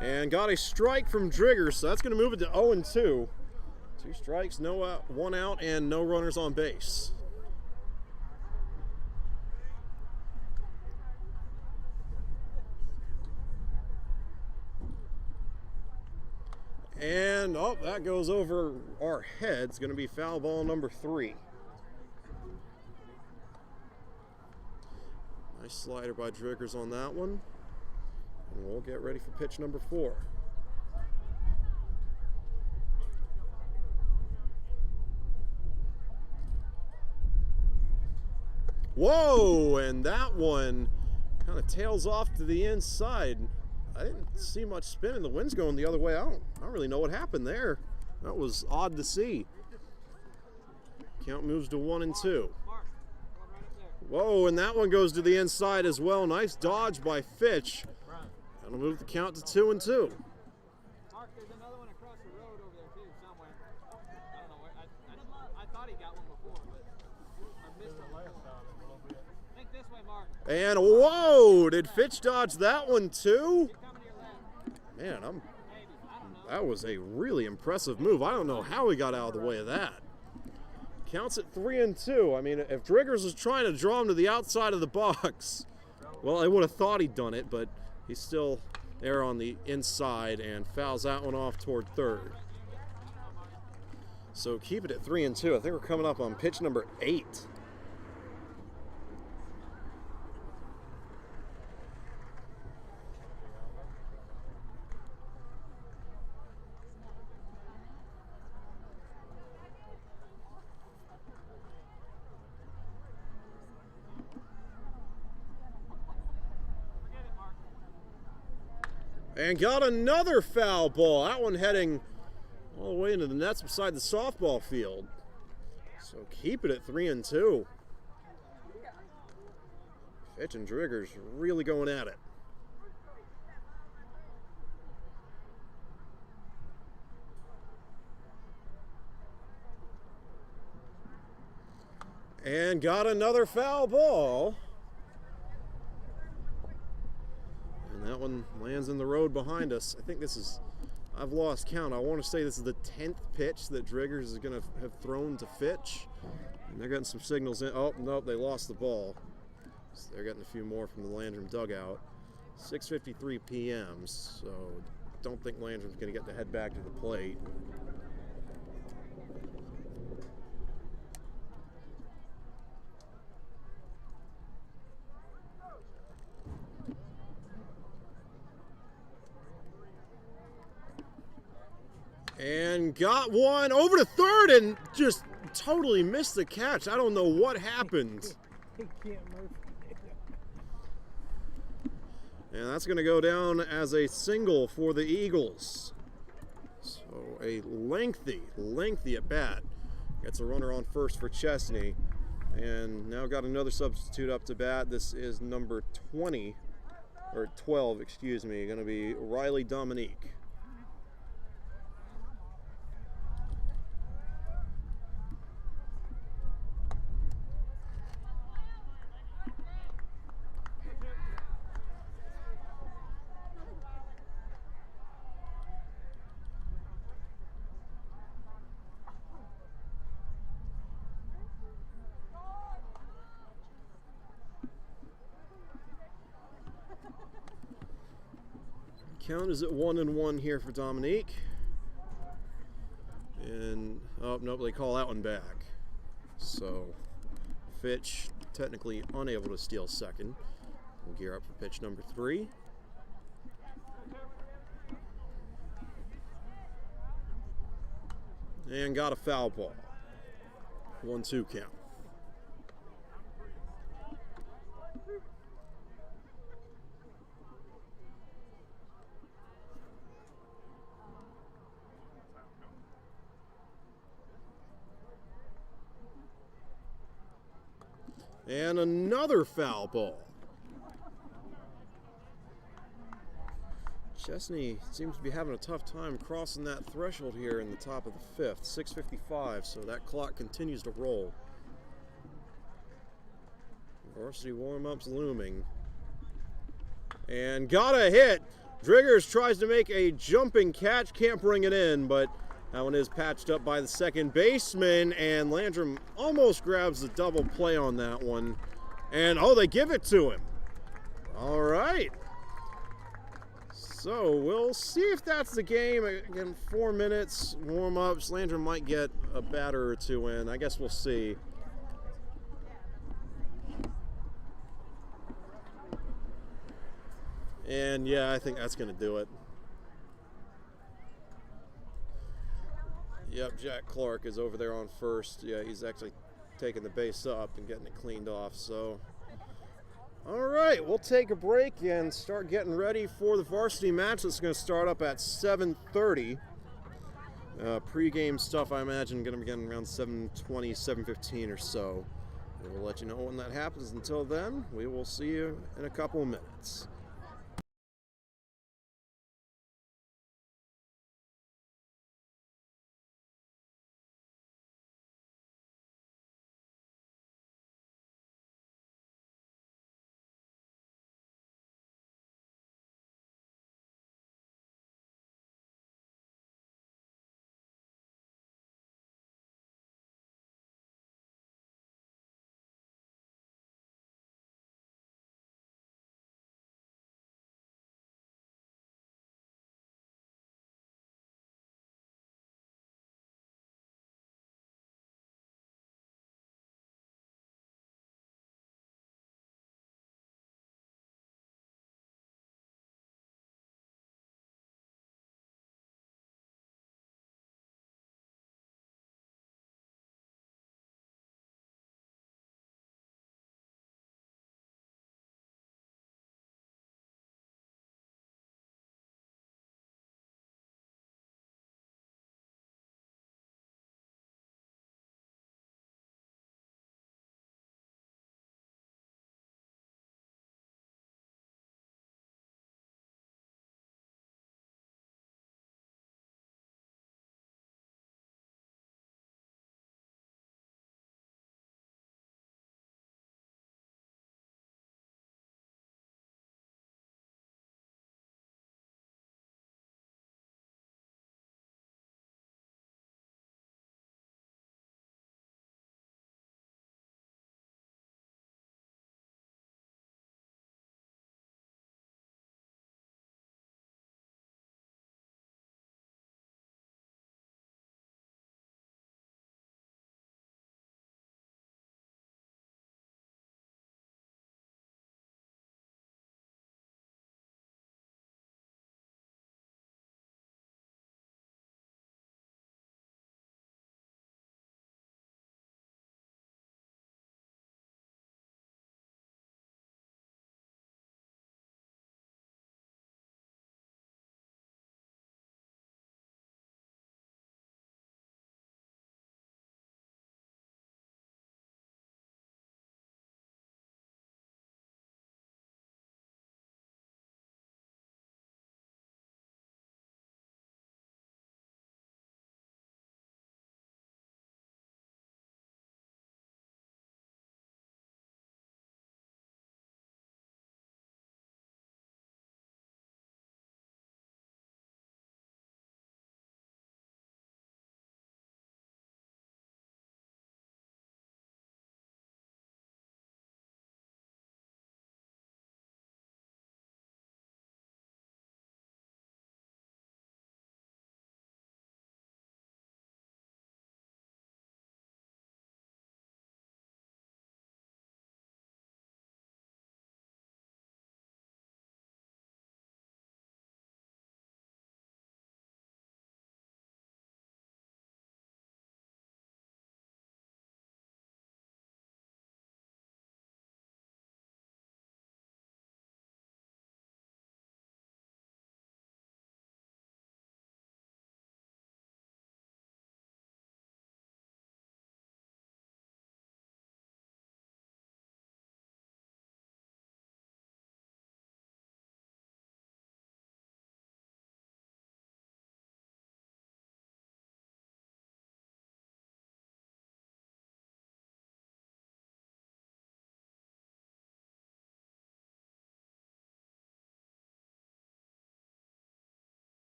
[SPEAKER 1] And got a strike from Drigger, so that's going to move it to 0-2. 2 strikes, 1 out, and no runners on base. And, oh, that goes over our heads. Going to be foul ball number 3. Nice slider by Driggers on that one. And we'll get ready for pitch number 4. Whoa, and that one kind of tails off to the inside. I didn't see much spin, and the wind's going the other way. I don't really know what happened there. That was odd to see. Count moves to 1-2. Whoa, and that one goes to the inside as well. Nice dodge by Fitch. That'll move the count to 2-2.
[SPEAKER 3] Mark, there's another one across the road over there too, somewhere. I don't know where. I thought he got one before, but I missed it last time a little bit. Think this way, Mark.
[SPEAKER 1] And whoa, did Fitch dodge that one too? Man, that was a really impressive move. I don't know how he got out of the way of that. Counts at 3-2. I mean, if Driggers was trying to draw him to the outside of the box, well, I would have thought he'd done it, but he's still there on the inside and fouls that one off toward third. So keep it at 3-2. I think we're coming up on pitch number 8. And got another foul ball. That one heading all the way into the nets beside the softball field. So keep it at 3-2. Fitch and Driggers really going at it. And got another foul ball. That one lands in the road behind us. I think this is, I've lost count. I want to say this is the 10th pitch that Driggers is going to have thrown to Fitch. And they're getting some signals in. Oh, nope, they lost the ball. So they're getting a few more from the Landrum dugout. 6:53 p.m., so don't think Landrum's going to get to head back to the plate. And got one over to third and just totally missed the catch. I don't know what happened.
[SPEAKER 2] He can't move.
[SPEAKER 1] And that's going to go down as a single for the Eagles. So a lengthy at bat. Gets a runner on first for Chesnee. And now got another substitute up to bat. This is number 12, excuse me, going to be Riley Dominique. Count is at 1-1 here for Dominique. And, oh, nope, they call that one back. So, Fitch technically unable to steal second. We'll gear up for pitch number 3. And got a foul ball. 1-2 count. And another foul ball. Chesnee seems to be having a tough time crossing that threshold here in the top of the 5th. 6:55, so that clock continues to roll. Varsity warm-ups looming. And got a hit. Driggers tries to make a jumping catch, can't bring it in, but that one is patched up by the second baseman, and Landrum almost grabs the double play on that one. And, oh, they give it to him. All right. So we'll see if that's the game. Again, 4 minutes, warm-ups. Landrum might get a batter or two in. I guess we'll see. And, yeah, I think that's going to do it. Yep, Jack Clark is over there on first. Yeah, he's actually taking the base up and getting it cleaned off. So, all right, we'll take a break and start getting ready for the varsity match. That's going to start up at 7:30. Pre-game stuff, I imagine, going to be getting around 7:20, 7:15 or so. We'll let you know when that happens. Until then, we will see you in a couple of minutes.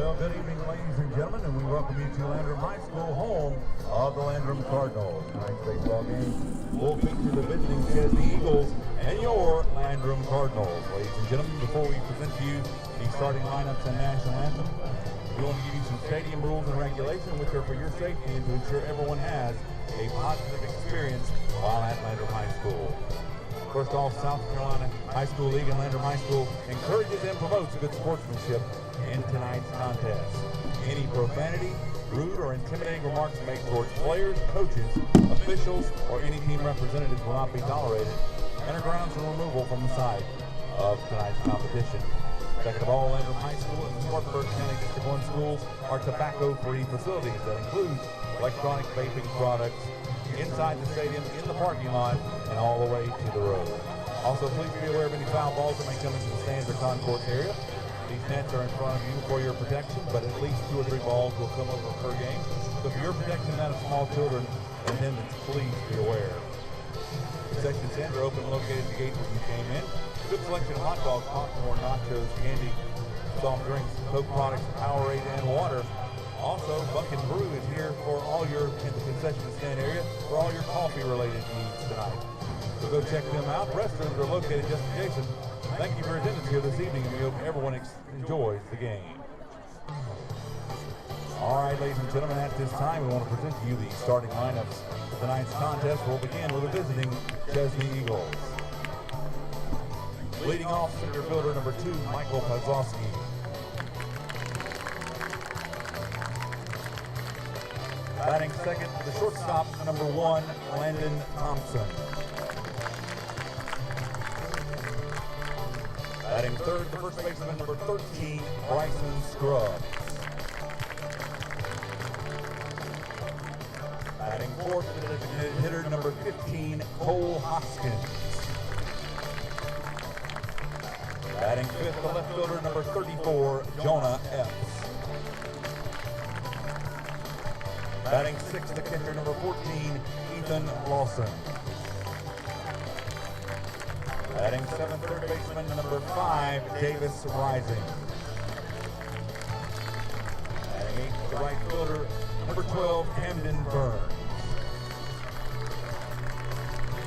[SPEAKER 4] Well, good evening, ladies and gentlemen, and we welcome you to Landrum High School, home of the Landrum Cardinals. Tonight's baseball game will feature the visiting Chesnee Eagles and your Landrum Cardinals. Ladies and gentlemen, before we present to you the starting lineups and national anthem, we want to give you some stadium rules and regulations, which are for your safety and to ensure everyone has a positive experience while at Landrum High School. First off, South Carolina High School League and Landrum High School encourages and promotes good sportsmanship in tonight's contest. Any profanity, rude, or intimidating remarks made towards players, coaches, officials, or any team representatives will not be tolerated and are grounds for removal from the site of tonight's competition. Second of all, Landrum High School and the Spartanburg County District 1 schools are tobacco-free facilities that include electronic vaping products inside the stadium, in the parking lot, and all the way to the road. Also, please be aware of any foul balls that may come into the stands or concourse area. These nets are in front of you for your protection, but at least 2 or 3 balls will come over per game. So for your protection, that of small children and attendants, please be aware. Section stands are open and located at the gate when you came in. Good selection of hot dogs, popcorn, nachos, candy, soft drinks, Coke products, Powerade, and water. Also, Bucket Brew is here for all your, in the concession stand area, for all your coffee-related needs tonight. So go check them out. Restrooms are located just adjacent. Thank you for your attendance here this evening, and we hope everyone enjoys the game. All right, ladies and gentlemen, at this time, we want to present to you the starting lineups for tonight's contest. We'll begin with the visiting Chesnee Eagles. Leading off, center fielder number 2, Michael Pazowski. Batting second, the shortstop, number 1, Landon Thompson. Batting third, the first baseman, number 13, Bryson Scruggs. Batting fourth, the designated hitter, number 15, Cole Hoskins. Batting fifth, the left fielder, number 34, Jonah Epps. Batting sixth, the catcher, number 14, Ethan Lawson. Batting seventh, third baseman, number 5, Davis Rising. Batting eighth, the right fielder, number 12, Camden Burns.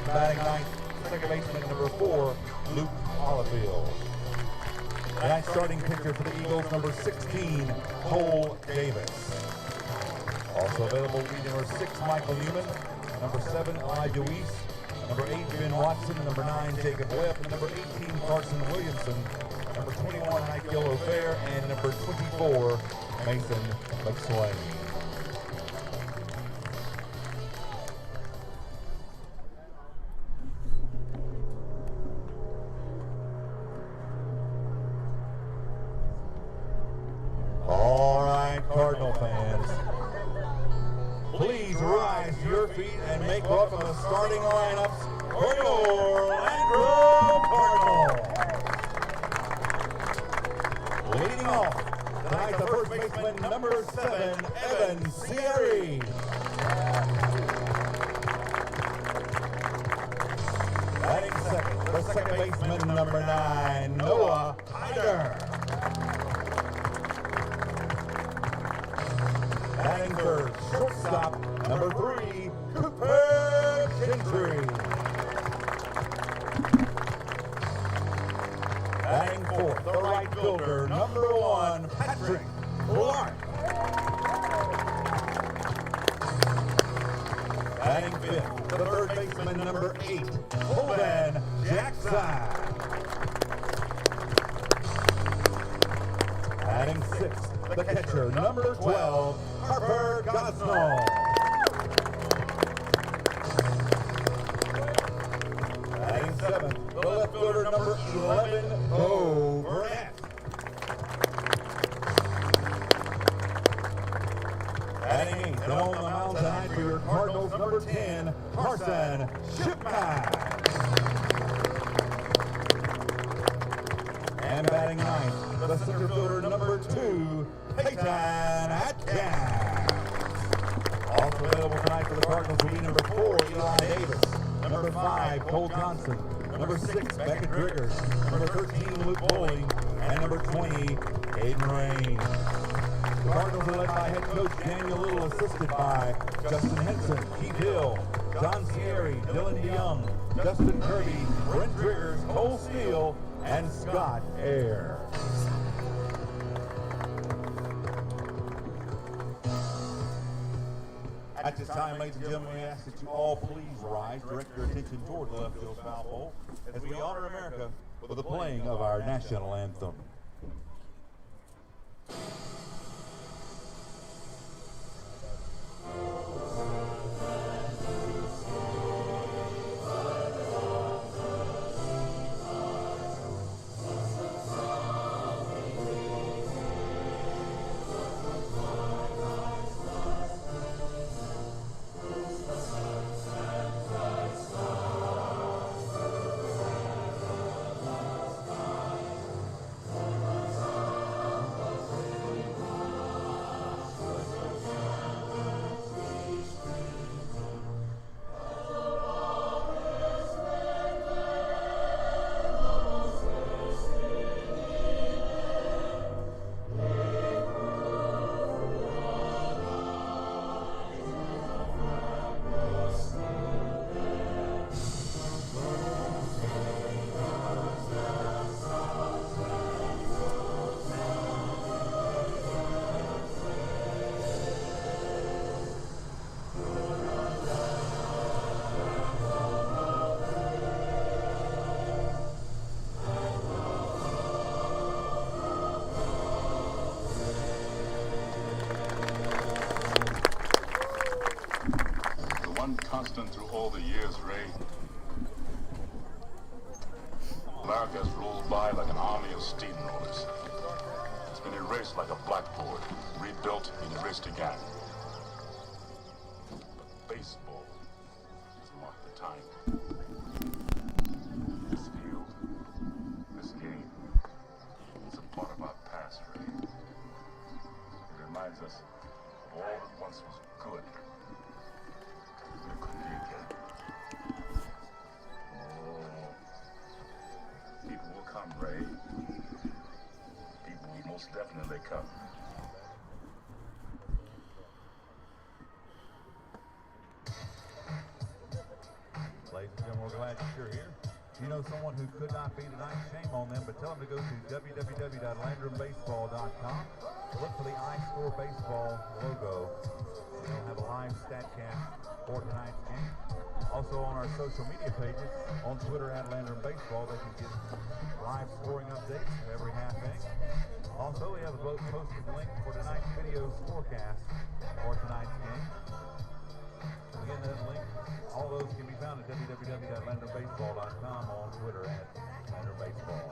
[SPEAKER 4] Batting ninth, second baseman, number 4, Luke Hollifield. Tonight's starting pitcher for the Eagles, number 16, Cole Davis. Also available, lead number 6, Michael Newman, number 7, Elijah Weiss, number 8, Ben Watson, number 9, Jacob Webb, number 18, Carson Williamson, number 21, Nikhil O'Fair, and number 24, Mason McSwain. All right, Cardinal fans. Please rise to your feet and make welcome the starting lineups for your Landrum Cardinals. Leading off, tonight the first baseman, number 7, Evan Sierre. Batting second, the second baseman, number 9, Noah Hyder. Batting third, shortstop, number 3, Cooper Gentry. Batting fourth, the right fielder, number 1, Patrick Clark. Batting fifth, the third baseman, number 8, Holden Jackson. Batting sixth, the catcher, number 12, Harper Gosnell. Batting seventh, the left fielder, number 11, Bo Burnett. Batting eighth, and on the mound tonight for your Cardinals, number 10, Carson Shipman. And batting ninth, the center fielder, number 2, Peyton Atkins. Also available tonight for the Cardinals will be number 4, Eli Davis, number 5, Cole Johnson, number 6, Becca Driggers, number 13, Luke Bowling, and number 20, Aiden Rain. The Cardinals are led by head coach Daniel Little, assisted by Justin Henson, Keith Hill, John Sierri, Dylan DeYoung, Justin Kirby, Brent Driggers, Cole Steele, and Scott Ayer. At this time, ladies and gentlemen, we ask that you all please rise, direct your attention toward the left field foul pole as we honor America with the playing of our national anthem.
[SPEAKER 5] Constant through all the years, Ray. America has rolled by like an army of steamrollers. It's been erased like a blackboard, rebuilt and erased again. But baseball has marked the time. This field, this game, is a part of our past, Ray. It reminds us of all that once was good. People will come, Ray. People will most definitely come.
[SPEAKER 4] Ladies and gentlemen, we're glad you're here. If you know someone who could not be tonight, shame on them, but tell them to go to www.landrumbaseball.com. Look for the iScore Baseball logo. We'll have a live StatCast for tonight's game. Also on our social media pages, on Twitter at Landrum Baseball, they can get live scoring updates every half inning. Also, we have a posted link for tonight's video scorecast for tonight's game. Again, that link, all those can be found at www.landrumbaseball.com, on Twitter at Landrum Baseball.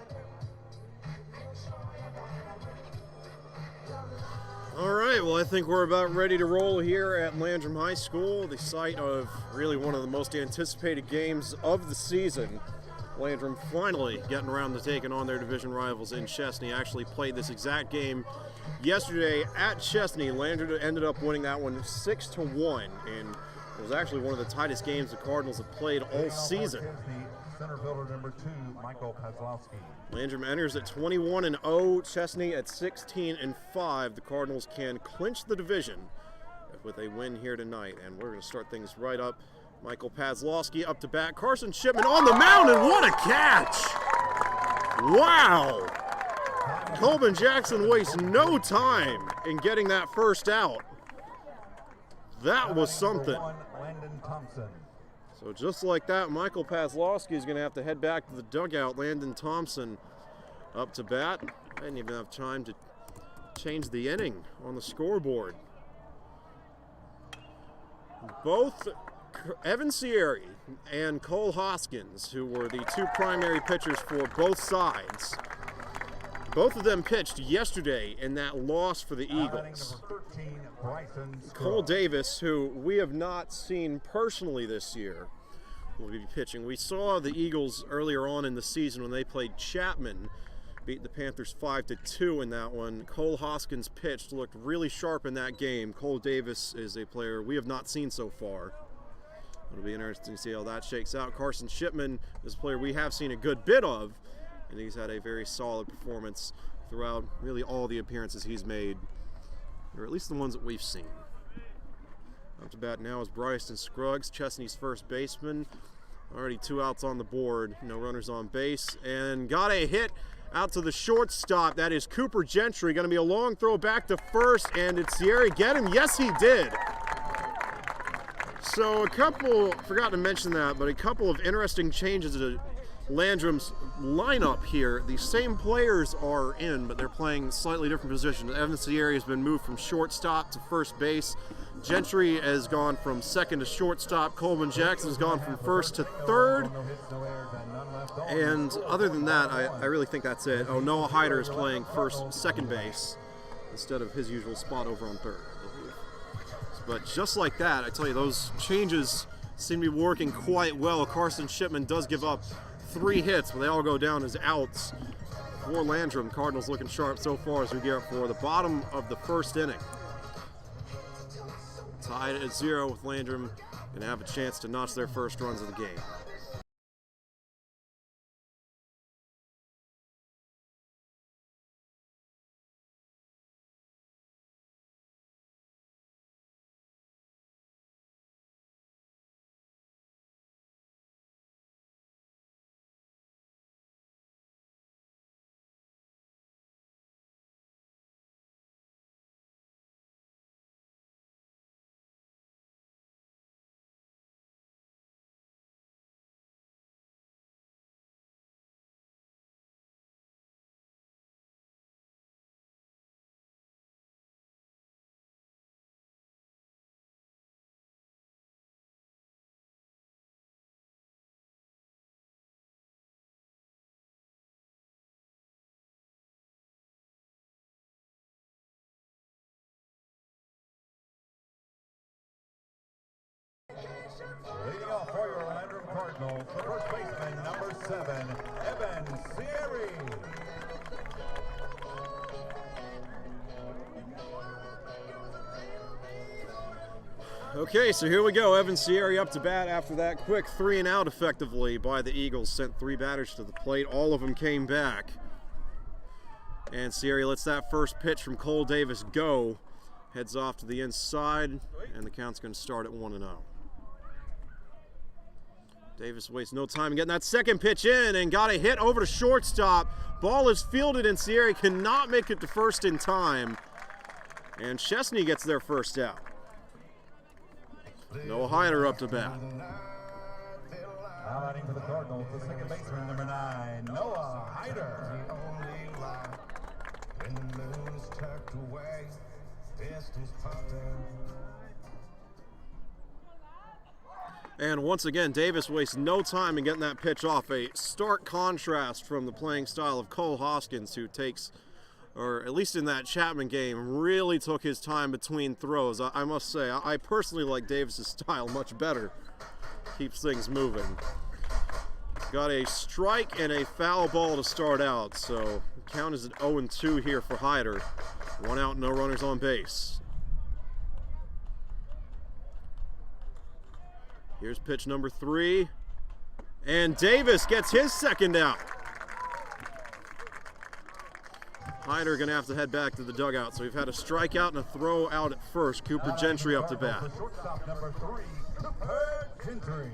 [SPEAKER 1] All right, well, I think we're about ready to roll here at Landrum High School, the site of really one of the most anticipated games of the season. Landrum finally getting around to taking on their division rivals in Chesnee. Actually played this exact game yesterday at Chesnee. Landrum ended up winning that one 6-1, and it was actually one of the tightest games the Cardinals have played all season.
[SPEAKER 4] Center fielder number 2, Michael Kozlowski.
[SPEAKER 1] Landrum enters at 21-0, Chesnee at 16-5. The Cardinals can clinch the division with a win here tonight, and we're going to start things right up. Michael Kozlowski up to bat. Carson Shipman on the mound, and what a catch! Wow! Colvin Jackson wastes no time in getting that first out. That was something.
[SPEAKER 4] Landon Thompson.
[SPEAKER 1] So just like that, Michael Kozlowski is going to have to head back to the dugout. Landon Thompson up to bat. I didn't even have time to change the inning on the scoreboard. Both Evan Sierri and Cole Hoskins, who were the two primary pitchers for both sides, both of them pitched yesterday in that loss for the Eagles.
[SPEAKER 4] Number 13, Bryson
[SPEAKER 1] Cole Davis, who we have not seen personally this year, will be pitching. We saw the Eagles earlier on in the season when they played Chapman, beat the Panthers 5-2 in that one. Cole Hoskins pitched, looked really sharp in that game. Cole Davis is a player we have not seen so far. It'll be interesting to see how that shakes out. Carson Shipman is a player we have seen a good bit of, and he's had a very solid performance throughout really all the appearances he's made, or at least the ones that we've seen. Up to bat now is Bryson Scruggs, Chesnee's first baseman. Already 2 outs on the board, no runners on base, and got a hit out to the shortstop. That is Cooper Gentry. Going to be a long throw back to first, and did Sierra get him? Yes, he did. So forgot to mention that, but a couple of interesting changes to Landrum's lineup here. The same players are in, but they're playing slightly different positions. Evan Sierra has been moved from shortstop to first base. Gentry has gone from second to shortstop. Coleman Jackson has gone from first to third. And other than that, I really think that's it. Oh, Noah Hyder is playing second base instead of his usual spot over on third, I believe. But just like that, I tell you, those changes seem to be working quite well. Carson Shipman does give up 3 hits, but they all go down as outs for Landrum. Cardinals looking sharp so far as we gear up for the bottom of the first inning. Tied at 0 with Landrum, going to have a chance to notch their first runs of the game.
[SPEAKER 4] Leading off for your Landrum Cardinals, the first baseman, number 7, Evan Sierra.
[SPEAKER 1] Okay, so here we go. Evan Sierra up to bat after that quick 3-and-out effectively by the Eagles. Sent 3 batters to the plate. All of them came back. And Sierra lets that first pitch from Cole Davis go. Heads off to the inside, and the count's going to start at 1-0. Davis wastes no time getting that second pitch in and got a hit over to shortstop. Ball is fielded, and Sierra cannot make it to first in time. And Chesnee gets their first out. Noah Hyder up to bat.
[SPEAKER 4] Now batting for the Cardinals, the second baseman, number 9, Noah Hyder.
[SPEAKER 1] And once again, Davis wastes no time in getting that pitch off. A stark contrast from the playing style of Cole Hoskins, who takes, or at least in that Chapman game, really took his time between throws. I must say, I personally like Davis's style much better. Keeps things moving. Got a strike and a foul ball to start out, so count is at 0-2 here for Hyder. 1 out, no runners on base. Here's pitch number 3, and Davis gets his second out. Hyder gonna have to head back to the dugout, so we've had a strikeout and a throw out at first. Cooper Gentry up to bat.
[SPEAKER 4] Shortstop number 3, Cooper Gentry.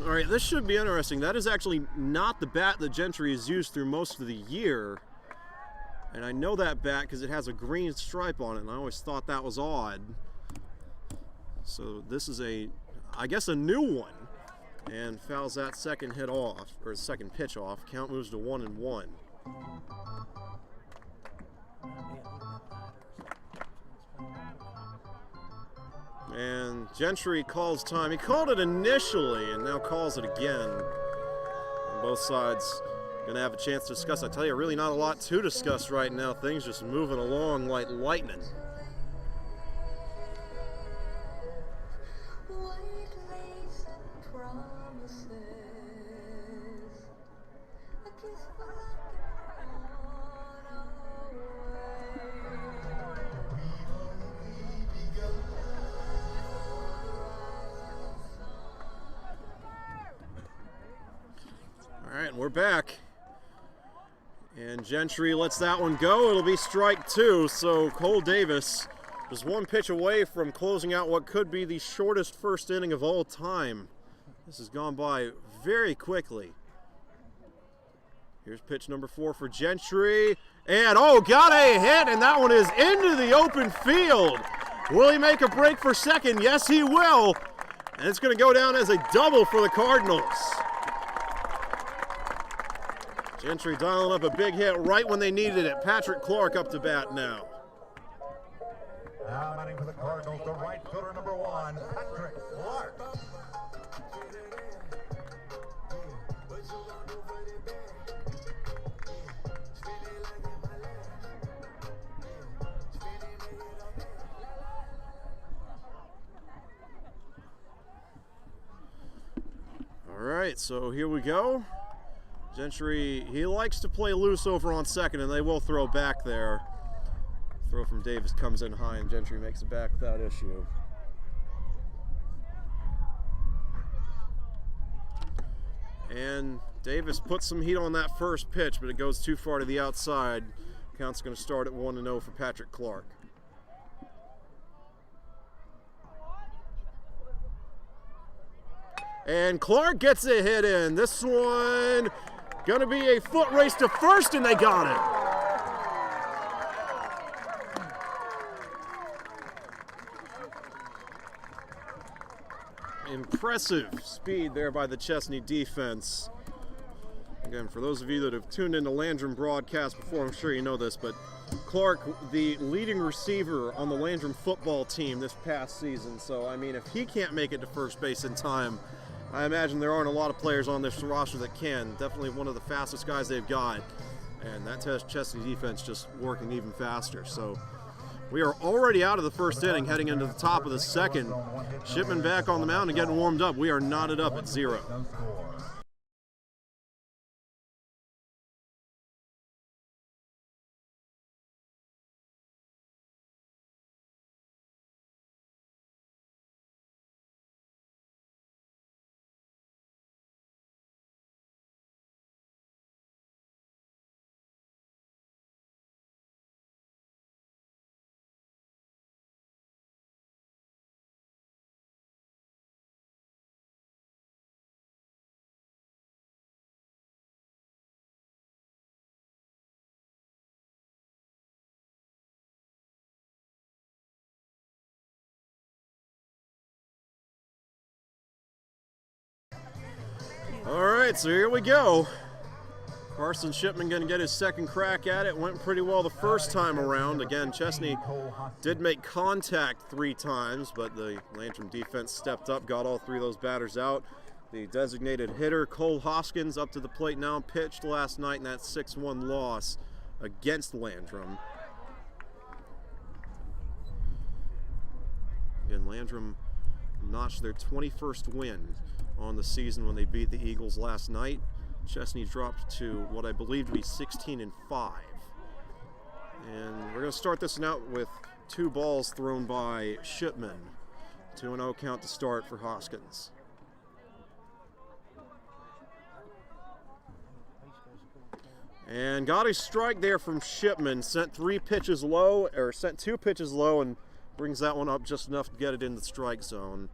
[SPEAKER 1] All right, this should be interesting. That is actually not the bat that Gentry has used through most of the year. And I know that bat because it has a green stripe on it, and I always thought that was odd. So this is I guess a new one. And fouls that second hit off, or second pitch off. Count moves to 1-1. And Gentry calls time. He called it initially and now calls it again. And both sides going to have a chance to discuss. I tell you, really not a lot to discuss right now. Things just moving along like lightning. right, and we're back. And Gentry lets that one go. It'll be strike 2, so Cole Davis is one pitch away from closing out what could be the shortest first inning of all time. This has gone by very quickly. Here's pitch number 4 for Gentry. And, oh, got a hit, and that one is into the open field. Will he make a break for second? Yes, he will. And it's going to go down as a double for the Cardinals. Gentry dialing up a big hit right when they needed it. Patrick Clark up to bat now.
[SPEAKER 4] Now batting for the Cardinals, the right fielder number 1, Patrick Clark.
[SPEAKER 1] All right, so here we go. Gentry, he likes to play loose over on second, and they will throw back there. Throw from Davis comes in high, and Gentry makes it back without issue. And Davis puts some heat on that first pitch, but it goes too far to the outside. Count's going to start at 1-0 for Patrick Clark. And Clark gets a hit in. This one going to be a foot race to first, and they got it. Impressive speed there by the Chesnee defense. Again, for those of you that have tuned into Landrum broadcast before, I'm sure you know this, but Clark, the leading receiver on the Landrum football team this past season. So, I mean, if he can't make it to first base in time, I imagine there aren't a lot of players on this roster that can. Definitely one of the fastest guys they've got. And that Chesnee defense just working even faster. So we are already out of the first inning, heading into the top of the second. Shipman back on the mound and getting warmed up. We are knotted up at 0. All right, so here we go. Carson Shipman going to get his second crack at it. Went pretty well the first time around. Again, Chesnee did make contact 3 times, but the Landrum defense stepped up, got all 3 of those batters out. The designated hitter, Cole Hoskins, up to the plate now, pitched last night in that 6-1 loss against Landrum. Again, Landrum notched their 21st win on the season when they beat the Eagles last night. Chesnee dropped to what I believe to be 16-5. And we're going to start this one out with 2 balls thrown by Shipman. 2-0 count to start for Hoskins. And got a strike there from Shipman. Sent 2 pitches low, and brings that one up just enough to get it in the strike zone.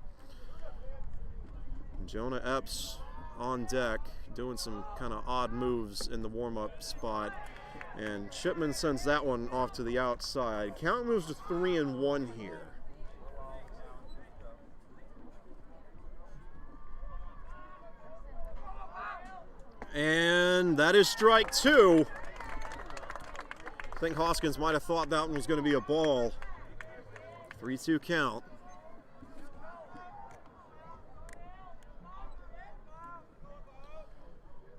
[SPEAKER 1] Jonah Epps on deck, doing some kind of odd moves in the warm-up spot. And Shipman sends that one off to the outside. Count moves to 3-1 here. And that is strike 2. I think Hoskins might have thought that one was going to be a ball. 3-2 count.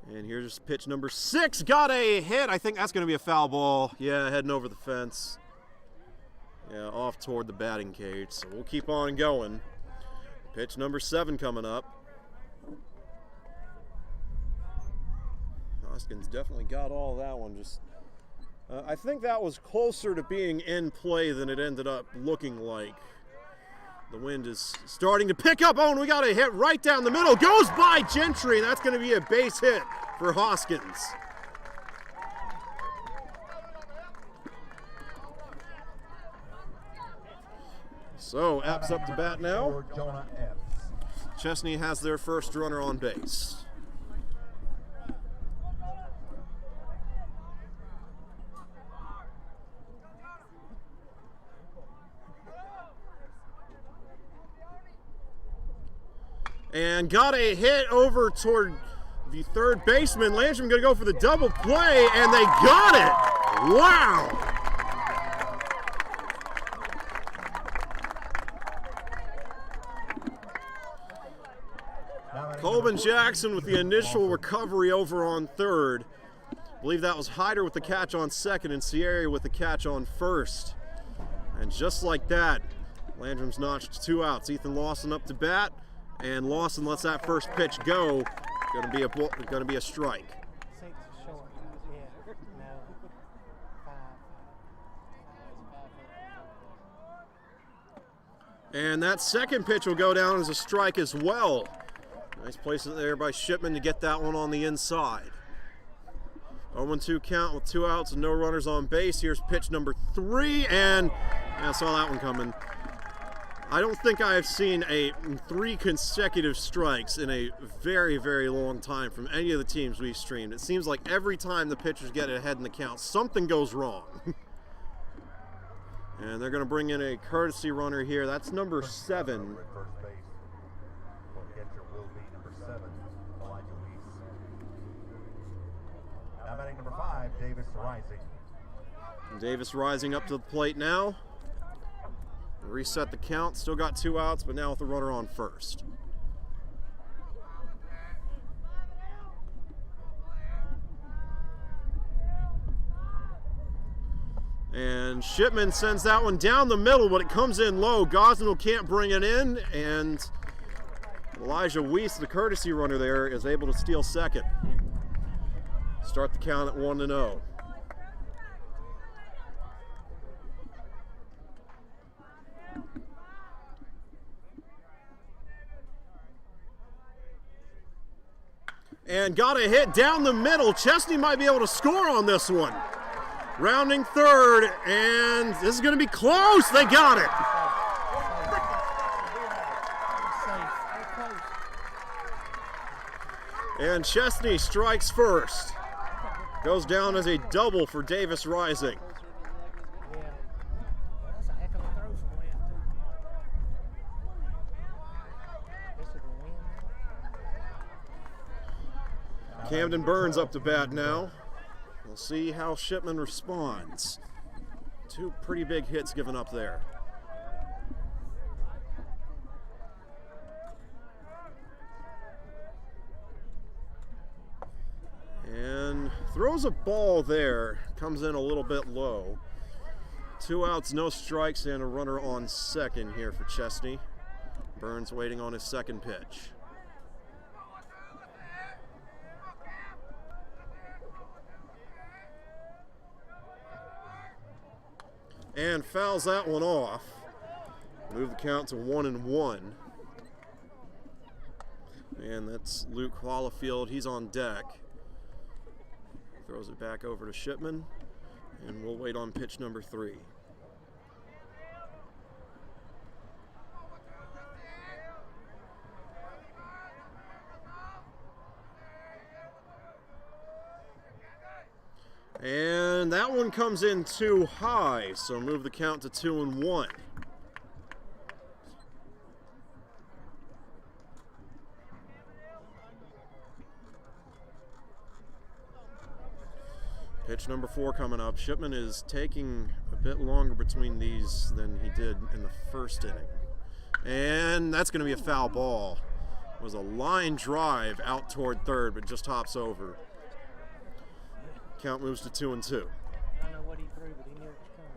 [SPEAKER 1] And here's pitch number 6. Got a hit. I think that's going to be a foul ball. Yeah, heading over the fence. Yeah, off toward the batting cage. So we'll keep on going. Pitch number 7 coming up. Hoskins definitely got all that one. Just, I think that was closer to being in play than it ended up looking like. The wind is starting to pick up. Oh, and we got a hit right down the middle. Goes by Gentry. That's going to be a base hit for Hoskins. So, Epps up to bat now. Chesnee has their first runner on base. And got a hit over toward the third baseman. Landrum going to go for the double play, and they got it. Wow. Colvin Jackson with the initial recovery over on third. I believe that was Hyder with the catch on second and Sierra with the catch on first. And just like that, Landrum's notched 2 outs. Ethan Lawson up to bat, and Lawson lets that first pitch go. Going to be a strike.
[SPEAKER 2] 6 short. Yeah. No. 5.
[SPEAKER 1] And that second pitch will go down as a strike as well. Nice place there by Shipman to get that one on the inside. 0-2 count with 2 outs and no runners on base. Here's pitch number 3, and I saw that one coming. I don't think I have seen 3 consecutive strikes in a very, very long time from any of the teams we've streamed. It seems like every time the pitchers get ahead in the count, something goes wrong. And they're going to bring in a courtesy runner here. That's number 7.
[SPEAKER 4] Now batting number 5, Davis Rising.
[SPEAKER 1] Davis rising up to the plate now. Reset the count. Still got 2 outs, but now with the runner on first. And Shipman sends that one down the middle, but it comes in low. Gosnell can't bring it in, and Elijah Weiss, the courtesy runner there, is able to steal second. Start the count at 1-0. And got a hit down the middle. Chesnee might be able to score on this one. Rounding third, and this is going to be close. They got it. And Chesnee strikes first. Goes down as a double for Davis Rising.
[SPEAKER 2] Yeah. That's a heck of a throw from way out there. This is a win.
[SPEAKER 1] Camden Burns up to bat now. We'll see how Shipman responds. 2 pretty big hits given up there. And throws a ball there, comes in a little bit low. 2 outs, no strikes, and a runner on second here for Chesnee. Burns waiting on his second pitch. And fouls that one off. Move the count to 1-1. And that's Luke Hollifield. He's on deck. Throws it back over to Shipman, and we'll wait on pitch number 3. And that one comes in too high, so move the count to 2-1. Pitch number 4 coming up. Shipman is taking a bit longer between these than he did in the first inning. And that's going to be a foul ball. It was a line drive out toward third, but just hops over. Count moves to 2-2.
[SPEAKER 2] I don't know what he threw, but he knew it was coming.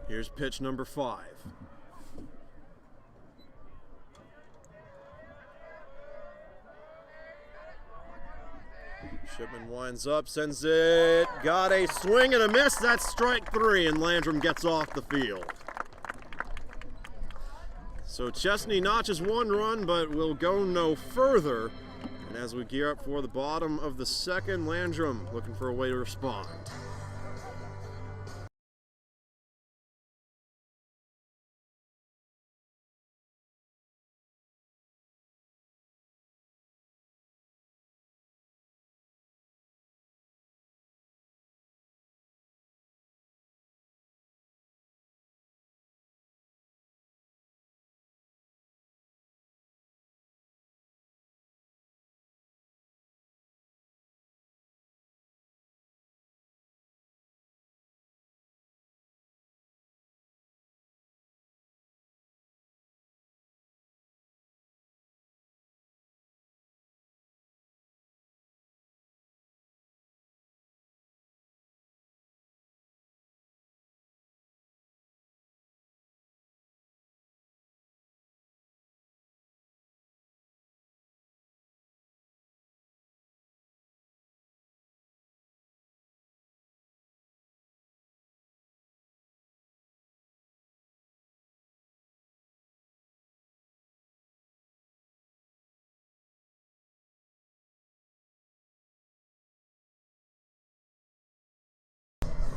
[SPEAKER 1] Here's pitch number 5. Shipman winds up, sends it, got a swing and a miss. That's strike 3, and Landrum gets off the field. So Chesnee notches 1 run, but will go no further. And as we gear up for the bottom of the second, Landrum looking for a way to respond.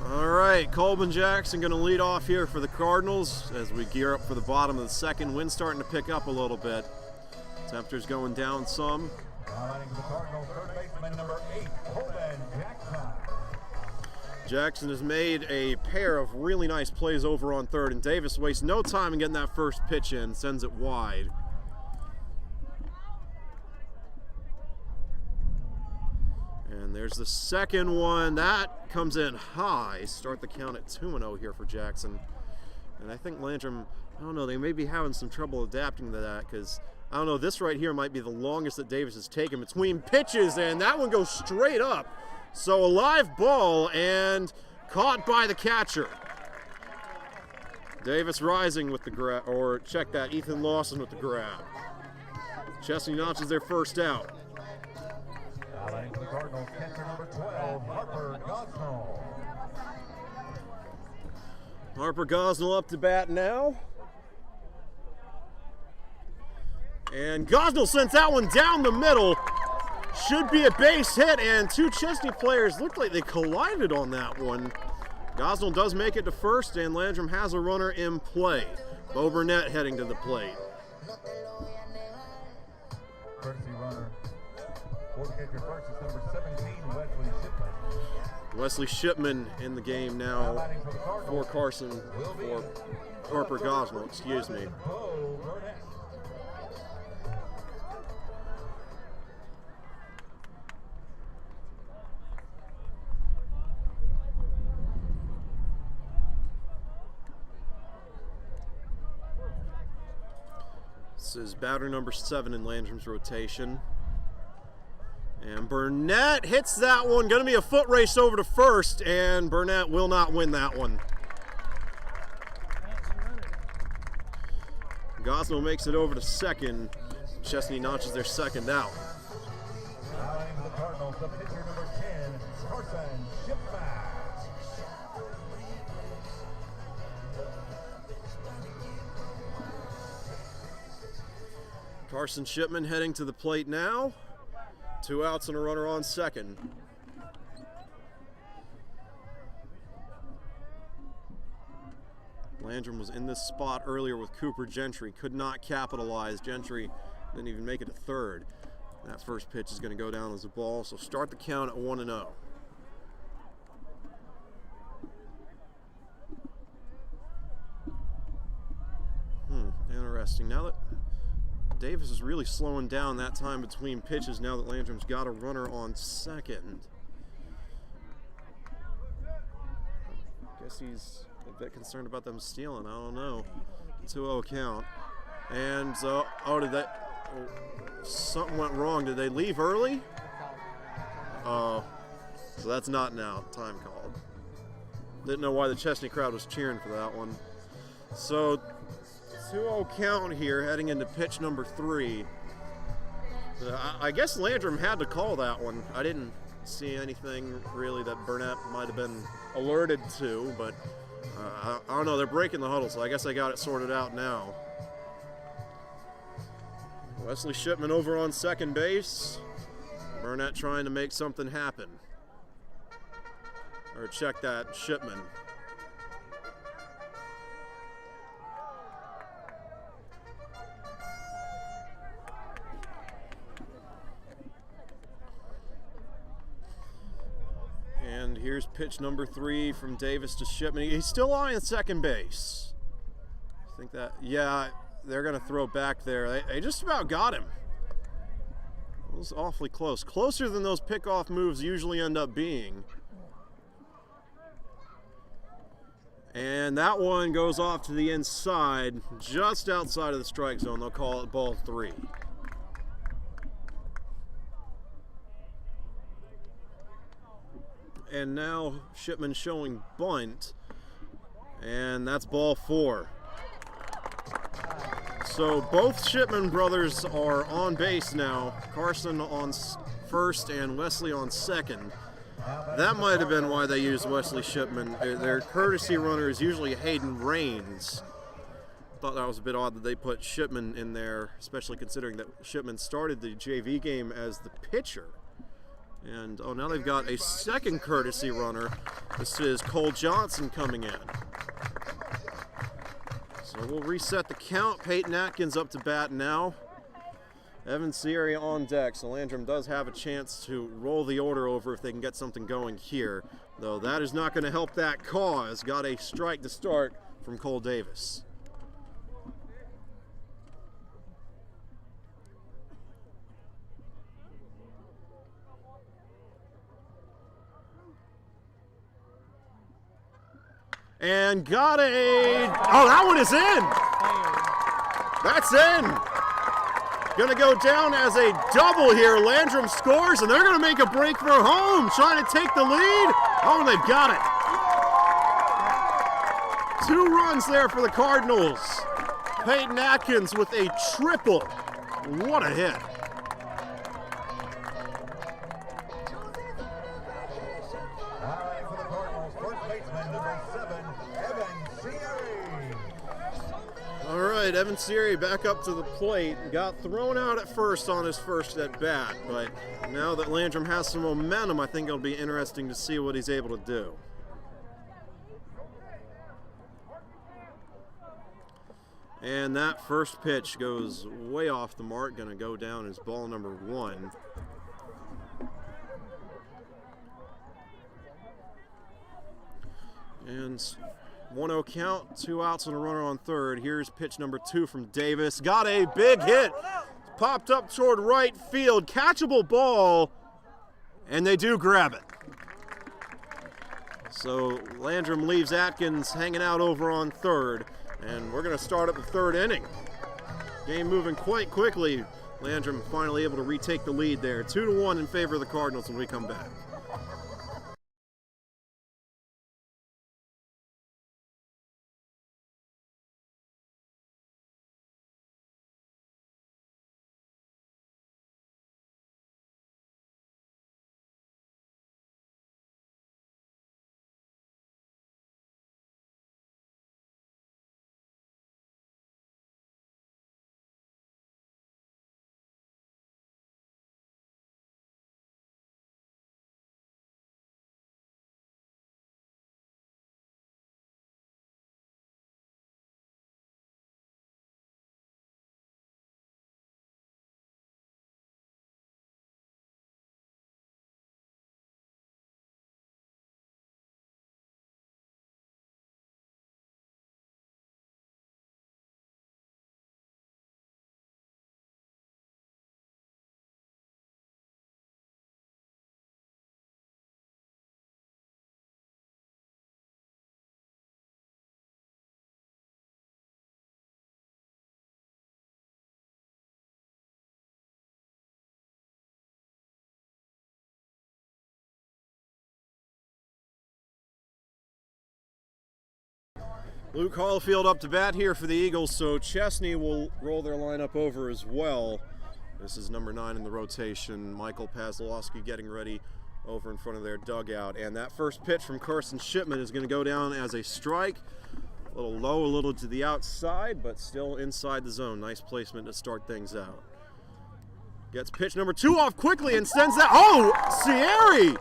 [SPEAKER 1] All right, Colbin Jackson going to lead off here for the Cardinals as we gear up for the bottom of the second. Wind starting to pick up a little bit. Temperatures going down some.
[SPEAKER 4] Highlighting the Cardinals, third baseman number 8, Colbin Jackson.
[SPEAKER 1] Jackson has made a pair of really nice plays over on third, and Davis wastes no time in getting that first pitch in, sends it wide. And there's the second one. That comes in high. Start the count at 2-0 here for Jackson. And I think Landrum, I don't know, they may be having some trouble adapting to that because, I don't know, this right here might be the longest that Davis has taken between pitches, and that one goes straight up. So a live ball and caught by the catcher. Davis rising with the grab, or check that, Ethan Lawson with the grab. Chesnee notches their first out.
[SPEAKER 4] Highlighting for the Cardinals, catcher number 12, Harper Gosnell.
[SPEAKER 1] Harper Gosnell up to bat now. And Gosnell sends that one down the middle. Should be a base hit, and two Chesnee players looked like they collided on that one. Gosnell does make it to first, and Landrum has a runner in play. Bo Burnett heading to the plate.
[SPEAKER 4] Courtesy runner. Fourth catcher first is number 17, Wesley Shipman.
[SPEAKER 1] Wesley Shipman in the game now for Carson, for Harper Gosnell, excuse me.
[SPEAKER 4] Bo Burnett.
[SPEAKER 1] This is batter number 7 in Landrum's rotation. And Burnett hits that one. Going to be a foot race over to first, and Burnett will not win that one. Gosnell makes it over to second. Chesnee notches their second out.
[SPEAKER 4] Highlighting for the Cardinals, the pitcher number 10, Carson Shipman.
[SPEAKER 1] Carson Shipman heading to the plate now. 2 outs and a runner on second. Landrum was in this spot earlier with Cooper Gentry. Could not capitalize. Gentry didn't even make it to third. That first pitch is going to go down as a ball, so start the count at 1-0. Interesting. Now that Davis is really slowing down that time between pitches now that Landrum's got a runner on second. I guess he's a bit concerned about them stealing. I don't know. 2-0 count. And something went wrong. Did they leave early? Oh, so that's not an out. Time called. Didn't know why the Chesnee crowd was cheering for that one. So 2-0 count here heading into pitch number 3. I guess Landrum had to call that one. I didn't see anything really that Burnett might have been alerted to, but I don't know. They're breaking the huddle, so I guess I got it sorted out now. Wesley Shipman over on second base. Burnett trying to make something happen. Or check that, Shipman. And here's pitch number 3 from Davis to Shipman. He's still on second base. I think that, yeah, they're going to throw back there. They just about got him. It was awfully close. Closer than those pickoff moves usually end up being. And that one goes off to the inside, just outside of the strike zone. They'll call it ball 3. And now Shipman showing bunt, and that's ball 4. So both Shipman brothers are on base now. Carson on first and Wesley on second. That might have been why they used Wesley Shipman. Their courtesy runner is usually Hayden Raines. Thought that was a bit odd that they put Shipman in there, especially considering that Shipman started the JV game as the pitcher. And oh, now they've got a second courtesy runner. This is Cole Johnson coming in. So we'll reset the count. Peyton Atkins up to bat now. Evan Siri on deck, so Landrum does have a chance to roll the order over if they can get something going here. Though that is not going to help that cause. Got a strike to start from Cole Davis. And got a, oh, that one is in. That's in. Gonna go down as a double here. Landrum scores, and they're gonna make a break for home, trying to take the lead. Oh, and they've got it. 2 runs there for the Cardinals. Peyton Atkins with a triple. What a hit. All right, Evan Siri back up to the plate. Got thrown out at first on his first at bat, but now that Landrum has some momentum, I think it'll be interesting to see what he's able to do. And that first pitch goes way off the mark, gonna go down as ball number 1. And 1-0 count, 2 outs and a runner on third. Here's pitch number 2 from Davis. Got a big hit. Popped up toward right field. Catchable ball, and they do grab it. So Landrum leaves Atkins hanging out over on third, and we're going to start up the 3rd inning. Game moving quite quickly. Landrum finally able to retake the lead there. 2-1 in favor of the Cardinals when we come back. Luke Hallfield up to bat here for the Eagles, so Chesnee will roll their lineup over as well. This is number 9 in the rotation. Michael Pazlowski getting ready over in front of their dugout. And that first pitch from Carson Shipman is going to go down as a strike. A little low, a little to the outside, but still inside the zone. Nice placement to start things out. Gets pitch number 2 off quickly and sends that. Oh, Sierra!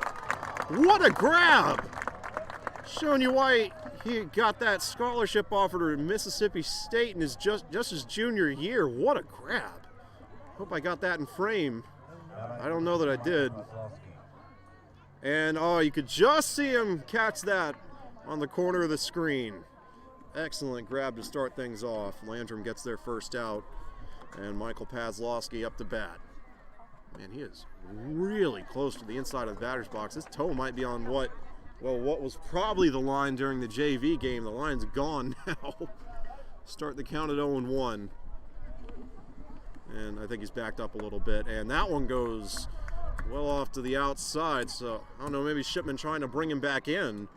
[SPEAKER 1] What a grab! Showing you why he got that scholarship offer to Mississippi State in his just his junior year. What a grab! Hope I got that in frame. I don't know that I did. And oh, you could just see him catch that on the corner of the screen. Excellent grab to start things off. Landrum gets their first out, and Michael Pazlowski up to bat. Man, he is really close to the inside of the batter's box. His toe might be on what was probably the line during the JV game. The line's gone now. Start the count at 0-1. And I think he's backed up a little bit. And that one goes well off to the outside. So, I don't know, maybe Shipman trying to bring him back in.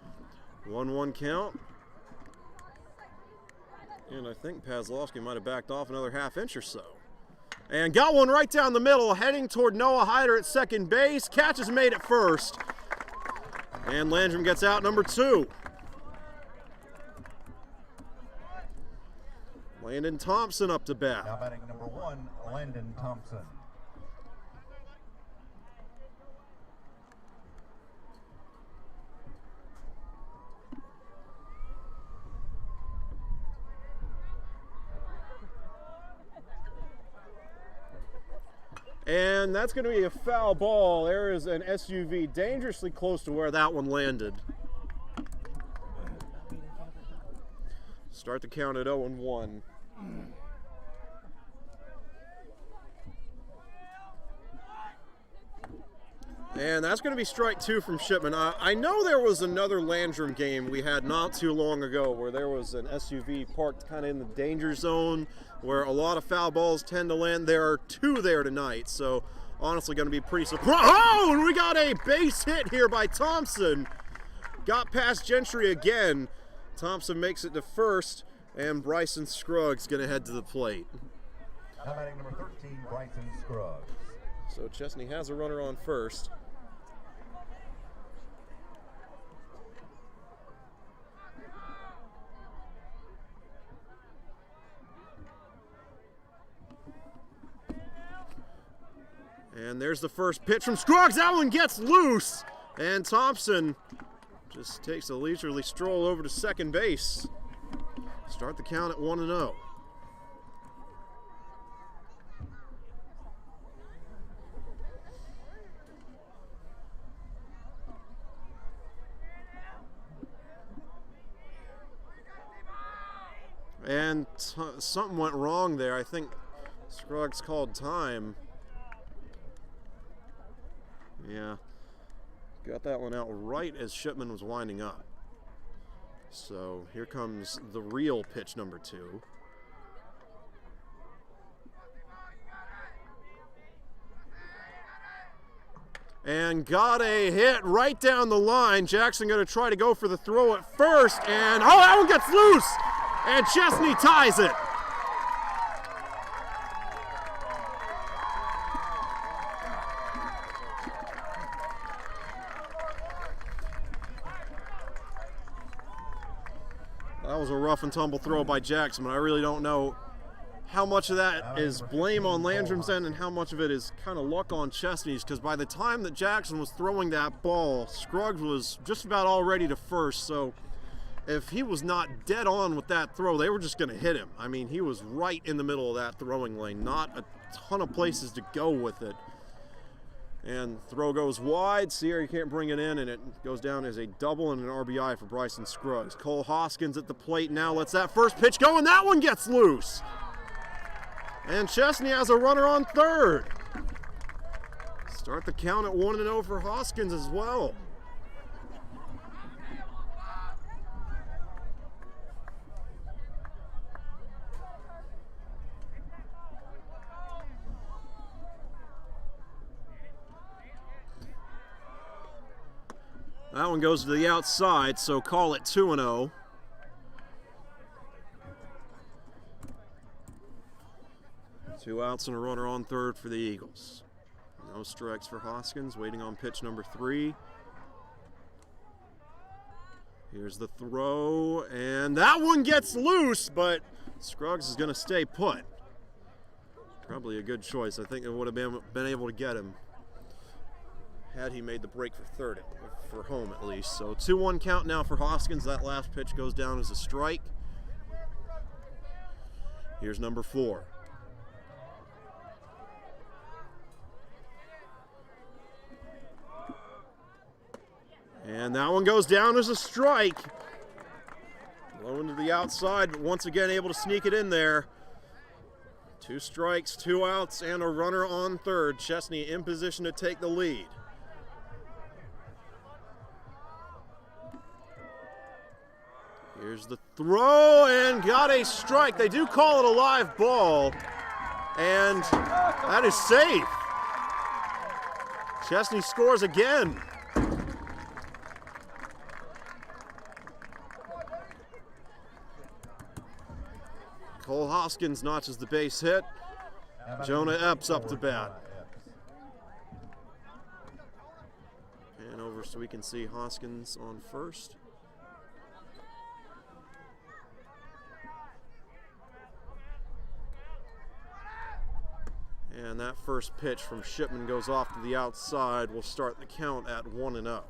[SPEAKER 1] 1-1 count. And I think Pazlowski might have backed off another half-inch or so. And got one right down the middle, heading toward Noah Hyder at second base. Catch is made at first. And Landrum gets out number 2. Landon Thompson up to bat.
[SPEAKER 4] Now batting number 1, Landon Thompson.
[SPEAKER 1] And that's going to be a foul ball. There is an SUV dangerously close to where that one landed. Start the count at 0-1. And that's going to be strike 2 from Shipman. I know there was another Landrum game we had not too long ago where there was an SUV parked kind of in the danger zone where a lot of foul balls tend to land. There are 2 there tonight, so honestly going to be pretty surprised. Oh, and we got a base hit here by Thompson. Got past Gentry again. Thompson makes it to first, and Bryson Scruggs going to head to the plate.
[SPEAKER 4] Now batting number 13, Bryson Scruggs.
[SPEAKER 1] So Chesnee has a runner on first. And there's the first pitch from Scruggs. That one gets loose. And Thompson just takes a leisurely stroll over to second base. Start the count at 1-0. And something went wrong there. I think Scruggs called time. Yeah, got that one out right as Shipman was winding up. So here comes the real pitch number 2. And got a hit right down the line. Jackson going to try to go for the throw at first, and oh, that one gets loose! And Chesnee ties it. That was a rough and tumble throw by Jackson, but I really don't know how much of that is blame on Landrum's end and how much of it is kind of luck on Chesnee's, because by the time that Jackson was throwing that ball, Scruggs was just about all ready to first, so if he was not dead on with that throw, they were just going to hit him. I mean, he was right in the middle of that throwing lane, not a ton of places to go with it. And throw goes wide. Sierra can't bring it in, and it goes down as a double and an RBI for Bryson Scruggs. Cole Hoskins at the plate now lets that first pitch go, and that one gets loose. And Chesnee has a runner on third. Start the count at 1-0 for Hoskins as well. That one goes to the outside, so call it 2-0. Two outs and a runner on third for the Eagles. No strikes for Hoskins, waiting on pitch number 3. Here's the throw, and that one gets loose, but Scruggs is going to stay put. Probably a good choice. I think it would have been able to get him had he made the break for third, for home at least. So 2-1 count now for Hoskins. That last pitch goes down as a strike. Here's number 4. And that one goes down as a strike. Low into the outside, but once again able to sneak it in there. 2 strikes, 2 outs, and a runner on third. Chesnee in position to take the lead. Here's the throw, and got a strike. They do call it a live ball, and that is safe. Chesnee scores again. Cole Hoskins notches the base hit. Jonah Epps up to bat. And over so we can see Hoskins on first. And that first pitch from Shipman goes off to the outside. We'll start the count at 1-0.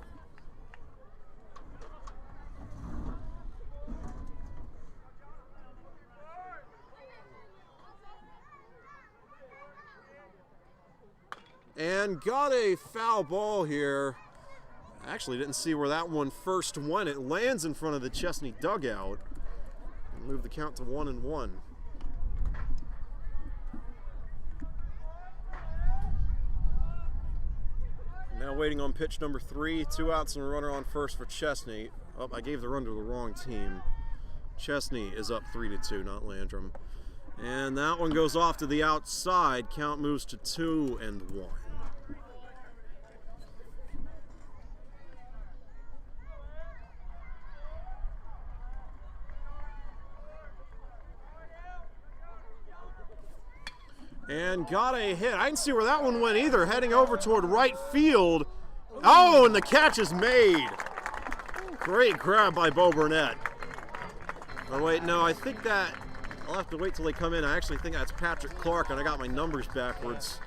[SPEAKER 1] And got a foul ball here. Actually didn't see where that one first went. It lands in front of the Chesnee dugout. Move the count to 1-1. Now waiting on pitch number 3. 2 outs and a runner on first for Chesnee. Oh, I gave the run to the wrong team. Chesnee is up 3-2, not Landrum. And that one goes off to the outside. Count moves to 2-1. And got a hit. I didn't see where that one went either. Heading over toward right field. Oh, and the catch is made. Great grab by Bo Burnett. Oh, wait, no, I think that I'll have to wait till they come in. I actually think that's Patrick Clark, and I got my numbers backwards.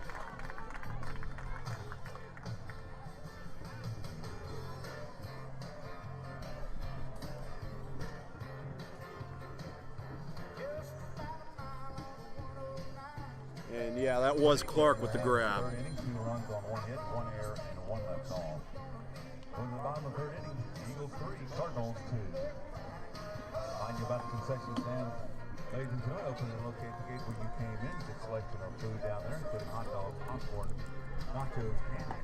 [SPEAKER 1] And yeah, that was Clark with the grab.
[SPEAKER 4] Third inning, 2 runs on 1 hit, 1 error, and 1 left off. Going to the bottom of the 3rd inning, Eagles 3, Cardinals 2. Remind you about the concession stand. Ladies and gentlemen, open and locate the gate where you came in. Get selection of food down there, including hot dogs, popcorn, nachos, candy.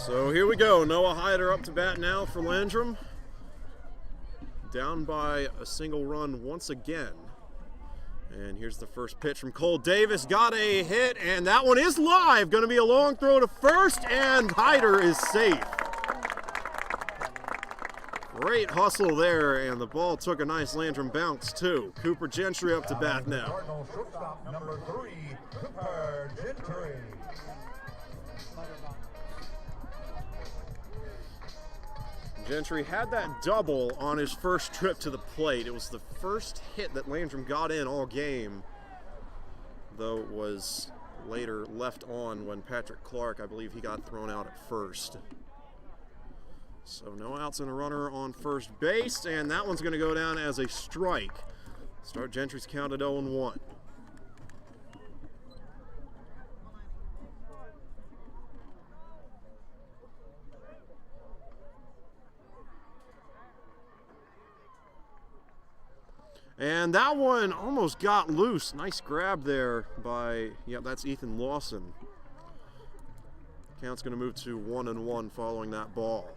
[SPEAKER 1] So here we go. Noah Hyder up to bat now for Landrum. Down by a single run once again. And here's the first pitch from Cole Davis. Got a hit, and that one is live. Going to be a long throw to first, and Hyder is safe. Great hustle there, and the ball took a nice Landrum bounce too. Cooper Gentry up to bat now.
[SPEAKER 4] Cardinals shortstop number 3, Cooper Gentry.
[SPEAKER 1] Gentry had that double on his first trip to the plate. It was the first hit that Landrum got in all game, though it was later left on when Patrick Clark, I believe he got thrown out at first. So no outs and a runner on first base, and that one's going to go down as a strike. Start Gentry's count at 0-1. And that one almost got loose. Nice grab there by, yeah, that's Ethan Lawson. Count's going to move to 1-1 following that ball.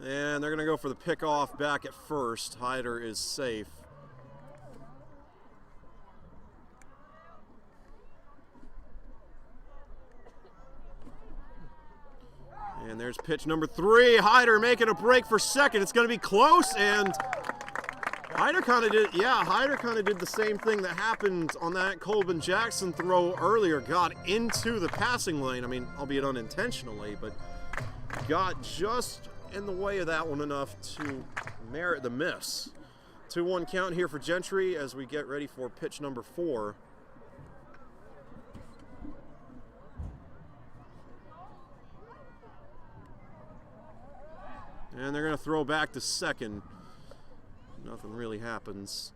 [SPEAKER 1] And they're going to go for the pickoff back at first. Hyder is safe. And there's pitch number 3. Hyder making a break for second. It's going to be close, and Hyder kind of did the same thing that happened on that Colvin Jackson throw earlier. Got into the passing lane. I mean, albeit unintentionally, but got just in the way of that one enough to merit the miss. 2-1 count here for Gentry as we get ready for pitch number 4. And they're going to throw back to second. Nothing really happens.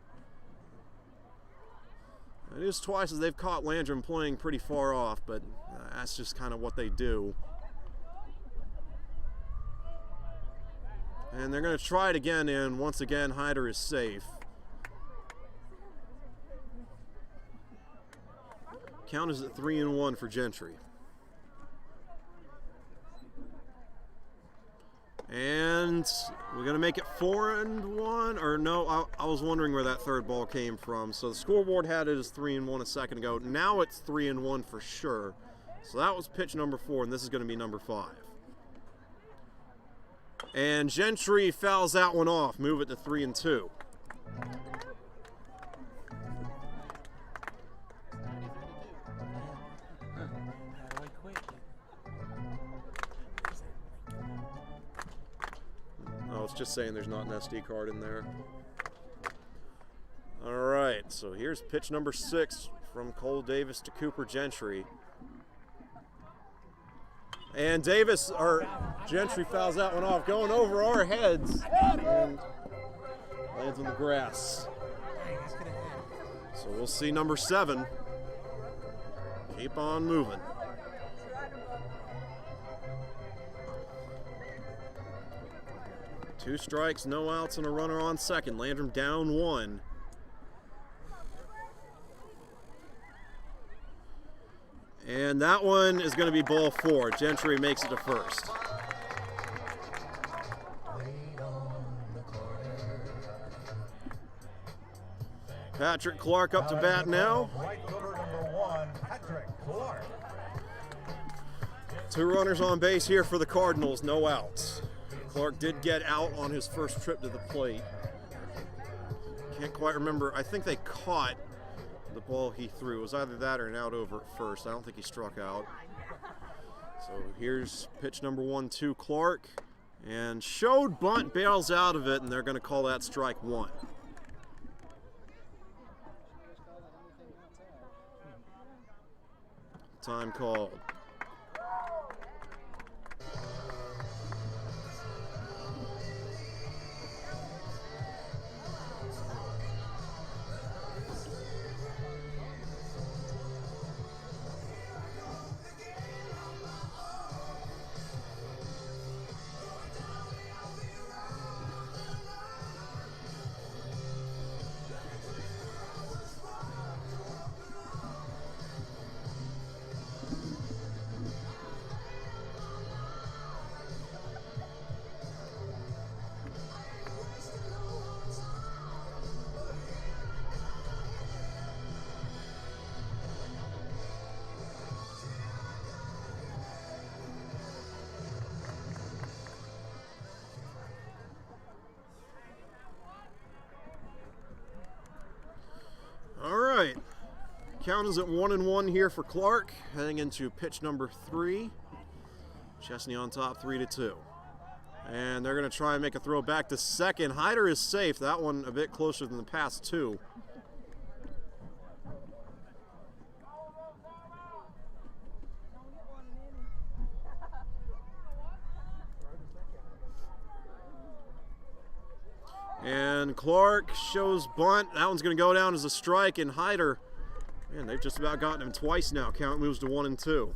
[SPEAKER 1] It is twice as they've caught Landrum playing pretty far off, but that's just kind of what they do. And they're going to try it again, and once again, Hyder is safe. Count is at 3-1 for Gentry. And we're going to make it 4-1, or no, I was wondering where that third ball came from. So the scoreboard had it as 3-1 a second ago. Now it's 3-1 for sure. So that was pitch number 4, and this is going to be number 5. And Gentry fouls that one off, move it to 3-2. Oh, it's just saying there's not an SD card in there. All right, so here's pitch number 6 from Cole Davis to Cooper Gentry. And Gentry fouls that one off, going over our heads and lands on the grass. So we'll see number 7. Keep on moving. Two strikes, no outs, and a runner on second. Landrum down 1. And that one is going to be ball 4. Gentry makes it to first. Patrick Clark up to bat now.
[SPEAKER 4] Right fielder number 1, Patrick Clark.
[SPEAKER 1] 2 runners on base here for the Cardinals, no outs. Clark did get out on his first trip to the plate. Can't quite remember. I think they caught the ball he threw. It was either that or an out over at first. I don't think he struck out. So here's pitch number 1 to Clark. And showed bunt, bails out of it, and they're going to call that strike 1. Time called. Count is at 1-1 here for Clark, heading into pitch number 3. Chesnee on top, 3-2. And they're going to try and make a throw back to second. Hyder is safe. That one a bit closer than the past 2. And Clark shows bunt. That one's going to go down as a strike, and Hyder, man, they've just about gotten him twice now. Count moves to 1-2.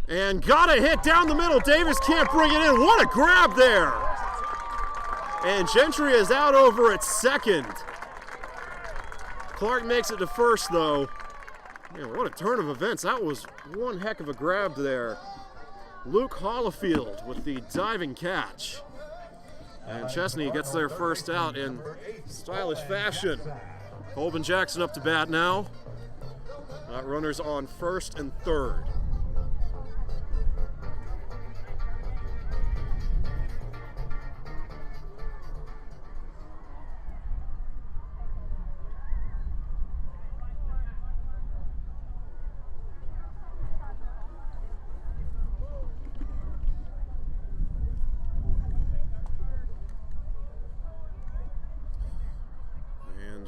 [SPEAKER 1] And got a hit down the middle. Davis can't bring it in. What a grab there. And Gentry is out over at second. Clark makes it to first, though. Man, what a turn of events. That was one heck of a grab there. Luke Hollifield with the diving catch. And Chesnee gets their first out in stylish fashion. Colvin Jackson up to bat now. Runners on first and third.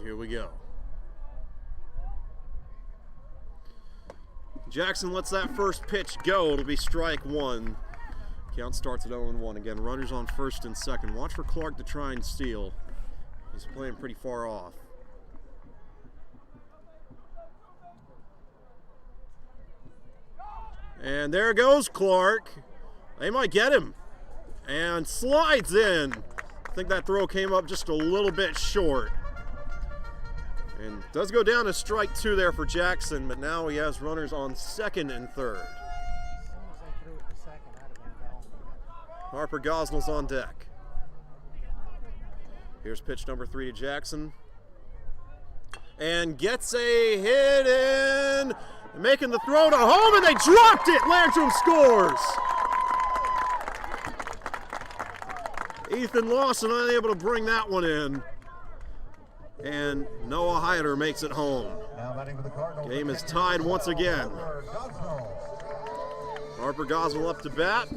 [SPEAKER 1] Here we go. Jackson lets that first pitch go. It'll be strike one. Count starts at 0-1. Again, runners on first and second. Watch for Clark to try and steal. He's playing pretty far off. And there goes Clark. They might get him. And slides in. I think that throw came up just a little bit short. And does go down to strike two there for Jackson, but now he has runners on second and third.
[SPEAKER 2] As soon as they threw it to second, I'd have been gone.
[SPEAKER 1] Harper Gosnell's on deck. Here's pitch number 3 to Jackson. And gets a hit in, making the throw to home, and they dropped it! Landrum scores! Ethan Lawson unable to bring that one in. And Noah Hyder makes it home. Game is tied once again. Harper Gosnell up to bat.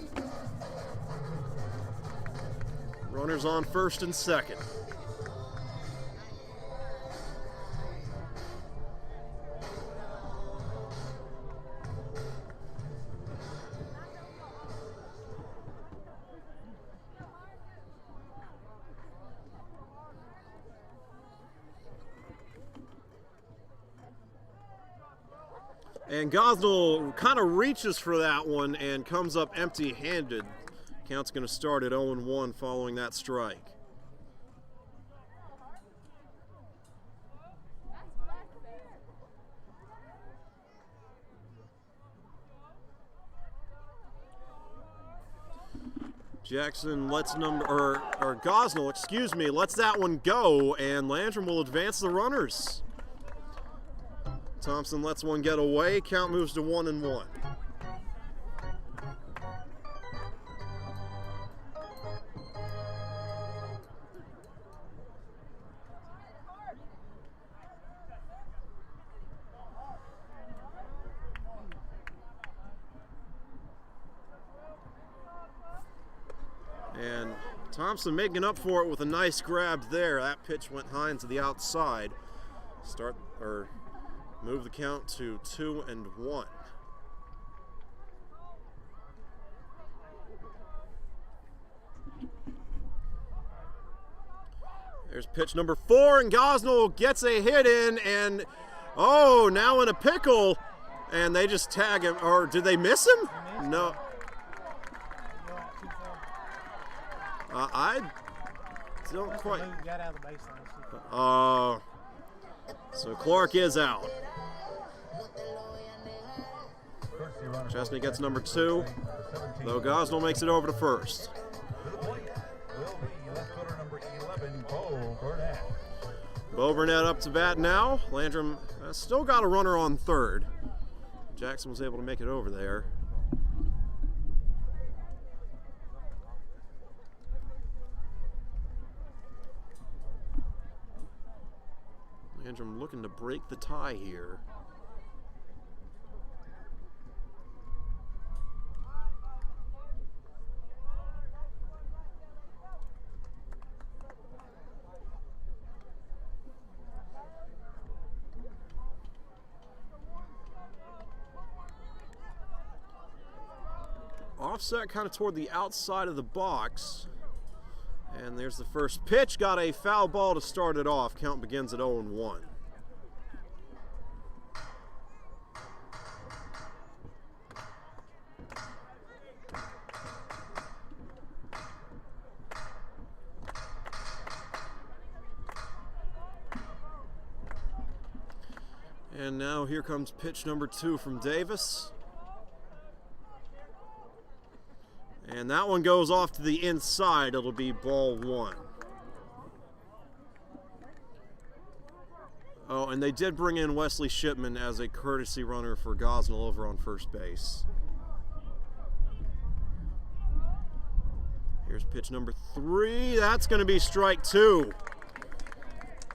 [SPEAKER 1] Runners on first and second. And Gosnell kind of reaches for that one and comes up empty-handed. Count's going to start at 0-1 following that strike. Jackson lets Gosnell, excuse me, lets that one go, and Landrum will advance the runners. Thompson lets one get away. Count moves to 1-1. And Thompson making up for it with a nice grab there. That pitch went high into the outside. Move the count to 2-1. There's pitch number 4, and Gosnell gets a hit in, and now in a pickle, and they just tag him. Or did they miss him? No. I don't quite.
[SPEAKER 2] Got out of the baseline.
[SPEAKER 1] So Clark is out. Chesnee gets number 2, though Gosnell makes it over to first. Bo Burnett up to bat now. Landrum still got a runner on third. Jackson was able to make it over there. Landrum looking to break the tie here. offset kind of toward the outside of the box. And there's the first pitch. Got a foul ball to start it off. Count begins at 0-1. And now here comes pitch number 2 from Davis. And that one goes off to the inside. It'll be ball 1. Oh, and they did bring in Wesley Shipman as a courtesy runner for Gosnell over on first base. Here's pitch number 3. That's going to be strike 2.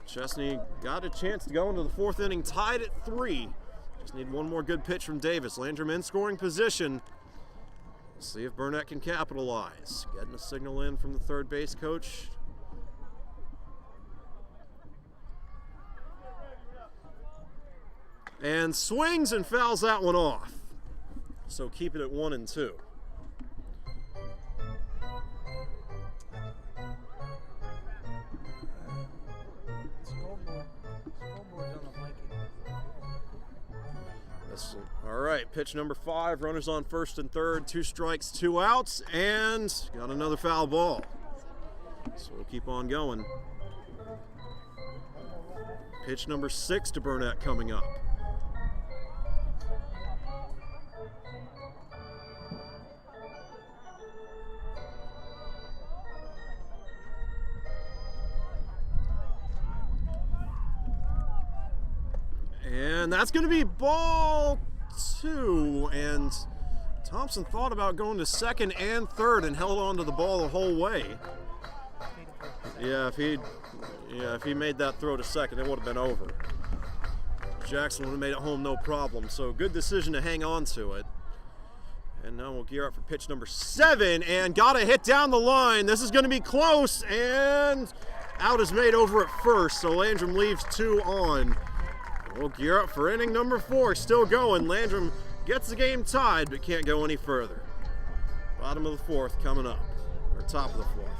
[SPEAKER 1] Chesnee got a chance to go into the 4th inning, tied at 3. Just need one more good pitch from Davis. Landrum in scoring position. Let's see if Burnett can capitalize. Getting a signal in from the third base coach. And swings and fouls that one off. So keep it at 1-2. All right, pitch number 5, runners on first and third, 2 strikes, 2 outs, and got another foul ball. So we'll keep on going. Pitch number 6 to Burnett coming up. And that's going to be ball 2, and Thompson thought about going to second and third and held on to the ball the whole way. Yeah, if he made that throw to second, it would have been over. Jackson would have made it home no problem. So good decision to hang on to it. And now we'll gear up for pitch number 7, and got a hit down the line. This is going to be close, and out is made over at first. So Landrum leaves 2 on. We'll gear up for inning number 4, still going. Landrum gets the game tied, but can't go any further. Bottom of the 4th coming up, or top of the 4th.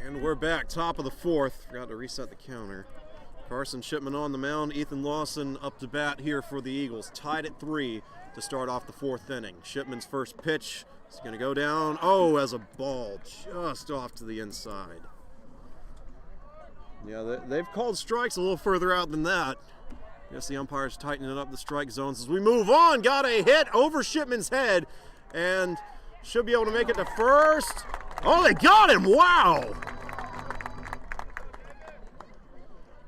[SPEAKER 1] And we're back, top of the 4th. Forgot to reset the counter. Carson Shipman on the mound. Ethan Lawson up to bat here for the Eagles. Tied at 3 to start off the 4th inning. Shipman's first pitch is going to go down. Oh, as a ball just off to the inside. Yeah, they've called strikes a little further out than that. Guess the umpire's tightening up the strike zones as we move on. Got a hit over Shipman's head and should be able to make it to first. Oh, they got him! Wow!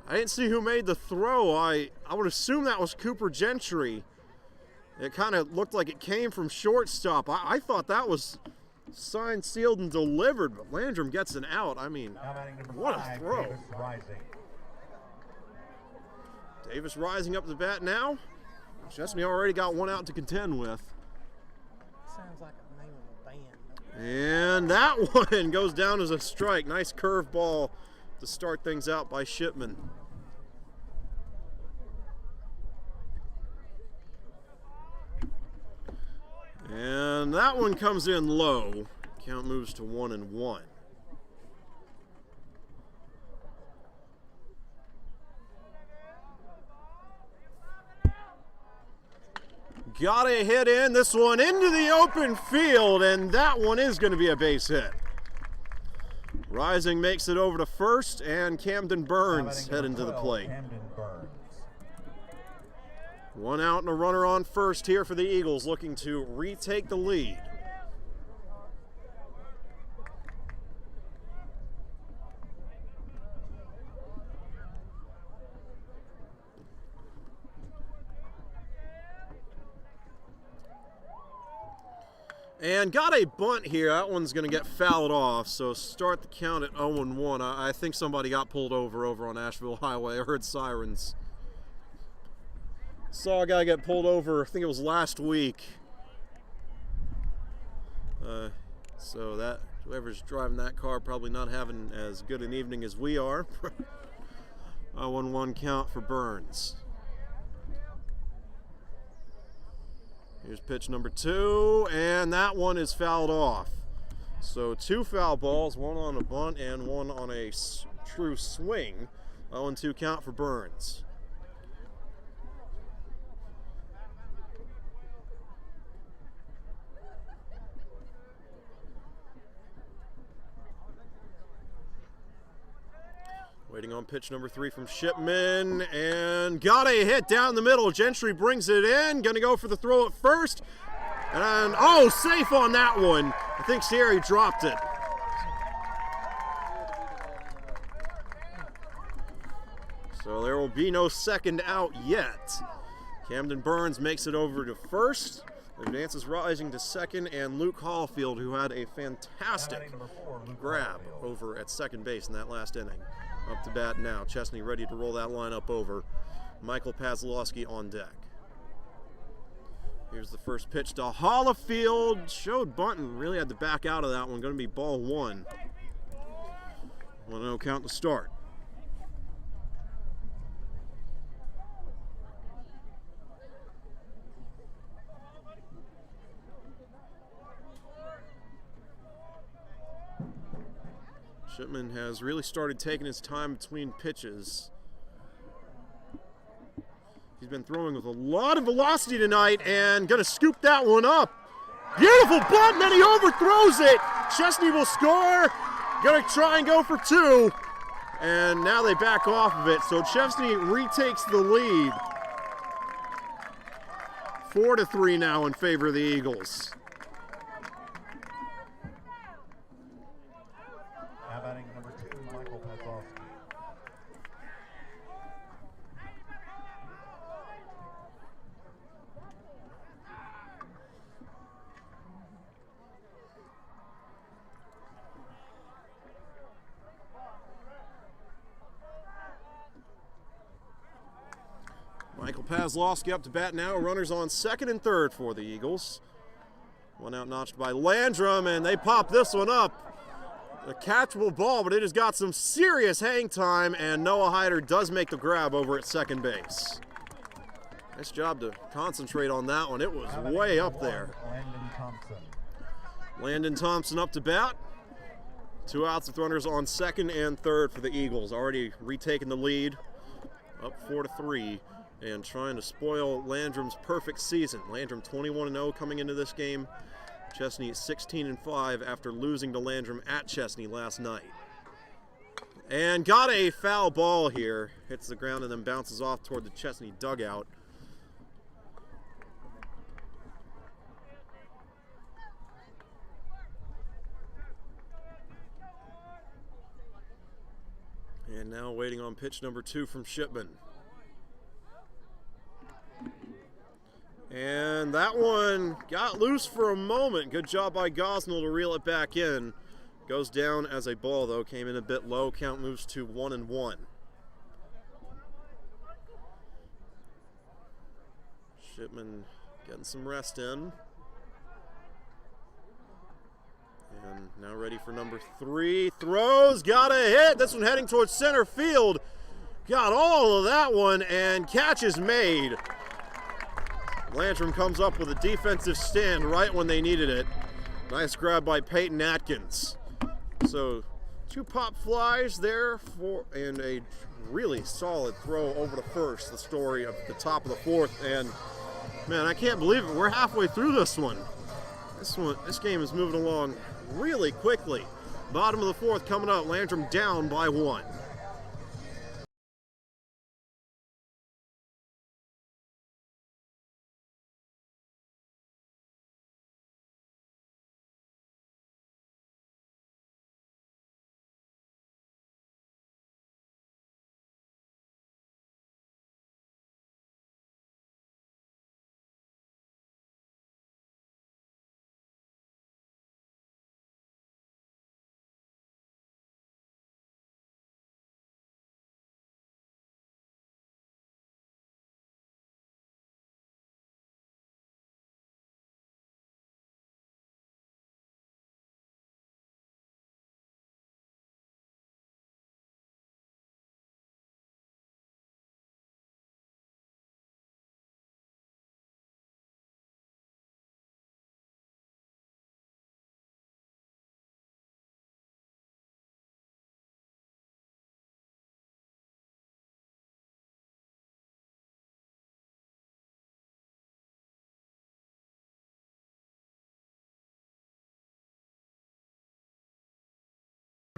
[SPEAKER 1] I didn't see who made the throw. I would assume that was Cooper Gentry. It kind of looked like it came from shortstop. I thought that was signed, sealed, and delivered, but Landrum gets an out. I mean, what a throw. Davis rising up to the bat now. Chesnee already got one out to contend with.
[SPEAKER 2] Sounds like a name of a band.
[SPEAKER 1] And that one goes down as a strike. Nice curve ball to start things out by Shipman. And that one comes in low. Count moves to 1-1. Got a hit in, this one into the open field, and that one is going to be a base hit. Rising makes it over to first, and Camden Burns heading to the plate. One out and a runner on first here for the Eagles, looking to retake the lead. And got a bunt here. That one's going to get fouled off, so start the count at 0-1. I think somebody got pulled over on Asheville Highway. I heard sirens. Saw a guy get pulled over, I think it was last week. So that whoever's driving that car probably not having as good an evening as we are. 0-1 count for Burns. Here's pitch number 2, and that one is fouled off. So 2 foul balls, one on a bunt and one on a true swing. 0-2 count for Burns. Waiting on pitch number 3 from Shipman, and got a hit down the middle. Gentry brings it in, gonna go for the throw at first, and oh, safe on that one. I think Sierra dropped it. So there will be no second out yet. Camden Burns makes it over to first, advances Rising to second, and Luke Hallfield, who had a fantastic grab over at second base in that last inning. Up to bat now. Chesnee ready to roll that lineup over. Michael Pazlowski on deck. Here's the first pitch to Hallfield. Showed bunting. Really had to back out of that one. Going to be ball 1. 1-0 count to start. Shipman has really started taking his time between pitches. He's been throwing with a lot of velocity tonight and gonna scoop that one up. Beautiful bunt, and then he overthrows it. Chesnee will score. Gonna try and go for 2. And now they back off of it. So Chesnee retakes the lead. 4-3 now in favor of the Eagles.
[SPEAKER 4] Batting number 2, Michael Pazlowski.
[SPEAKER 1] Michael Pazlowski up to bat now. Runners on second and third for the Eagles. One out notched by Landrum, and they pop this one up. A catchable ball, but it has got some serious hang time, and Noah Hyder does make the grab over at second base. Nice job to concentrate on that one. It was way up there. Landon Thompson up to bat. 2 outs with runners on second and third for the Eagles. Already retaking the lead, up 4-3, and trying to spoil Landrum's perfect season. Landrum 21-0 coming into this game. Chesnee 16-5 after losing to Landrum at Chesnee last night. And got a foul ball here. Hits the ground and then bounces off toward the Chesnee dugout. And now waiting on pitch number 2 from Shipman. And that one got loose for a moment. Good job by Gosnell to reel it back in. Goes down as a ball, though. Came in a bit low. Count moves to 1-1. Shipman getting some rest in. And now ready for number 3. Throws, got a hit. This one heading towards center field. Got all of that one, and catch is made. Landrum comes up with a defensive stand right when they needed it. Nice grab by Peyton Atkins. So 2 pop flies there and a really solid throw over to first. The story of the top of the 4th, and man, I can't believe it. We're halfway through this one. This game is moving along really quickly. Bottom of the 4th coming up. Landrum down by 1.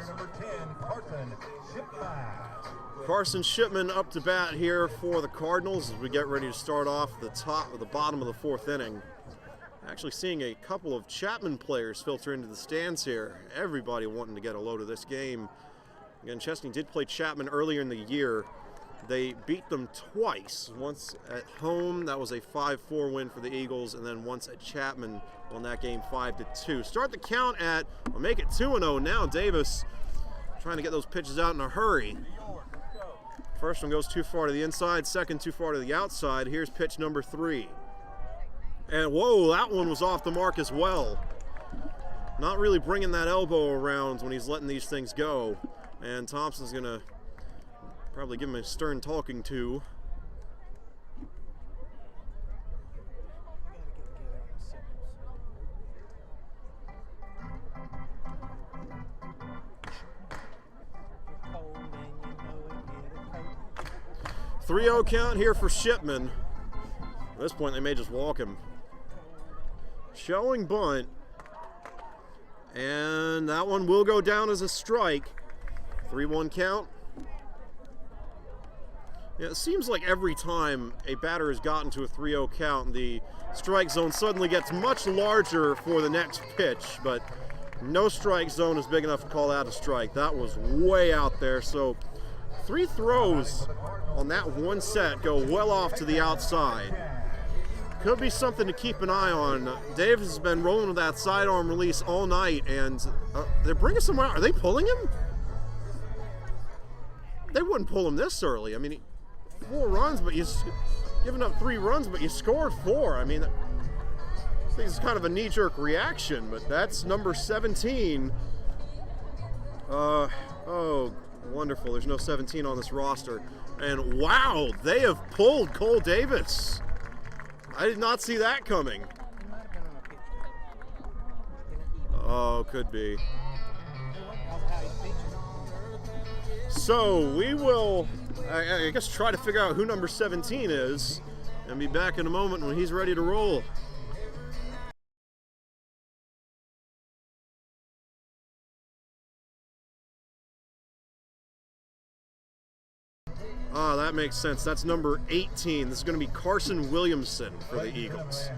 [SPEAKER 4] Number 10,
[SPEAKER 1] Carson Shipman up to bat here for the Cardinals as we get ready to start off the bottom of the 4th inning. Actually seeing a couple of Chapman players filter into the stands here. Everybody wanting to get a load of this game. Again, Chesnee did play Chapman earlier in the year. They beat them twice. Once at home, that was a 5-4 win for the Eagles, and then once at Chapman won that game 5-2. Start the count at, we'll make it 2-0 now. Davis trying to get those pitches out in a hurry. First one goes too far to the inside, second too far to the outside. Here's pitch number 3. And whoa, that one was off the mark as well. Not really bringing that elbow around when he's letting these things go. And Thompson's going to probably give him a stern talking to.
[SPEAKER 2] Cold
[SPEAKER 1] 3-0 count here for Shipman. At this point, they may just walk him. Showing bunt. And that one will go down as a strike. 3-1 count. Yeah, it seems like every time a batter has gotten to a 3-0 count, the strike zone suddenly gets much larger for the next pitch, but no strike zone is big enough to call out a strike. That was way out there, so 3 throws on that one set go well off to the outside. Could be something to keep an eye on. Davis has been rolling with that sidearm release all night, and they're bringing someone out. Are they pulling him? They wouldn't pull him this early. I mean, 4 runs, but you've given up 3 runs, but you scored 4. I mean, I think it's kind of a knee-jerk reaction, but that's number 17. Oh, wonderful. There's no 17 on this roster. And wow, they have pulled Cole Davis. I did not see that coming. Oh, could be. So we will, I guess, try to figure out who number 17 is and be back in a moment when he's ready to roll. Ah, that makes sense. That's number 18. This is going to be Carson Williamson for the Eagles.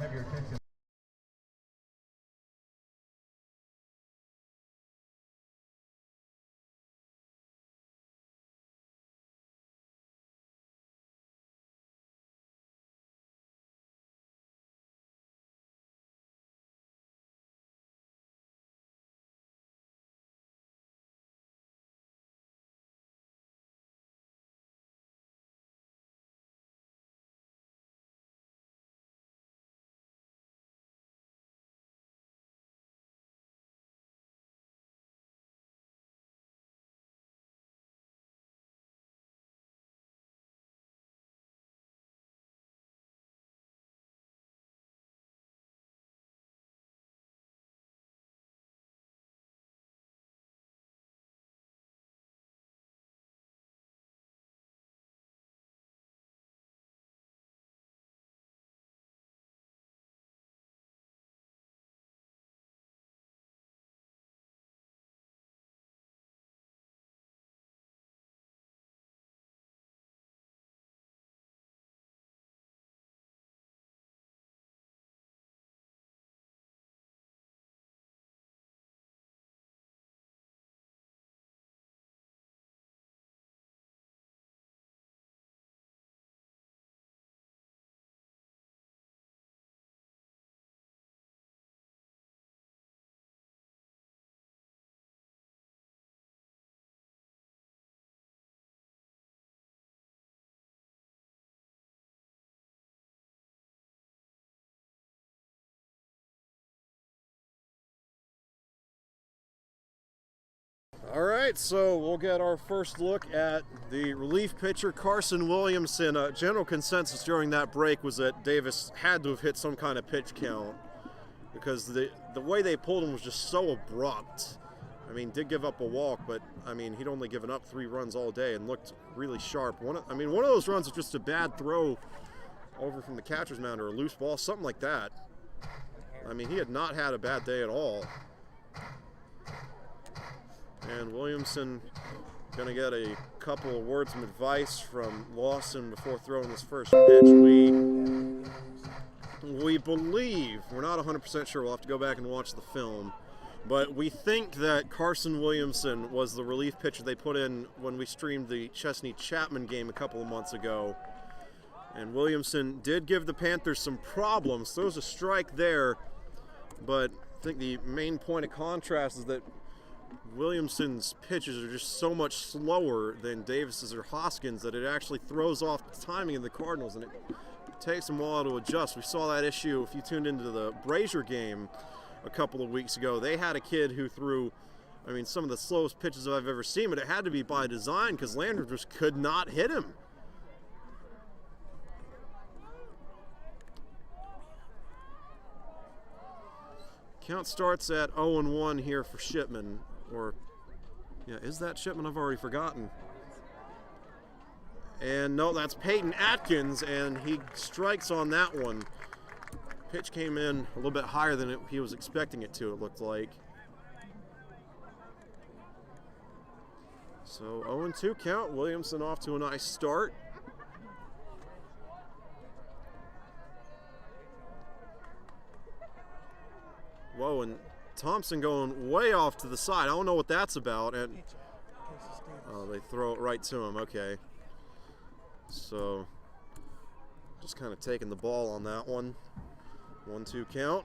[SPEAKER 1] All right, so we'll get our first look at the relief pitcher, Carson Williamson. General consensus during that break was that Davis had to have hit some kind of pitch count because the way they pulled him was just so abrupt. I mean, did give up a walk, but I mean, he'd only given up 3 runs all day and looked really sharp. One of those runs was just a bad throw over from the catcher's mound or a loose ball, something like that. I mean, he had not had a bad day at all. And Williamson going to get a couple of words of advice from Lawson before throwing his first pitch. We believe, we're not 100% sure, we'll have to go back and watch the film, but we think that Carson Williamson was the relief pitcher they put in when we streamed the Chesnee-Chapman game a couple of months ago. And Williamson did give the Panthers some problems. There was a strike there, but I think the main point of contrast is that Williamson's pitches are just so much slower than Davis's or Hoskins that it actually throws off the timing of the Cardinals, and it takes them a while to adjust. We saw that issue if you tuned into the Brazier game a couple of weeks ago. They had a kid who threw, I mean, some of the slowest pitches I've ever seen, but it had to be by design because Landrum just could not hit him. Count starts at 0-1 here for Shipman. Or, yeah, is that Shipman? I've already forgotten. And no, that's Peyton Atkins, and he strikes on that one. Pitch came in a little bit higher than he was expecting it to, it looked like. So 0-2 count. Williamson off to a nice start. Whoa, and Thompson going way off to the side. I don't know what that's about. And they throw it right to him. Okay. So just kind of taking the ball on that one. 1-2 count.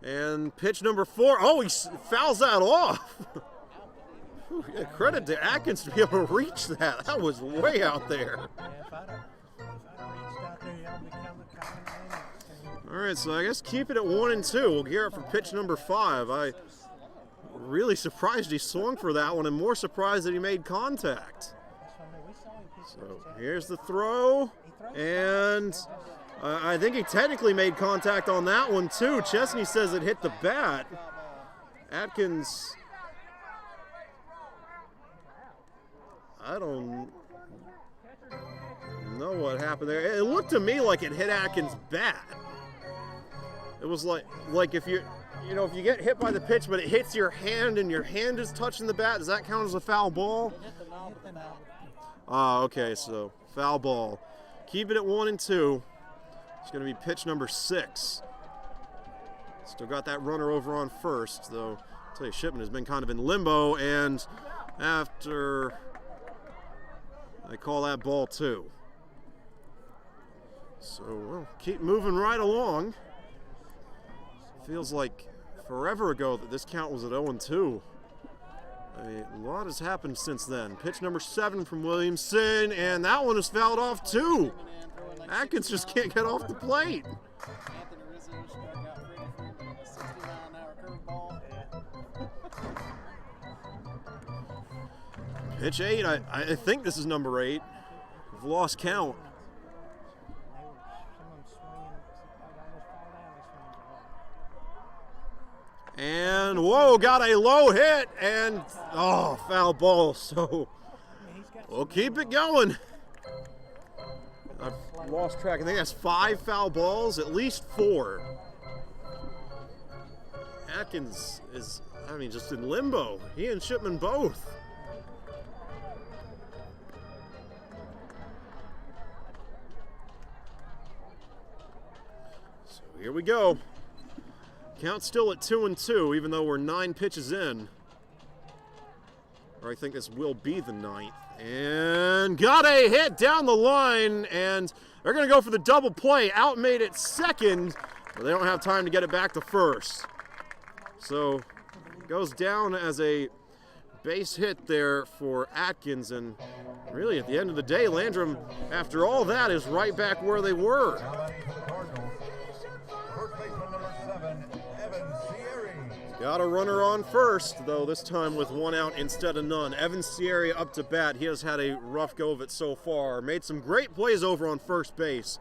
[SPEAKER 1] And pitch number 4. Oh, he fouls that off. Yeah, credit to Atkins to be able to reach that. That was way out there. All right, so I guess keep it at 1-2. We'll gear up for pitch number 5. I really surprised he swung for that one, and more surprised that he made contact. So here's the throw, and I think he technically made contact on that one too. Chesnee says it hit the bat. Atkins, I don't know what happened there. It looked to me like it hit Atkins' bat. It was like if you get hit by the pitch but it hits your hand and your hand is touching the bat, does that count as a foul ball? Okay, so foul ball. Keep it at 1-2. It's going to be pitch number 6. Still got that runner over on first, though. I'll tell you, Shipman has been kind of in limbo, and after I call that ball 2. So we'll keep moving right along. Feels like forever ago that this count was at 0-2. A lot has happened since then. Pitch number 7 from Williamson, and that one is fouled off too. Atkins just can't get off the plate. Pitch 8, I think this is number 8. I've lost count. And whoa, got a low hit, and foul ball. So we'll keep it going. I've lost track. I think that's 5 foul balls, at least 4. Atkins is, just in limbo. He and Shipman both. So here we go. Count still at 2-2, even though we're 9 pitches in. Or I think this will be the 9th. And got a hit down the line, and they're going to go for the double play. Out made it second, but they don't have time to get it back to first. So goes down as a base hit there for Atkins, and really at the end of the day, Landrum, after all that, is right back where they were.
[SPEAKER 4] Now batting for the Cardinals, first baseman number 7, Evan Sierra.
[SPEAKER 1] Got a runner on first, though this time with 1 out instead of none. Evan Sierra up to bat. He has had a rough go of it so far. Made some great plays over on first base,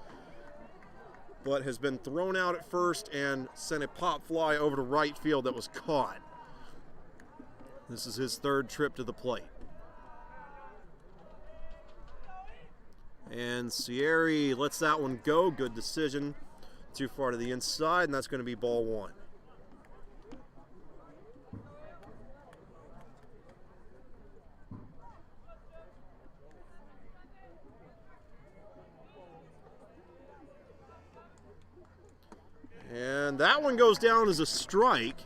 [SPEAKER 1] but has been thrown out at first and sent a pop fly over to right field that was caught. This is his 3rd trip to the plate. And Sierra lets that one go. Good decision. Too far to the inside, and that's going to be ball 1. And that one goes down as a strike.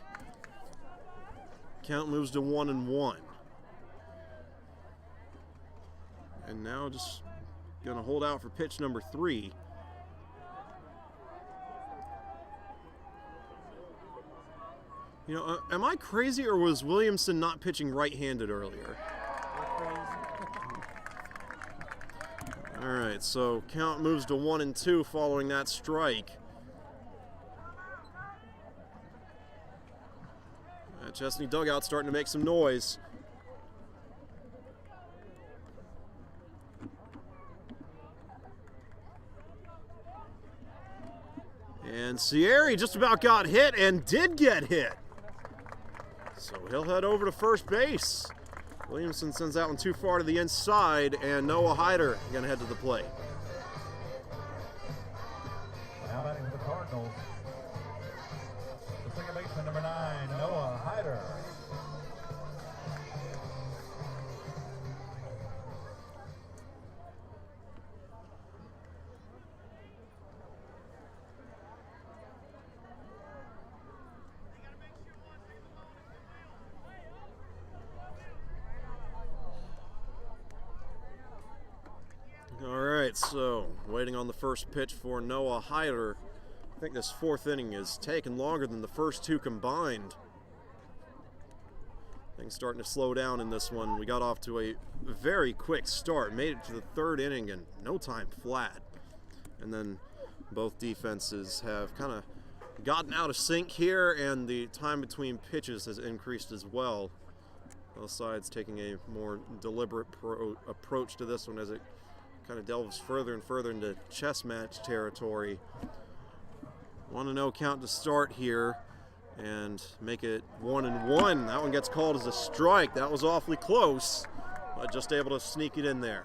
[SPEAKER 1] Count moves to 1-1. And now just going to hold out for pitch number 3. You know, am I crazy, or was Williamson not pitching right-handed earlier? All right, so count moves to 1-2 following that strike. Chesnee dugout starting to make some noise. And Sierra just about got hit and did get hit. So he'll head over to first base. Williamson sends that one too far to the inside, and Noah Hyder going to head to the plate.
[SPEAKER 4] Now batting for the Cardinals, the second baseman number 9, Noah Hyder.
[SPEAKER 1] All right, so waiting on the first pitch for Noah Hyder. I think this 4th inning is taking longer than the first 2 combined. Things starting to slow down in this one. We got off to a very quick start, made it to the 3rd inning in no time flat. And then both defenses have kind of gotten out of sync here, and the time between pitches has increased as well. Both sides taking a more deliberate approach to this one as it kind of delves further and further into chess match territory. 1-0 count to start here and make it 1-1. That one gets called as a strike. That was awfully close, but just able to sneak it in there.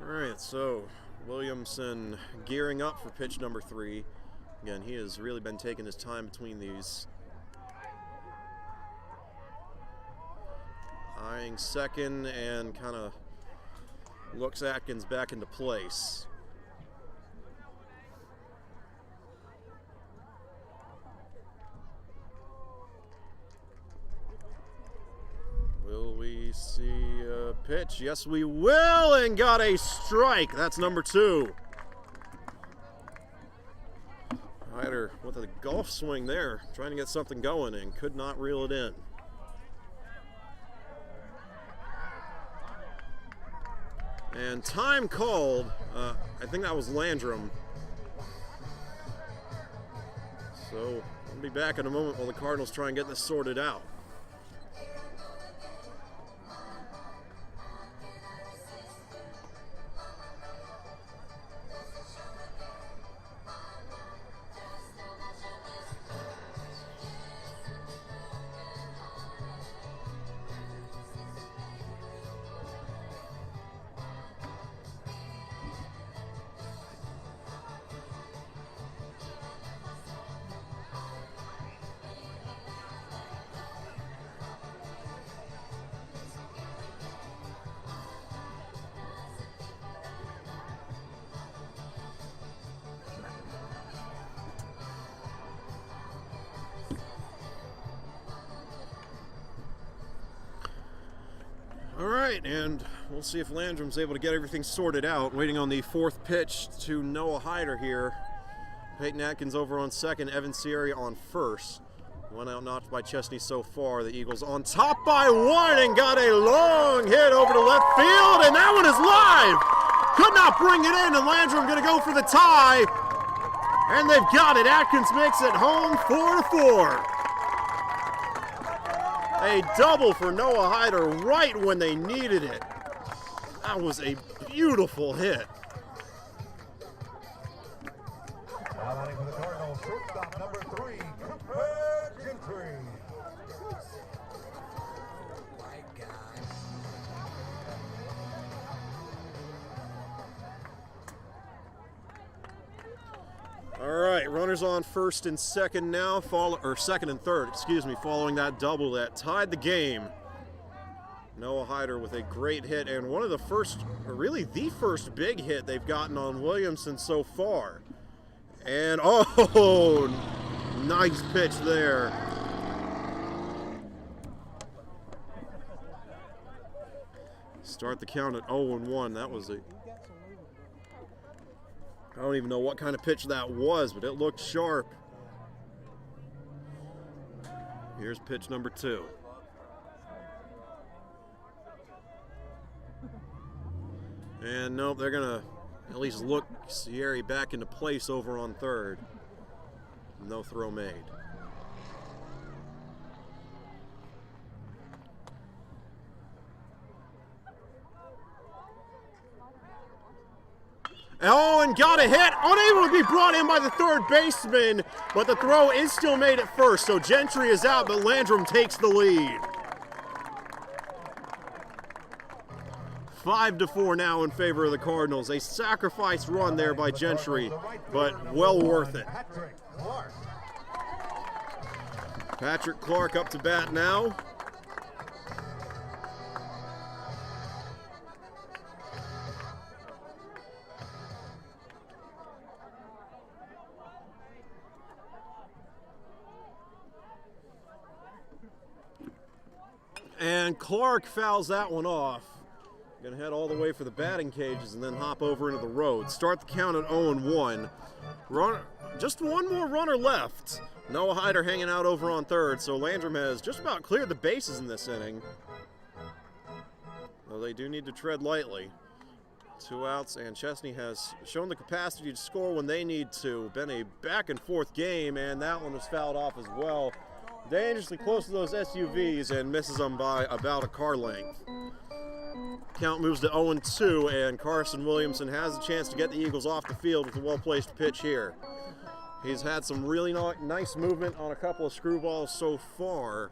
[SPEAKER 1] All right, so Williamson gearing up for pitch number 3. Again, he has really been taking his time between these. Eyeing second and kind of looks Atkins back into place. Will we see a pitch? Yes, we will, and got a strike. That's number 2. Hyder with a golf swing there, trying to get something going and could not reel it in. And time called, I think that was Landrum. So we'll be back in a moment while the Cardinals try and get this sorted out. right, and we'll see if Landrum's able to get everything sorted out. Waiting on the fourth pitch to Noah Hyder here. Peyton Atkins over on second, Evan Sierra on first. One out notched by Chesnee so far. The Eagles on top by one and got a long hit over to left field, and that one is live. Could not bring it in, and Landrum going to go for the tie. And they've got it. Atkins makes it home 4-4. A double for Noah Hyder right when they needed it. That was a beautiful hit.
[SPEAKER 4] Now batting for the Cardinals, shortstop number 3, Gentry.
[SPEAKER 1] All right, runners on first and second now, second and third, excuse me, following that double that tied the game. Noah Hyder with a great hit and one of the first, or really the first big hit they've gotten on Williamson so far. And oh, nice pitch there. Start the count at 0-1. That was I don't even know what kind of pitch that was, but it looked sharp. Here's pitch number 2. And nope, they're gonna at least look Sierra back into place over on third. No throw made. Oh, and got a hit. Unable to be brought in by the third baseman, but the throw is still made at first. So Gentry is out, but Landrum takes the lead. 5-4 now in favor of the Cardinals. A sacrifice run there by Gentry, but well worth it. Patrick Clark up to bat now. And Clark fouls that one off. Gonna head all the way for the batting cages and then hop over into the road. Start the count at 0-1. Just one more runner left. Noah Hyder hanging out over on third, so Landrum has just about cleared the bases in this inning. Though they do need to tread lightly. 2 outs, and Chesnee has shown the capacity to score when they need to. Been a back and forth game, and that one was fouled off as well. Dangerously close to those SUVs and misses them by about a car length. Count moves to 0-2, and Carson Williamson has a chance to get the Eagles off the field with a well-placed pitch here. He's had some really nice movement on a couple of screwballs so far.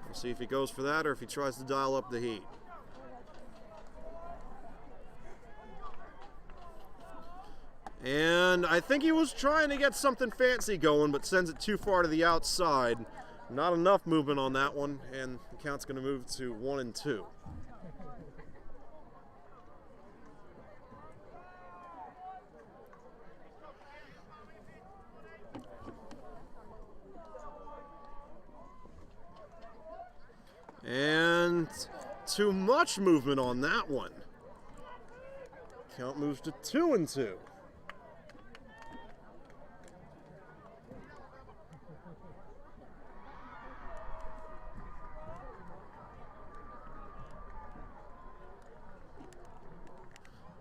[SPEAKER 1] We'll see if he goes for that or if he tries to dial up the heat. And I think he was trying to get something fancy going, but sends it too far to the outside. Not enough movement on that one, and the count's going to move to 1-2. And too much movement on that one. Count moves to 2-2.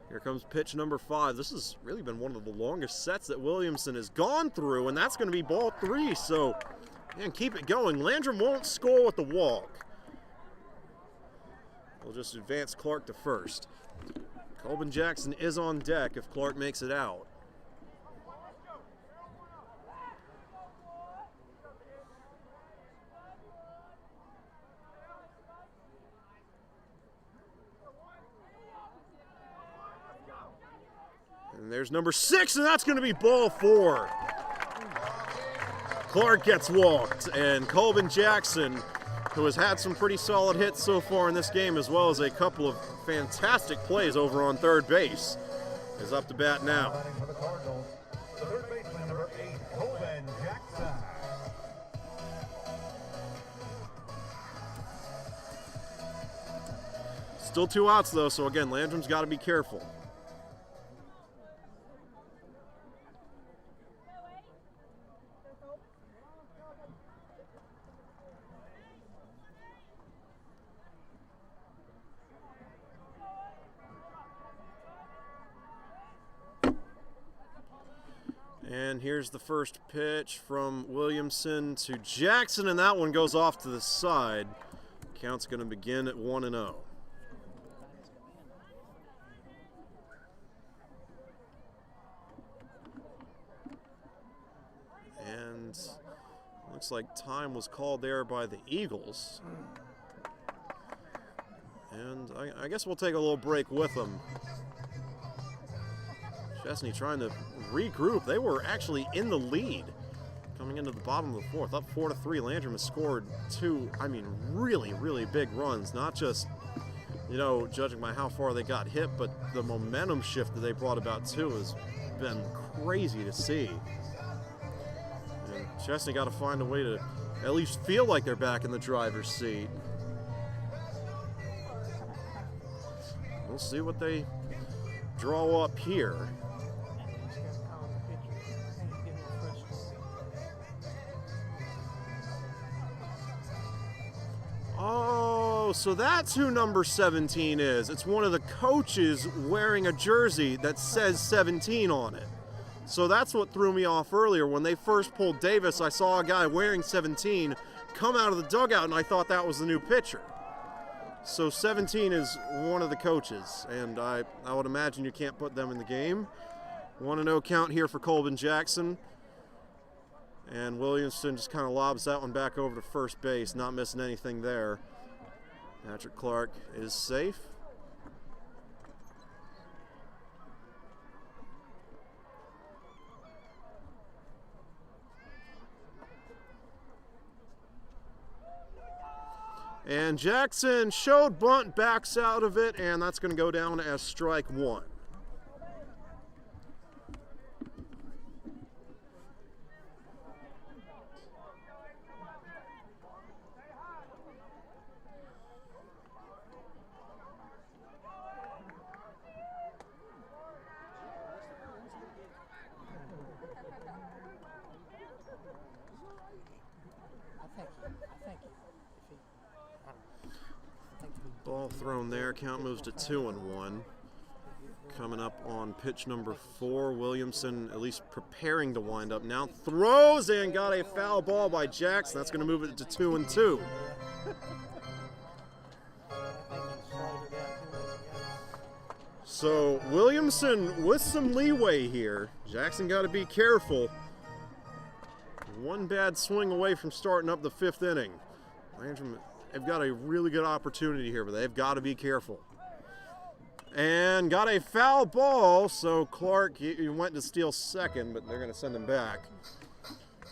[SPEAKER 1] Here comes pitch number 5. This has really been one of the longest sets that Williamson has gone through, and that's going to be ball 3. So, man, keep it going. Landrum won't score with the walk. We'll just advance Clark to first. Colvin Jackson is on deck if Clark makes it out. And there's number 6, and that's going to be ball 4. Clark gets walked, and Colvin Jackson, who has had some pretty solid hits so far in this game, as well as a couple of fantastic plays over on third base, is up to bat now.
[SPEAKER 4] Batting for the Cardinals, the third baseman, number 8, Colvin Jackson.
[SPEAKER 1] Still 2 outs, though, so again, Landrum's got to be careful. And here's the first pitch from Williamson to Jackson, and that one goes off to the side. Count's going to begin at 1-0. And looks like time was called there by the Eagles. And I guess we'll take a little break with them. Chesnee trying to regroup. They were actually in the lead coming into the bottom of the fourth. Up 4-3. Landrum has scored 2, really, really big runs. Not just, judging by how far they got hit, but the momentum shift that they brought about too has been crazy to see. And Chesnee got to find a way to at least feel like they're back in the driver's seat. We'll see what they draw up here. Oh, so that's who number 17 is. It's one of the coaches wearing a jersey that says 17 on it. So that's what threw me off earlier. When they first pulled Davis, I saw a guy wearing 17 come out of the dugout, and I thought that was the new pitcher. So 17 is one of the coaches, and I would imagine you can't put them in the game. 1-0 count here for Colvin Jackson. And Williamson just kind of lobs that one back over to first base, not missing anything there. Patrick Clark is safe. And Jackson showed bunt, backs out of it, and that's going to go down as strike 1. Ball thrown there. Count moves to 2-1. Coming up on pitch number 4, Williamson at least preparing to wind up now. Throws and got a foul ball by Jackson. That's going to move it to 2-2. So Williamson with some leeway here. Jackson got to be careful. One bad swing away from starting up the 5th inning. Landrum, they've got a really good opportunity here, but they've got to be careful. And got a foul ball, so Clark, he went to steal second, but they're going to send him back.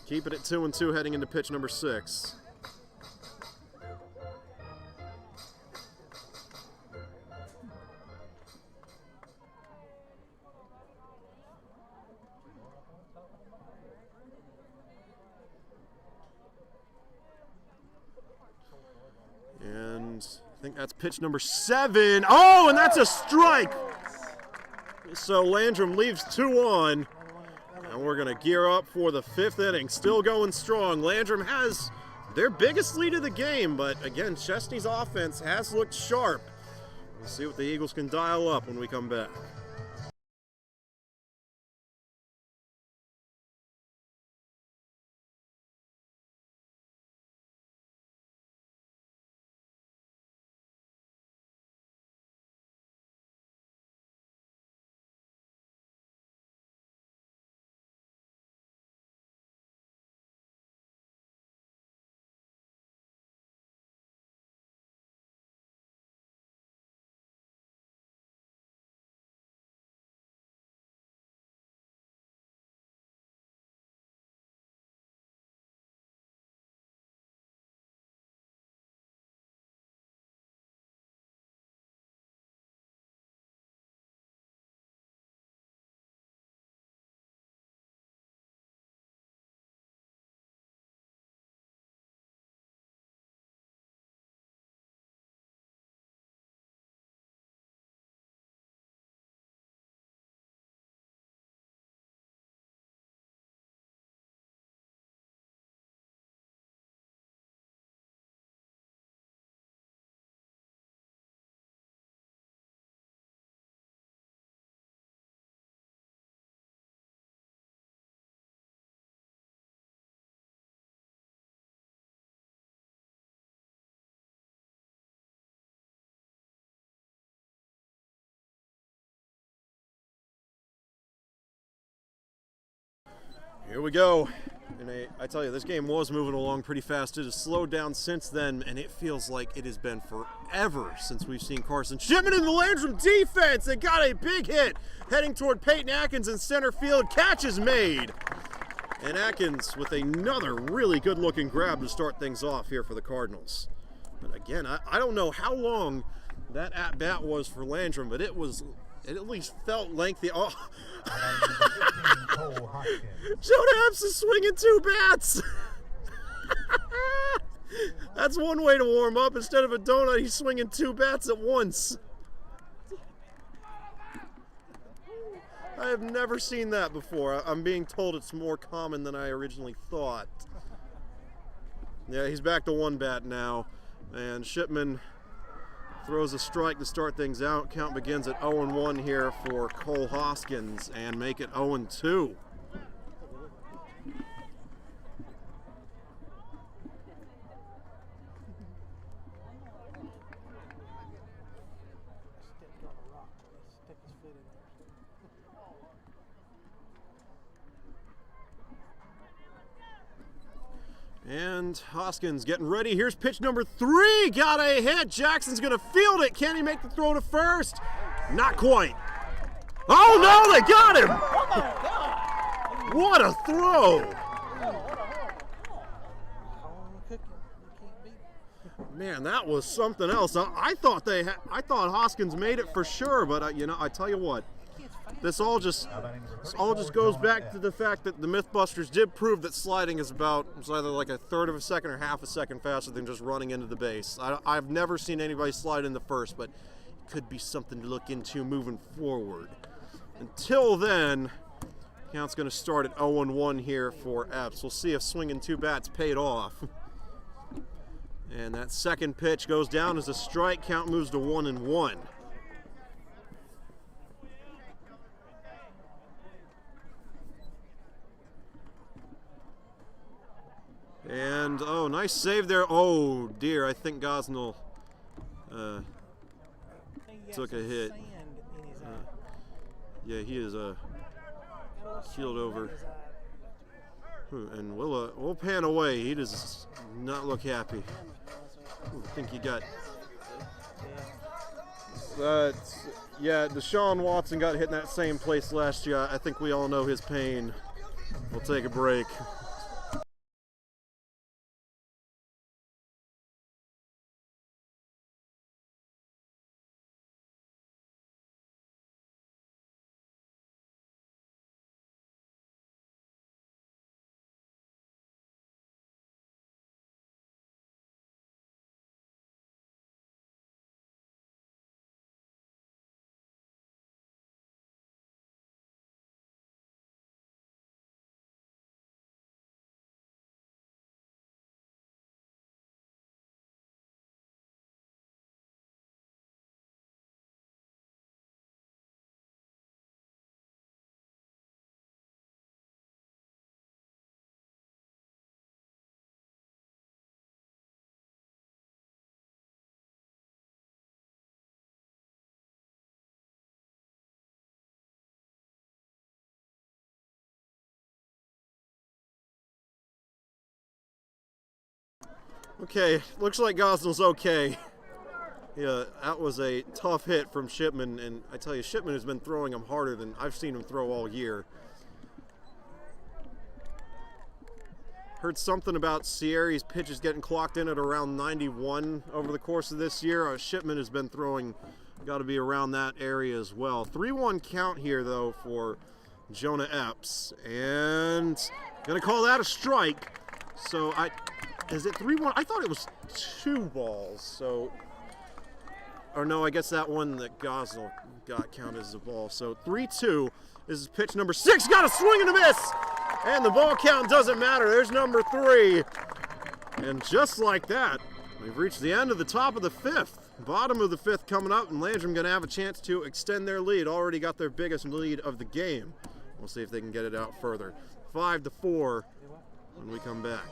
[SPEAKER 1] Keep it at 2-2 heading into pitch number 6. And I think that's pitch number 7. Oh, and that's a strike. So Landrum leaves 2 on. And we're going to gear up for the 5th inning. Still going strong. Landrum has their biggest lead of the game, but again, Chesnee's offense has looked sharp. We'll see what the Eagles can dial up when we come back. Here we go. I tell you, this game was moving along pretty fast. It has slowed down since then, and it feels like it has been forever since we've seen Carson Shipman in the Landrum defense. They got a big hit heading toward Peyton Atkins in center field. Catch is made. And Atkins with another really good-looking grab to start things off here for the Cardinals. But again, I don't know how long that at-bat was for Landrum, but it at least felt lengthy. Oh. Jonah Epps is swinging 2 bats. That's one way to warm up. Instead of a donut, he's swinging 2 bats at once. I have never seen that before. I'm being told it's more common than I originally thought. Yeah, he's back to 1 bat now. And Shipman throws a strike to start things out. Count begins at 0-1 here for Cole Hoskins and make it 0-2. And Hoskins getting ready. Here's pitch number 3. Got a hit. Jackson's going to field it. Can he make the throw to first? Not quite. Oh, no, they got him. What a throw. Man, that was something else. I thought Hoskins made it for sure, but you know, I tell you what. This all just goes back to the fact that the Mythbusters did prove that sliding is either like a third of a second or half a second faster than just running into the base. I've never seen anybody slide in the first, but it could be something to look into moving forward. Until then, count's going to start at 0-1 here for Epps. We'll see if swinging 2 bats paid off. And that second pitch goes down as a strike. Count moves to 1-1. And, oh, nice save there. Oh, dear, I think Gosnell took a hit. Yeah, he is keeled over. And we'll pan away. He does not look happy. I think he got... yeah, Deshaun Watson got hit in that same place last year. I think we all know his pain. We'll take a break. Okay, looks like Gosnell's okay. Yeah, that was a tough hit from Shipman, and I tell you, Shipman has been throwing him harder than I've seen him throw all year. Heard something about Sierra's pitches getting clocked in at around 91 over the course of this year. Shipman has been throwing, got to be around that area as well. 3-1 count here, though, for Jonah Epps. And going to call that a strike. So is it 3-1? I thought it was 2 balls. So, or no, I guess that one that Gosnell got counted as a ball. So 3-2. This is pitch number 6. Got a swing and a miss. And the ball count doesn't matter. There's number 3. And just like that, we've reached the end of the top of the 5th. Bottom of the 5th coming up, and Landrum going to have a chance to extend their lead. Already got their biggest lead of the game. We'll see if they can get it out further. 5-4 when we come back.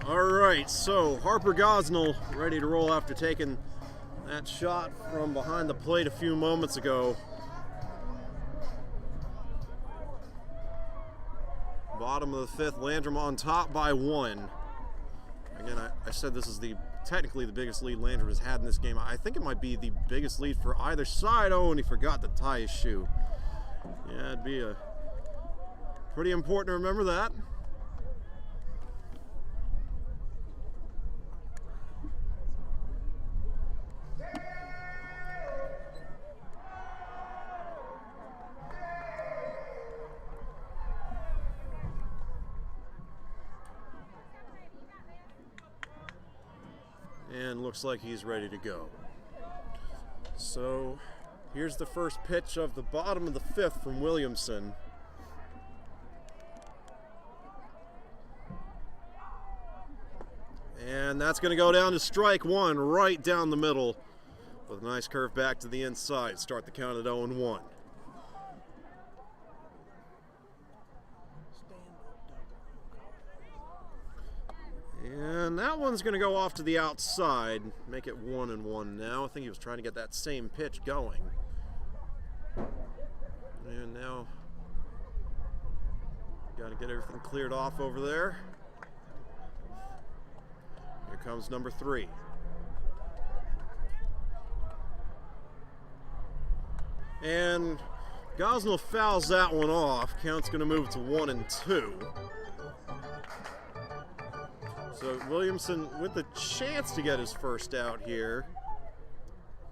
[SPEAKER 1] All right, so Harper Gosnell ready to roll after taking that shot from behind the plate a few moments ago. Bottom of the fifth, Landrum on top by 1. Again, I said this is technically the biggest lead Landrum has had in this game. I think it might be the biggest lead for either side. Oh, and he forgot to tie his shoe. Yeah, it'd be pretty important to remember that. And looks like he's ready to go. So here's the first pitch of the bottom of the fifth from Williamson. And that's going to go down to strike 1, right down the middle, with a nice curve back to the inside. Start the count at 0-1. And that one's going to go off to the outside, make it 1-1 now. I think he was trying to get that same pitch going. And now, got to get everything cleared off over there. Here comes number 3. And Gosnell fouls that one off. Count's going to move to 1-2. So Williamson with the chance to get his first out here.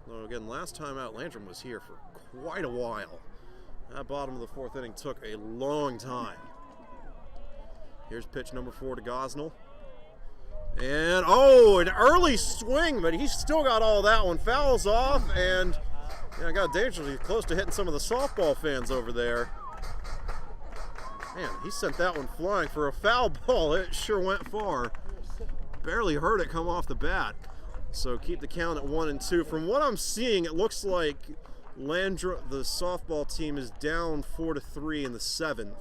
[SPEAKER 1] Though again, last time out, Landrum was here for quite a while. That bottom of the fourth inning took a long time. Here's pitch number 4 to Gosnell. And oh, an early swing, but he's still got all that one. Fouls off, and yeah, got dangerously close to hitting some of the softball fans over there. Man, he sent that one flying for a foul ball. It sure went far. Barely heard it come off the bat. So keep the count at 1-2. From what I'm seeing, it looks like Landrum, the softball team, is down 4-3 in the 7th.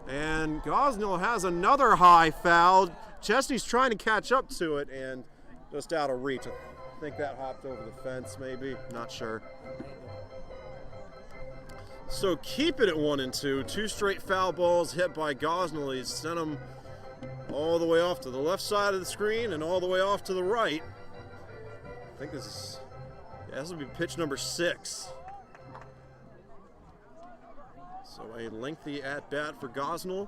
[SPEAKER 1] And Gosnell has another high foul. Chesnee's trying to catch up to it and just out of reach. I think that hopped over the fence maybe, not sure. So keep it at 1-2. 2 straight foul balls hit by Gosnell. He's sent them all the way off to the left side of the screen and all the way off to the right. I think this will be pitch number 6. So a lengthy at-bat for Gosnell.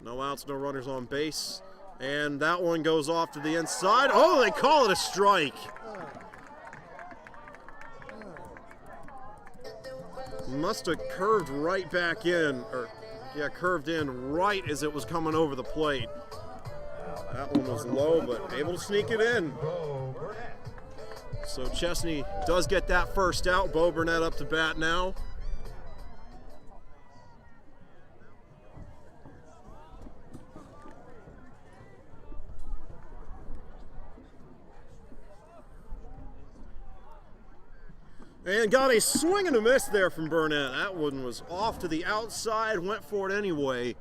[SPEAKER 1] No outs, no runners on base. And that one goes off to the inside. Oh, they call it a strike. Must have curved right back in, curved in right as it was coming over the plate. That one was low, but able to sneak it in. So Chesnee does get that first out. Bo Burnett up to bat now. And got a swing and a miss there from Burnett. That one was off to the outside, went for it anyway.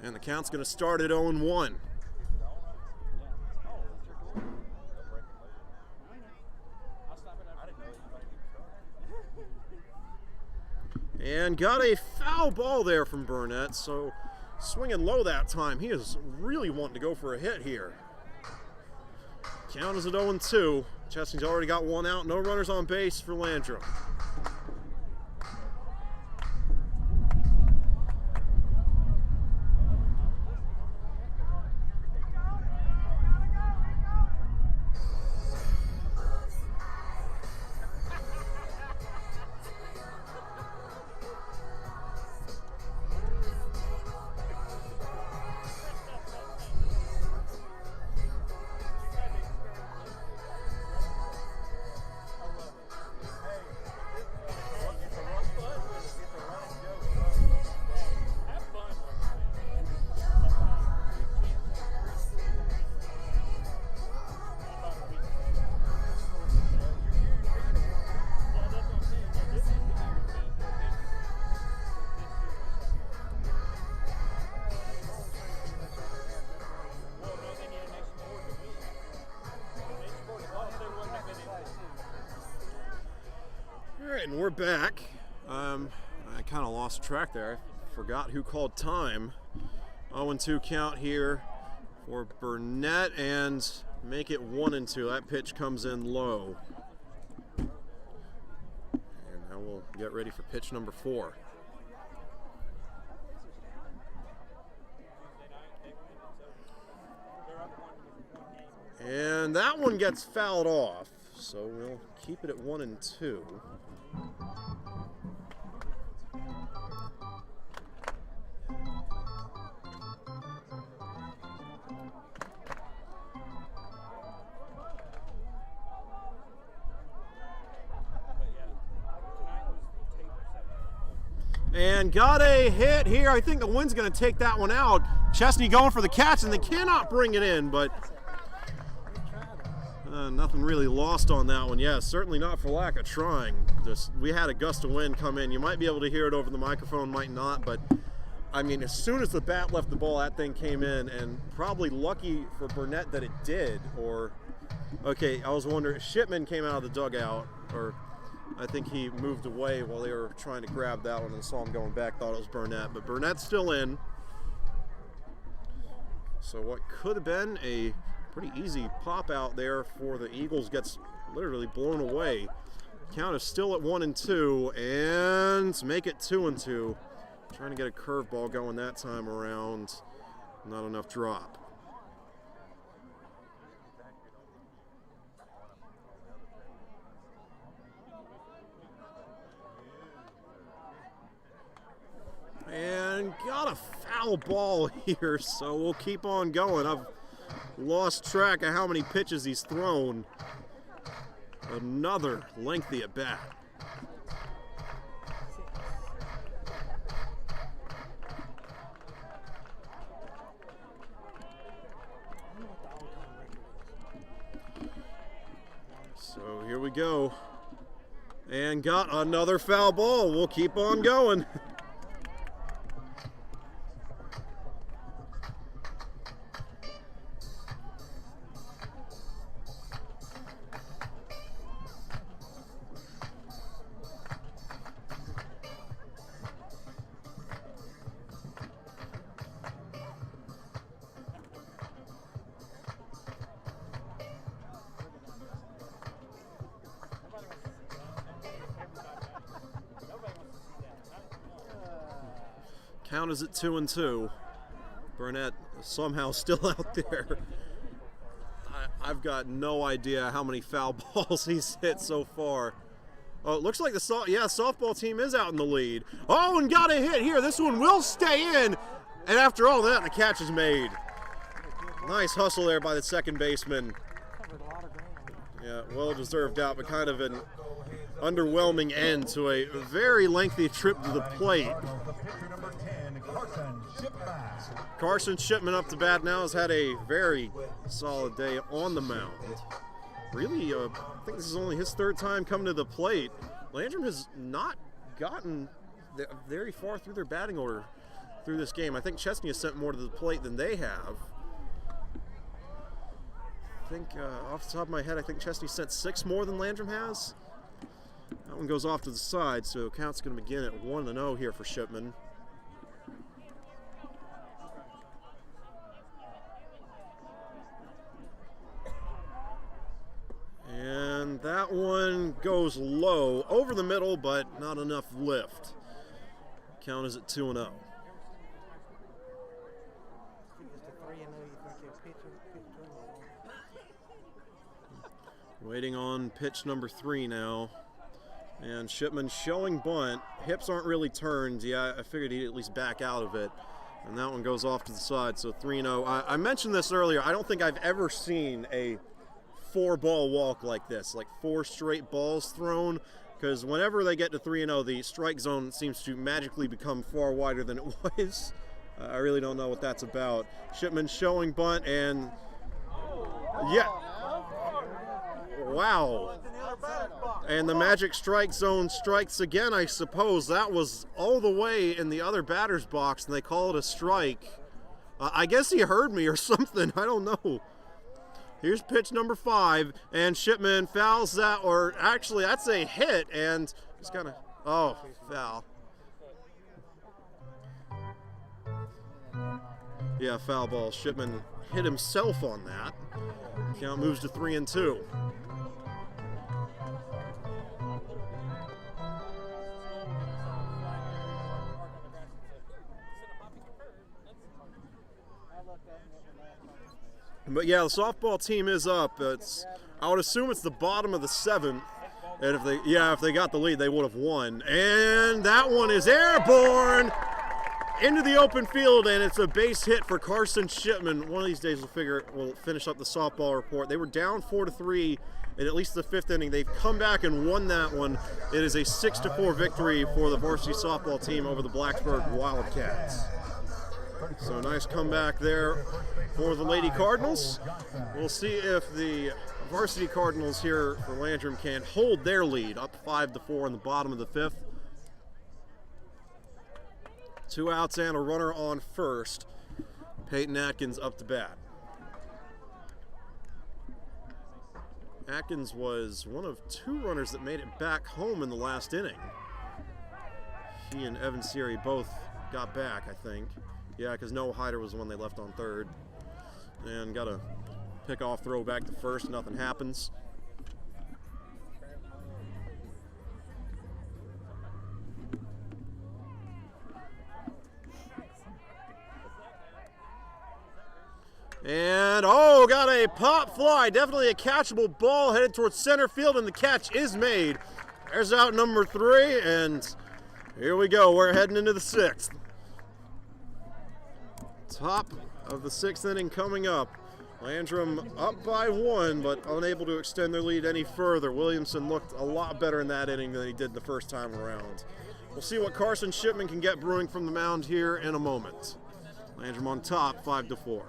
[SPEAKER 1] And the count's going to start at 0-1. And got a foul ball there from Burnett, so swinging low that time. He is really wanting to go for a hit here. Count is at 0-2. Chesnee's already got one out. No runners on base for Landrum. And we're back. I kind of lost track there. I forgot who called time. 0-2 count here for Burnett, and make it 1-2. That pitch comes in low. And now we'll get ready for pitch number 4. And that one gets fouled off, so we'll keep it at 1-2. And got a hit here. I think the wind's going to take that one out. Chesnee going for the catch, and they cannot bring it in, but nothing really lost on that one. Yeah, certainly not for lack of trying. We had a gust of wind come in. You might be able to hear it over the microphone, might not, but I mean, as soon as the bat left the ball, that thing came in, and probably lucky for Burnett that it did. Or, okay, I was wondering, Shipman came out of the dugout, or I think he moved away while they were trying to grab that one and saw him going back, thought it was Burnett, but Burnett's still in. So what could have been a pretty easy pop out there for the Eagles gets literally blown away. Count is still at 1-2, and make it 2-2. Trying to get a curveball going that time around. Not enough drop. And got a foul ball here, so we'll keep on going. I've lost track of how many pitches he's thrown. Another lengthy at bat. So here we go. And got another foul ball. We'll keep on going. Count is at 2-2. Burnett somehow still out there. I've got no idea how many foul balls he's hit so far. Oh, it looks like the softball team is out in the lead. Oh, and got a hit here. This one will stay in. And after all that, the catch is made. Nice hustle there by the second baseman. Yeah, well-deserved out, but kind of an underwhelming end to a very lengthy trip to the plate. Carson Shipman up to bat now, has had a very solid day on the mound. Really, I think this is only his third time coming to the plate. Landrum has not gotten very far through their batting order through this game. I think Chesnee has sent more to the plate than they have. I think, off the top of my head, I think Chesnee sent 6 more than Landrum has. That one goes off to the side, so count's going to begin at 1-0 here for Shipman. And that one goes low, over the middle, but not enough lift. Count is at 2-0. Waiting on pitch number 3 now. And Shipman showing bunt. Hips aren't really turned. Yeah, I figured he'd at least back out of it. And that one goes off to the side, so 3-0. I mentioned this earlier. I don't think I've ever seen a 4-ball walk like this, like 4 straight balls thrown, because whenever they get to 3-0, the strike zone seems to magically become far wider than it was. I really don't know what that's about. Shipman showing bunt, and yeah, wow. And the magic strike zone strikes again, I suppose. That was all the way in the other batter's box, and they call it a strike. I guess he heard me or something. I don't know. Here's pitch number 5, and Shipman fouls that, or actually that's a hit, and He's kind of, oh, foul. Yeah, foul ball. Shipman hit himself on that. Count moves to 3-2. But yeah, the softball team is up. I would assume it's the bottom of the 7th. And if they got the lead, they would have won. And that one is airborne into the open field, and it's a base hit for Carson Shipman. One of these days we'll finish up the softball report. They were down 4-3 in at least the 5th inning. They've come back and won that one. It is a 6-4 victory for the varsity softball team over the Blacksburg Wildcats. So nice comeback there for the Lady Cardinals. We'll see if the varsity Cardinals here for Landrum can hold their lead up 5-4 in the bottom of the 5th. 2 outs and a runner on first. Peyton Atkins up to bat. Atkins was one of 2 runners that made it back home in the last inning. He and Evan Siri both got back, I think. Yeah, because Noah Hyder was the one they left on third. And got a pick-off throw back to first. Nothing happens. And, oh, got a pop fly. Definitely a catchable ball headed towards center field, and the catch is made. There's out number 3, and here we go. We're heading into the 6th. Top of the 6th inning coming up. Landrum up by 1, but unable to extend their lead any further. Williamson looked a lot better in that inning than he did the first time around. We'll see what Carson Shipman can get brewing from the mound here in a moment. Landrum on top, 5-4.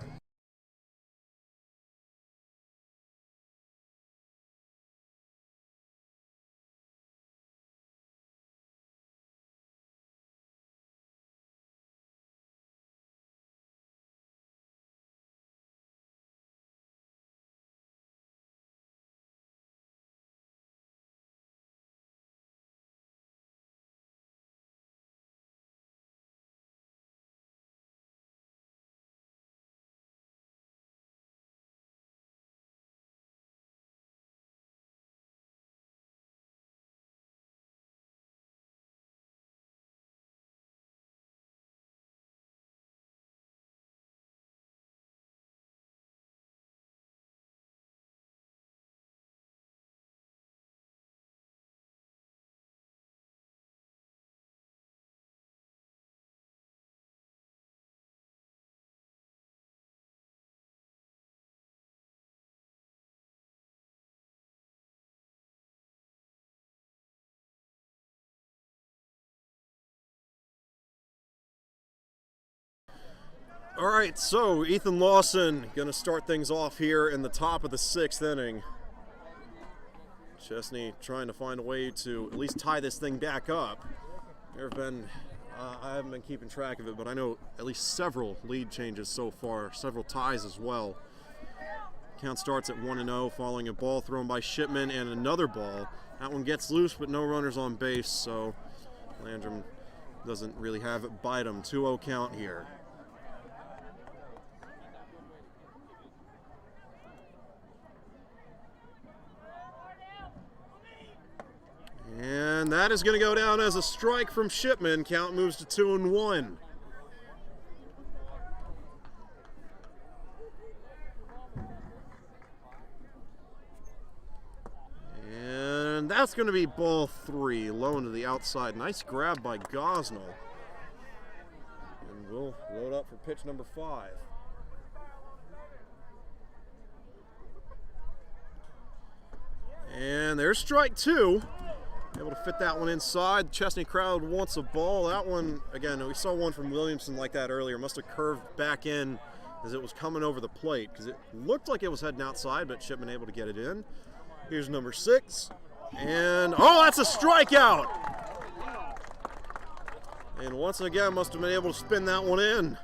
[SPEAKER 1] All right, so Ethan Lawson going to start things off here in the top of the 6th inning. Chesnee trying to find a way to at least tie this thing back up. There have been, I haven't been keeping track of it, but I know at least several lead changes so far, several ties as well. Count starts at 1-0 following a ball thrown by Shipman and another ball. That one gets loose, but no runners on base, so Landrum doesn't really have it bite him. 2-0 count here. And that is going to go down as a strike from Shipman. Count moves to 2-1. And that's going to be ball 3, low into the outside. Nice grab by Gosnell. And we'll load up for pitch number 5. And there's strike 2. Able to fit that one inside. The Chesnee crowd wants a ball. That one, again, we saw one from Williamson like that earlier. Must have curved back in as it was coming over the plate because it looked like it was heading outside, but Shipman able to get it in. Here's number 6. And, oh, that's a strikeout! And once again, must have been able to spin that one in.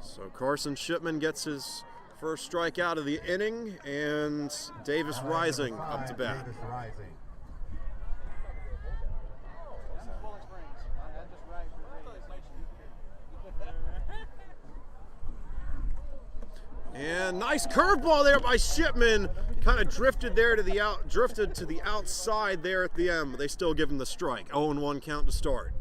[SPEAKER 1] So Carson Shipman gets his First strikeout of the inning, and Davis Rising up to bat.
[SPEAKER 4] Davis Rising.
[SPEAKER 1] And nice curveball there by Shipman. Kind of drifted there to the outside there at the end, but they still give him the strike. 0-1 count to start.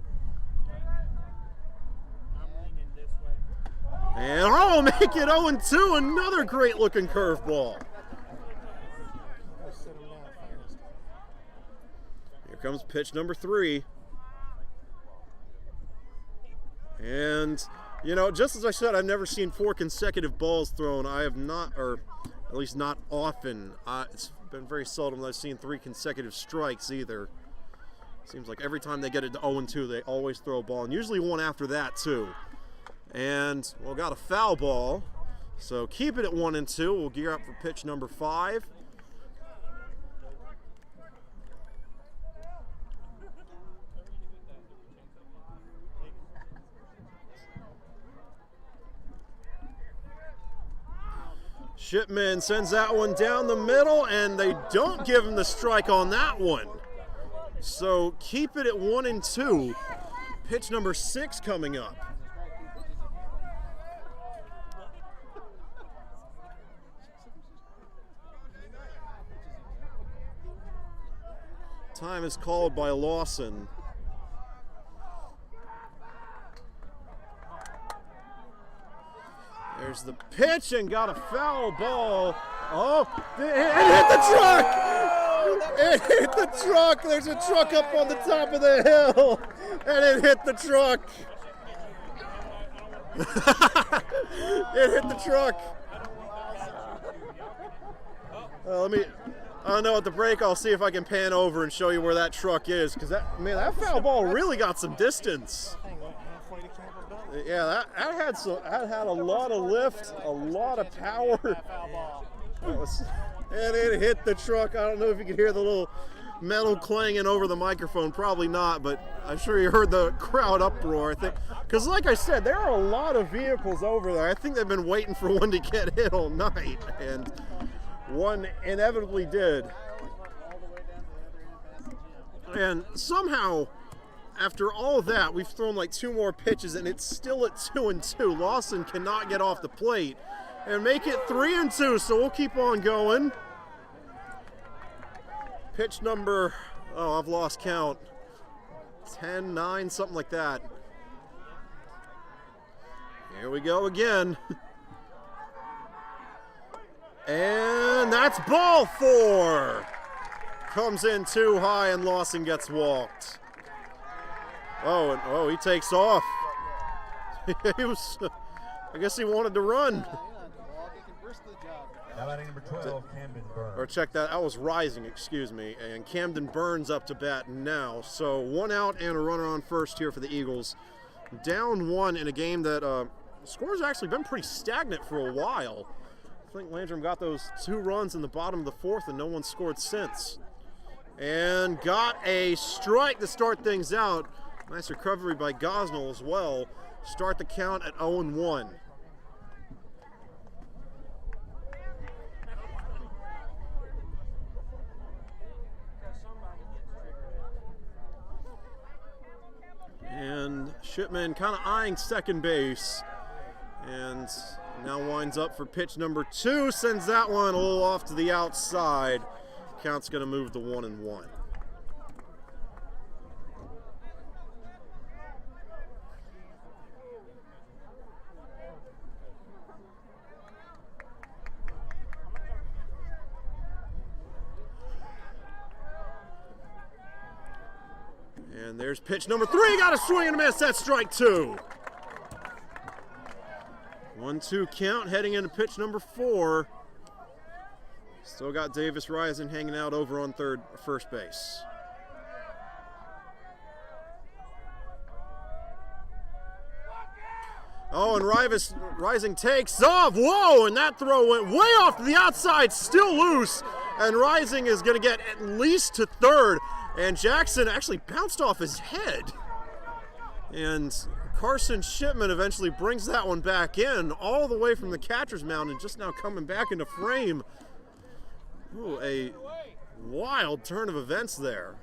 [SPEAKER 1] And oh, make it 0-2. Another great looking curveball. Here comes pitch number 3. And you know, just as I said, I've never seen 4 consecutive balls thrown. I have not, or at least not often. It's been very seldom that I've seen 3 consecutive strikes either. Seems like every time they get it to 0-2, they always throw a ball, and usually one after that too. And, well, got a foul ball. So keep it at 1-2. We'll gear up for pitch number 5. Shipman sends that one down the middle, and they don't give him the strike on that one. So keep it at 1-2. Pitch number 6 coming up. Time is called by Lawson. There's the pitch and got a foul ball. Oh, it hit the truck! It hit the truck! There's a truck up on the top of the hill, and it hit the truck. It hit the truck. I don't know, at the break I'll see if I can pan over and show you where that truck is, because that foul ball really got some distance. Yeah, that had a lot of lift, a lot of power. And it hit the truck. I don't know if you could hear the little metal clanging over the microphone. Probably not, but I'm sure you heard the crowd uproar, I think. Because like I said, there are a lot of vehicles over there. I think they've been waiting for one to get hit all night, and one inevitably did. And somehow, after all that, we've thrown like 2 more pitches, and it's still at 2-2. Lawson cannot get off the plate and make it 3-2, so we'll keep on going. Pitch number, I've lost count, 10, 9, something like that. Here we go again. And that's ball 4. Comes in too high, and Lawson gets walked. Oh, he takes off. I guess he wanted to run.
[SPEAKER 4] Now batting number 12, Camden Burns.
[SPEAKER 1] Or check that, was Rising, excuse me. And Camden Burns up to bat now. So 1 out and a runner on first here for the Eagles. Down 1 in a game that the score's actually been pretty stagnant for a while. I think Landrum got those 2 runs in the bottom of the 4th, and no one scored since. And got a strike to start things out. Nice recovery by Gosnell as well. Start the count at 0-1. And Shipman kind of eyeing second base. And now winds up for pitch number 2. Sends that one a little off to the outside. Count's going to move to 1-1. And there's pitch number 3. Got a swing and a miss. That's strike 2. 1-2 count heading into pitch number 4. Still got Davis Rising hanging out over on first base. Oh, and Rising takes off. Whoa, and that throw went way off to the outside, still loose. And Rising is going to get at least to third. And Jackson actually bounced off his head. And Carson Shipman eventually brings that one back in, all the way from the catcher's mound, and just now coming back into frame. Ooh, a wild turn of events there.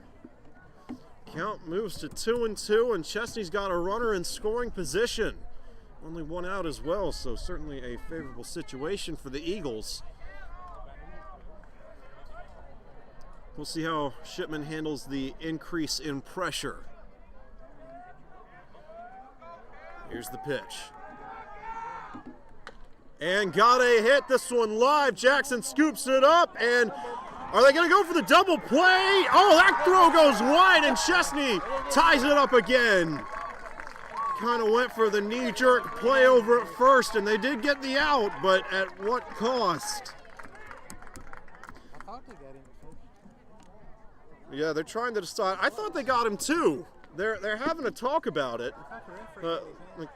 [SPEAKER 1] Count moves to 2-2, and Chesnee's got a runner in scoring position. Only one out as well, so certainly a favorable situation for the Eagles. We'll see how Shipman handles the increase in pressure. Here's the pitch. And got a hit, this one live. Jackson scoops it up, and are they going to go for the double play? Oh, that throw goes wide, and Chesnee ties it up again. Kind of went for the knee-jerk play over at first, and they did get the out, but at what cost?
[SPEAKER 2] I thought they got him at first.
[SPEAKER 1] Yeah, they're trying to decide. I thought they got him too. They're having a talk about it.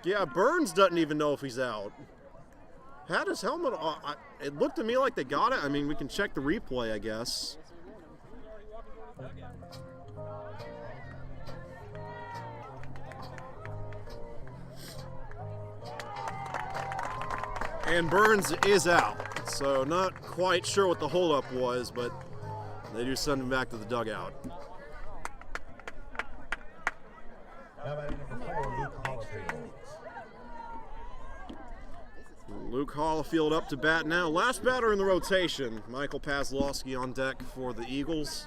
[SPEAKER 1] Yeah, Burns doesn't even know if he's out. Had his helmet on. It looked to me like they got it. I mean, we can check the replay, I guess. And Burns is out. So not quite sure what the holdup was, but they do send him back to the dugout. Luke Hollifield up to bat now. Last batter in the rotation. Michael Pazlowski on deck for the Eagles.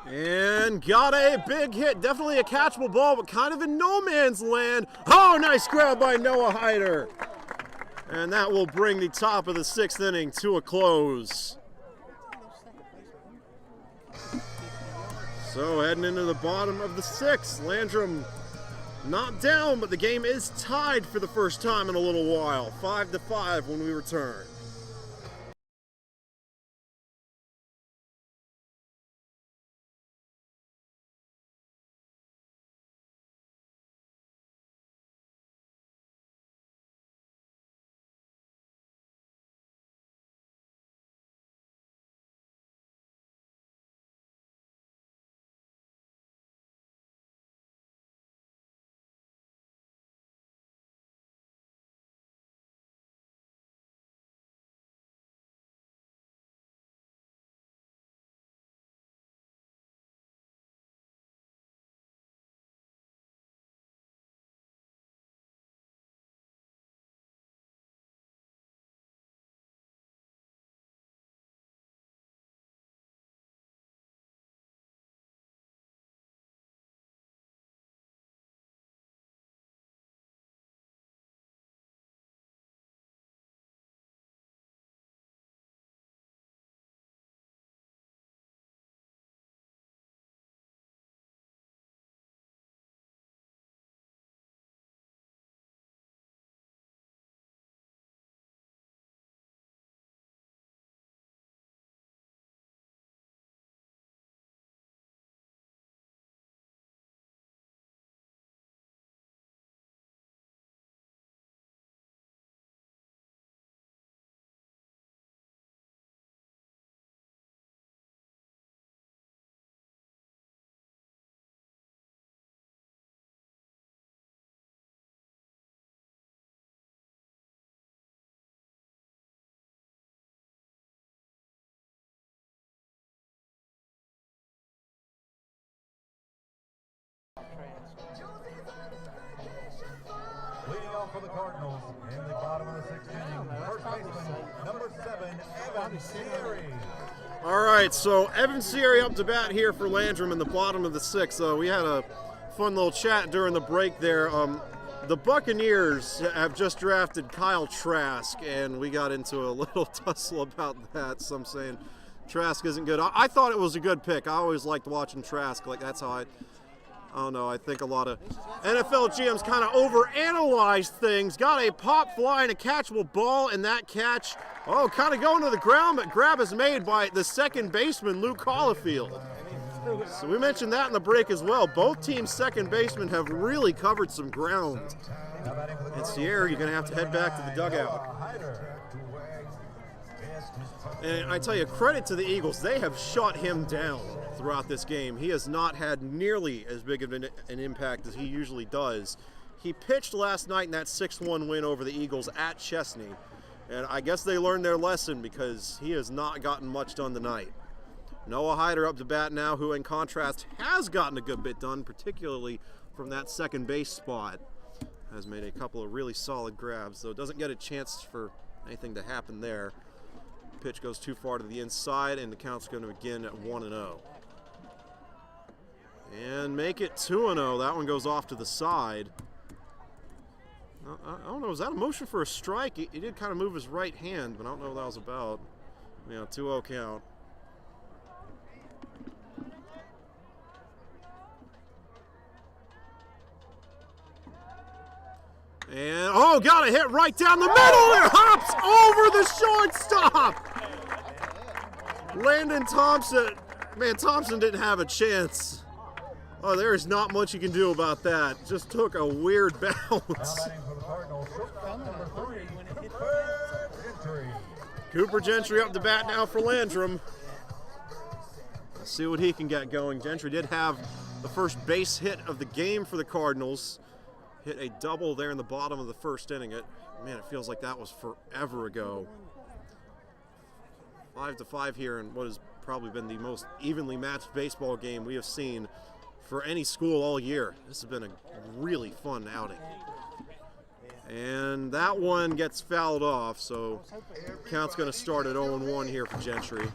[SPEAKER 1] And got a big hit. Definitely a catchable ball, but kind of in no man's land. Oh, nice grab by Noah Hyder. And that will bring the top of the 6th inning to a close. So heading into the bottom of the 6th, Landrum not down, but the game is tied for the first time in a little while. 5-5 when we return.
[SPEAKER 4] Leading off for the Cardinals in the bottom of the 6th inning, first baseman, number 7, Evan Siri.
[SPEAKER 1] All right, so Evan Siri up to bat here for Landrum in the bottom of the 6th. We had a fun little chat during the break there. The Buccaneers have just drafted Kyle Trask, and we got into a little tussle about that. Some saying Trask isn't good. I thought it was a good pick. I always liked watching Trask. Like, that's how I don't know, I think a lot of NFL GMs kind of overanalyze things. Got a pop fly and a catchable ball, and that catch, kind of going to the ground, but grab is made by the second baseman, Luke Hollifield. So we mentioned that in the break as well. Both teams' second basemen have really covered some ground. And Sierra, you're going to have to head back to the dugout. And I tell you, credit to the Eagles. They have shut him down throughout this game. He has not had nearly as big of an impact as he usually does. He pitched last night in that 6-1 win over the Eagles at Chesnee. And I guess they learned their lesson because he has not gotten much done tonight. Noah Hyder up to bat now, who in contrast has gotten a good bit done, particularly from that second base spot. Has made a couple of really solid grabs, though doesn't get a chance for anything to happen there. Pitch goes too far to the inside, and the count's going to begin at 1-0. And make it 2-0. That one goes off to the side. I don't know, was that a motion for a strike? He did kind of move his right hand, but I don't know what that was about. Yeah, 2-0 count. And, oh, got a hit right down the middle. It hops over the shortstop. Landon Thompson. Man, Thompson didn't have a chance. Oh, there is not much you can do about that. Just took a weird bounce. Cooper Gentry up to bat now for Landrum. Let's see what he can get going. Gentry did have the first base hit of the game for the Cardinals. Hit a double there in the bottom of the first inning. Man, it feels like that was forever ago. 5-5 here in what has probably been the most evenly matched baseball game we have seen for any school all year. This has been a really fun outing. And that one gets fouled off, so count's going to start at 0-1 here for Gentry.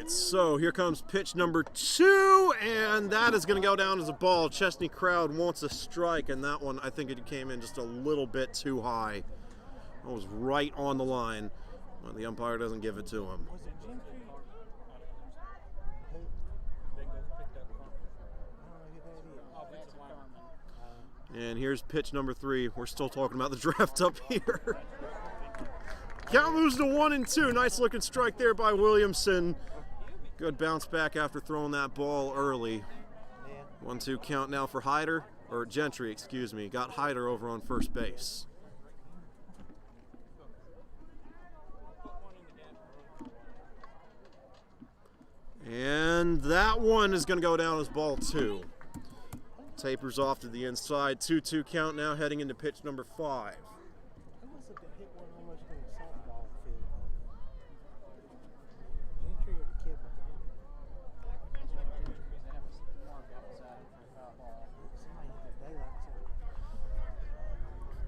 [SPEAKER 1] So here comes pitch number 2, and that is going to go down as a ball. Chesnee crowd wants a strike, and that one, I think it came in just a little bit too high. It was right on the line. Well, the umpire doesn't give it to him. And here's pitch number 3. We're still talking about the draft up here. Count moves to 1-2. Nice looking strike there by Williamson. Good bounce back after throwing that ball early. 1-2 count now for Hyder, or Gentry, excuse me. Got Hyder over on first base. And that one is going to go down as ball 2. Tapers off to the inside. 2-2 count now heading into pitch number 5.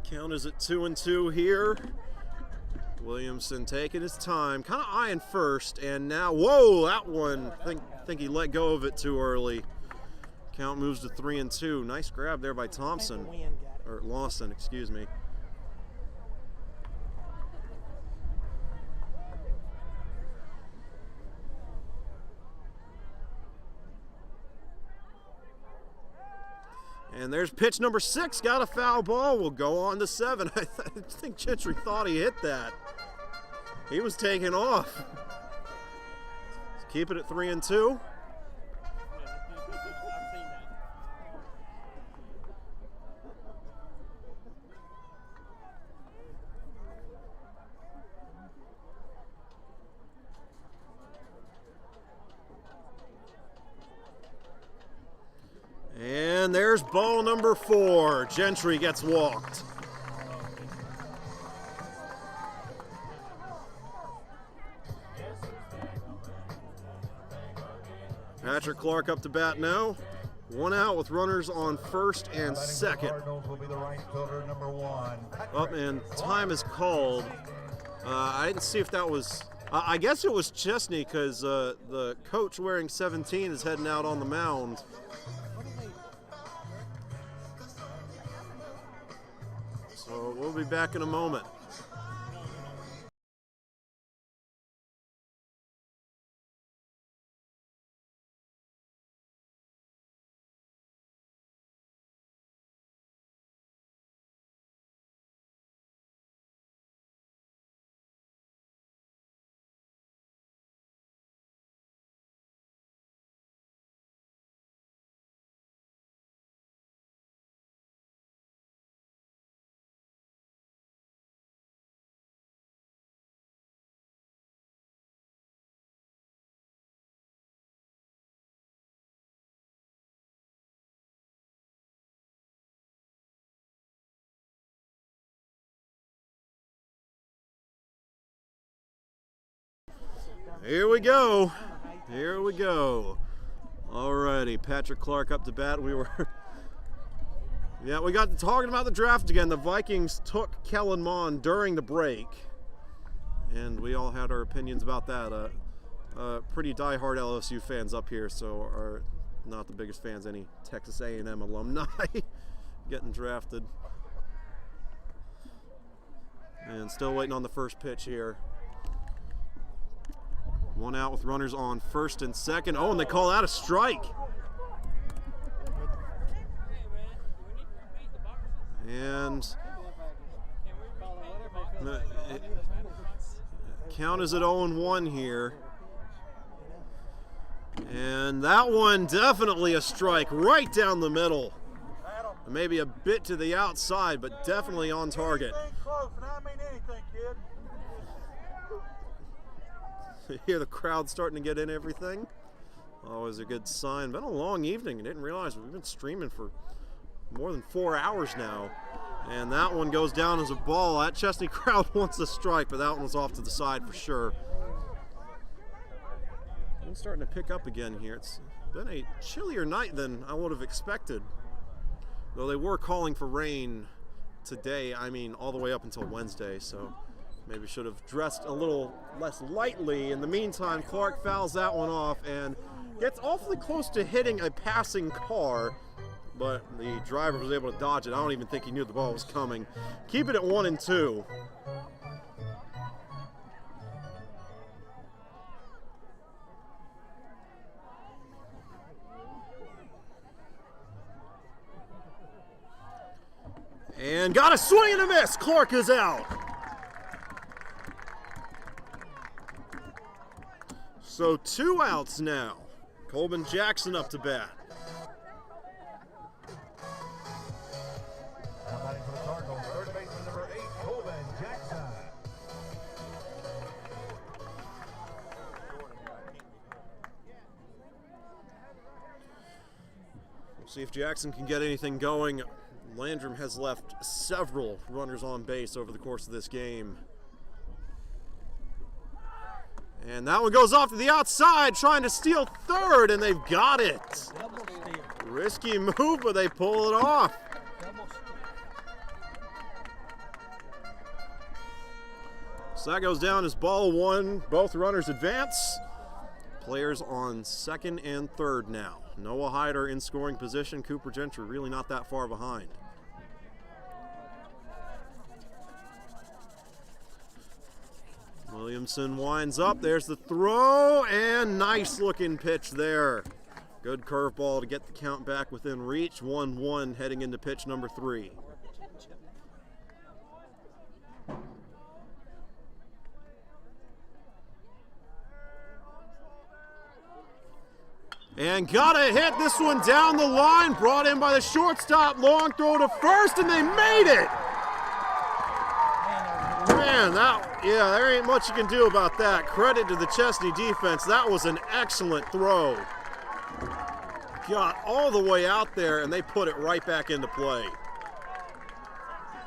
[SPEAKER 1] Count is at 2-2 here. Williamson taking his time, kind of eyeing first, and now, whoa, that one, I think he let go of it too early. Count moves to 3-2. Nice grab there by Thompson, or Lawson, excuse me. And there's pitch number 6, got a foul ball. We'll go on to 7. I think Gentry thought he hit that. He was taking off. Let's keep it at 3-2. And there's ball number 4. Gentry gets walked. Patrick Clark up to bat now. 1 out with runners on first and second. Up and time is called. I didn't see if that was. I guess it was Chesnee because the coach wearing 17 is heading out on the mound. So we'll be back in a moment. Here we go. Here we go. Alrighty, Patrick Clark up to bat. We got to talking about the draft again. The Vikings took Kellen Mond during the break, and we all had our opinions about that. Pretty diehard LSU fans up here, so are not the biggest fans. Any Texas A&M alumni getting drafted, and still waiting on the first pitch here. One out with runners on first and second. Oh, and they call that a strike. And count is at 0-1 here. And that one definitely a strike right down the middle. Maybe a bit to the outside, but definitely on target. You hear the crowd starting to get in everything. Always a good sign. Been a long evening. I didn't realize we've been streaming for more than 4 hours now. And that one goes down as a ball. That Chesnee crowd wants a strike, but that one was off to the side for sure. It's starting to pick up again here. It's been a chillier night than I would have expected. Though they were calling for rain today, I mean all the way up until Wednesday, so maybe should have dressed a little less lightly. In the meantime, Clark fouls that one off and gets awfully close to hitting a passing car, but the driver was able to dodge it. I don't even think he knew the ball was coming. Keep it at 1-2. And got a swing and a miss. Clark is out. So 2 outs now. Colbin Jackson up to bat.
[SPEAKER 4] Now batting for the Cardinals, third baseman number 8, Colbin Jackson.
[SPEAKER 1] We'll see if Jackson can get anything going. Landrum has left several runners on base over the course of this game. And that one goes off to the outside, trying to steal third, and they've got it.
[SPEAKER 2] Double steal.
[SPEAKER 1] Risky move, but they pull it off.
[SPEAKER 2] Double steal.
[SPEAKER 1] So that goes down as ball 1. Both runners advance. Players on second and third now. Noah Hyder in scoring position. Cooper Gentry really not that far behind. Williamson winds up. There's the throw, and nice looking pitch there. Good curveball to get the count back within reach. 1-1 heading into pitch number 3. And got a hit. This one down the line, brought in by the shortstop. Long throw to first, and they made it. Man, there ain't much you can do about that. Credit to the Chesnee defense. That was an excellent throw. Got all the way out there, and they put it right back into play.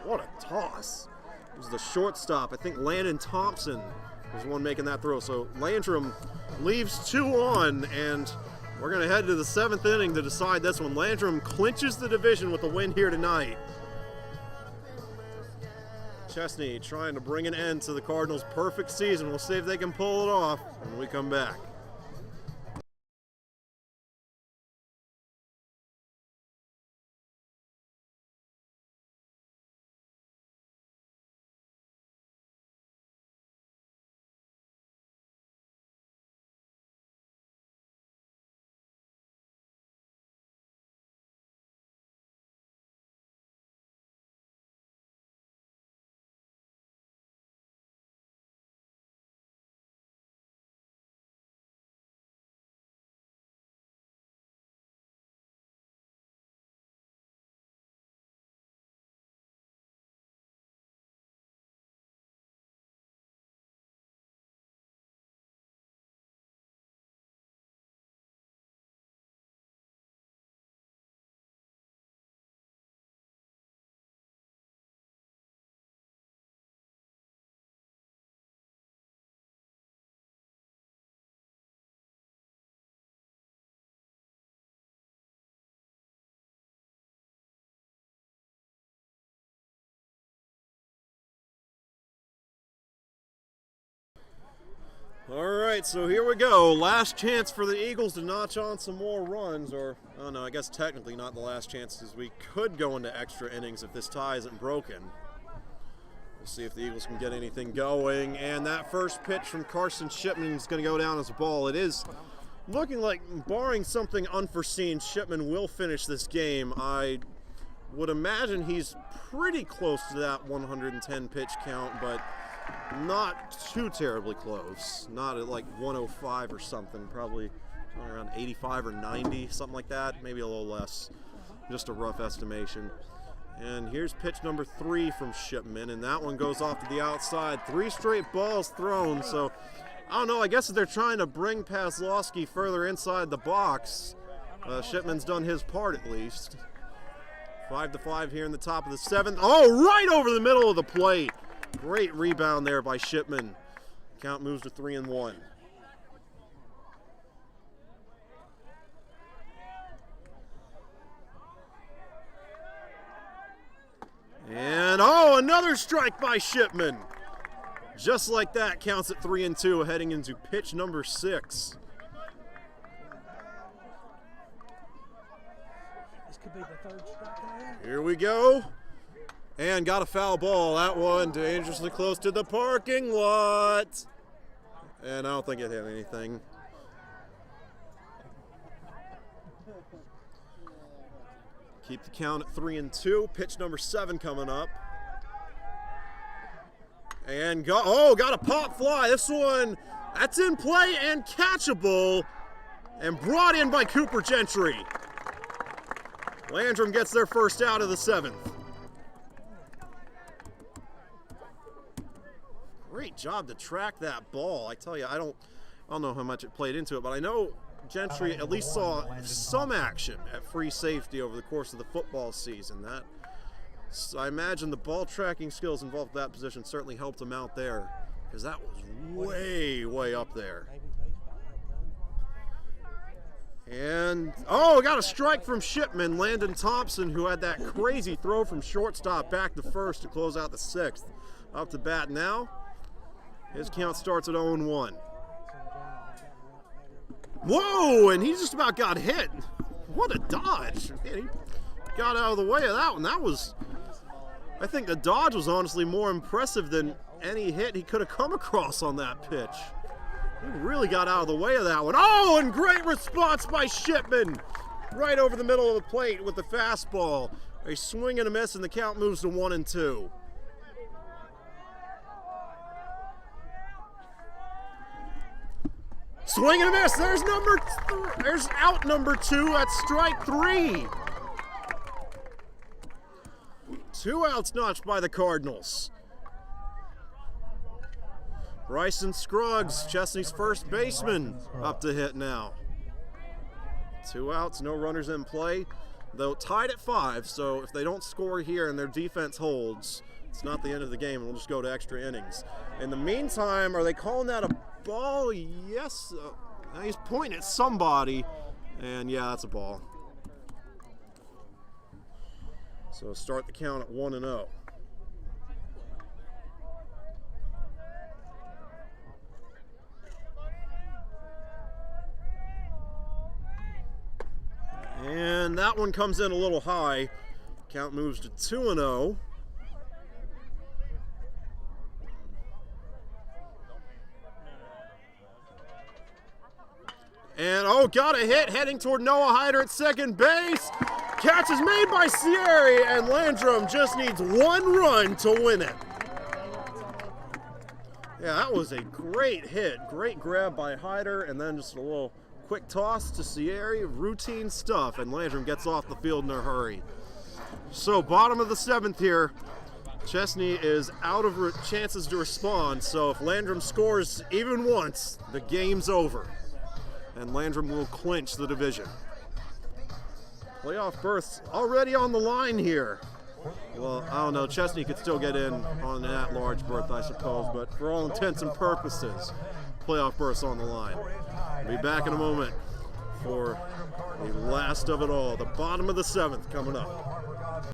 [SPEAKER 1] What a toss. It was the shortstop. I think Landon Thompson was the one making that throw. So Landrum leaves 2 on, and we're going to head to the 7th inning to decide this one. Landrum clinches the division with a win here tonight. Chesnee trying to bring an end to the Cardinals' perfect season. We'll see if they can pull it off when we come back. All right, so here we go. Last chance for the Eagles to notch on some more runs, or, oh no, I guess technically not the last chance, as we could go into extra innings if this tie isn't broken. We'll see if the Eagles can get anything going, and that first pitch from Carson Shipman is going to go down as a ball. It is looking like, barring something unforeseen, Shipman will finish this game. I would imagine he's pretty close to that 110 pitch count, but not too terribly close. Not at like 105 or something, probably around 85 or 90, something like that, maybe a little less. Just a rough estimation. And here's pitch number 3 from Shipman, and that one goes off to the outside. 3 straight balls thrown, so I don't know, I guess if they're trying to bring Paslowski further inside the box, Shipman's done his part at least. 5-5 here in the top of the 7th. Oh, right over the middle of the plate. Great rebound there by Shipman. Count moves to 3-1. And oh, another strike by Shipman. Just like that, counts at 3-2, heading into pitch number 6.
[SPEAKER 2] This could be the 3rd strike.
[SPEAKER 1] Here we go. And got a foul ball. That one dangerously close to the parking lot. And I don't think it hit anything. Keep the count at 3-2. Pitch number 7 coming up. And got a pop fly. This one, that's in play and catchable. And brought in by Cooper Gentry. Landrum gets their first out of the 7th. Great job to track that ball. I tell you, I don't know how much it played into it, but I know Gentry at least saw some action at free safety over the course of the football season. I imagine the ball tracking skills involved in that position certainly helped him out there, because that was way, way up there. And, got a strike from Shipman. Landon Thompson, who had that crazy throw from shortstop back to first to close out the 6th. Up to bat now. His count starts at 0-1. Whoa, and he just about got hit. What a dodge. Man, he got out of the way of that one. I think the dodge was honestly more impressive than any hit he could have come across on that pitch. He really got out of the way of that one. Oh, and great response by Shipman. Right over the middle of the plate with the fastball. A swing and a miss, and the count moves to 1-2. Swing and a miss. There's out number 2. That's strike 3. 2 outs notched by the Cardinals. Bryson Scruggs, Chesnee's first baseman, up to hit now. 2 outs, no runners in play. Though tied at 5, so if they don't score here and their defense holds, it's not the end of the game, and we'll just go to extra innings. In the meantime, are they calling that a ball? Yes. He's pointing at somebody, and yeah, that's a ball. So start the count at 1-0. And that one comes in a little high. Count moves to 2-0. And got a hit heading toward Noah Hyder at second base. Catch is made by Sierra, and Landrum just needs 1 run to win it. Yeah, that was a great hit. Great grab by Hyder, and then just a little quick toss to Sierra. Routine stuff, and Landrum gets off the field in a hurry. So bottom of the 7th here. Chesnee is out of chances to respond, so if Landrum scores even once, the game's over. And Landrum will clinch the division. Playoff berths already on the line here. Well, I don't know, Chesnee could still get in on an at-large berth, I suppose, but for all intents and purposes, playoff berths on the line. We'll be back in a moment for the last of it all, the bottom of the 7th coming up.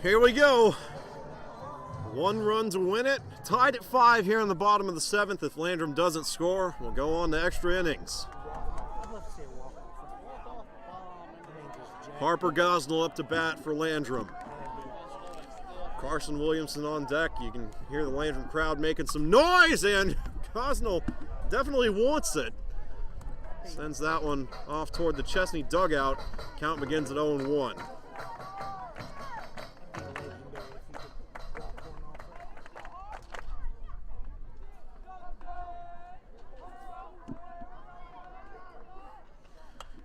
[SPEAKER 1] Here we go. 1 run to win it. Tied at 5 here in the bottom of the 7th. If Landrum doesn't score, we'll go on to extra innings. Harper Gosnell up to bat for Landrum. Carson Williamson on deck. You can hear the Landrum crowd making some noise, and Gosnell definitely wants it. Sends that one off toward the Chesnee dugout. Count begins at 0-1.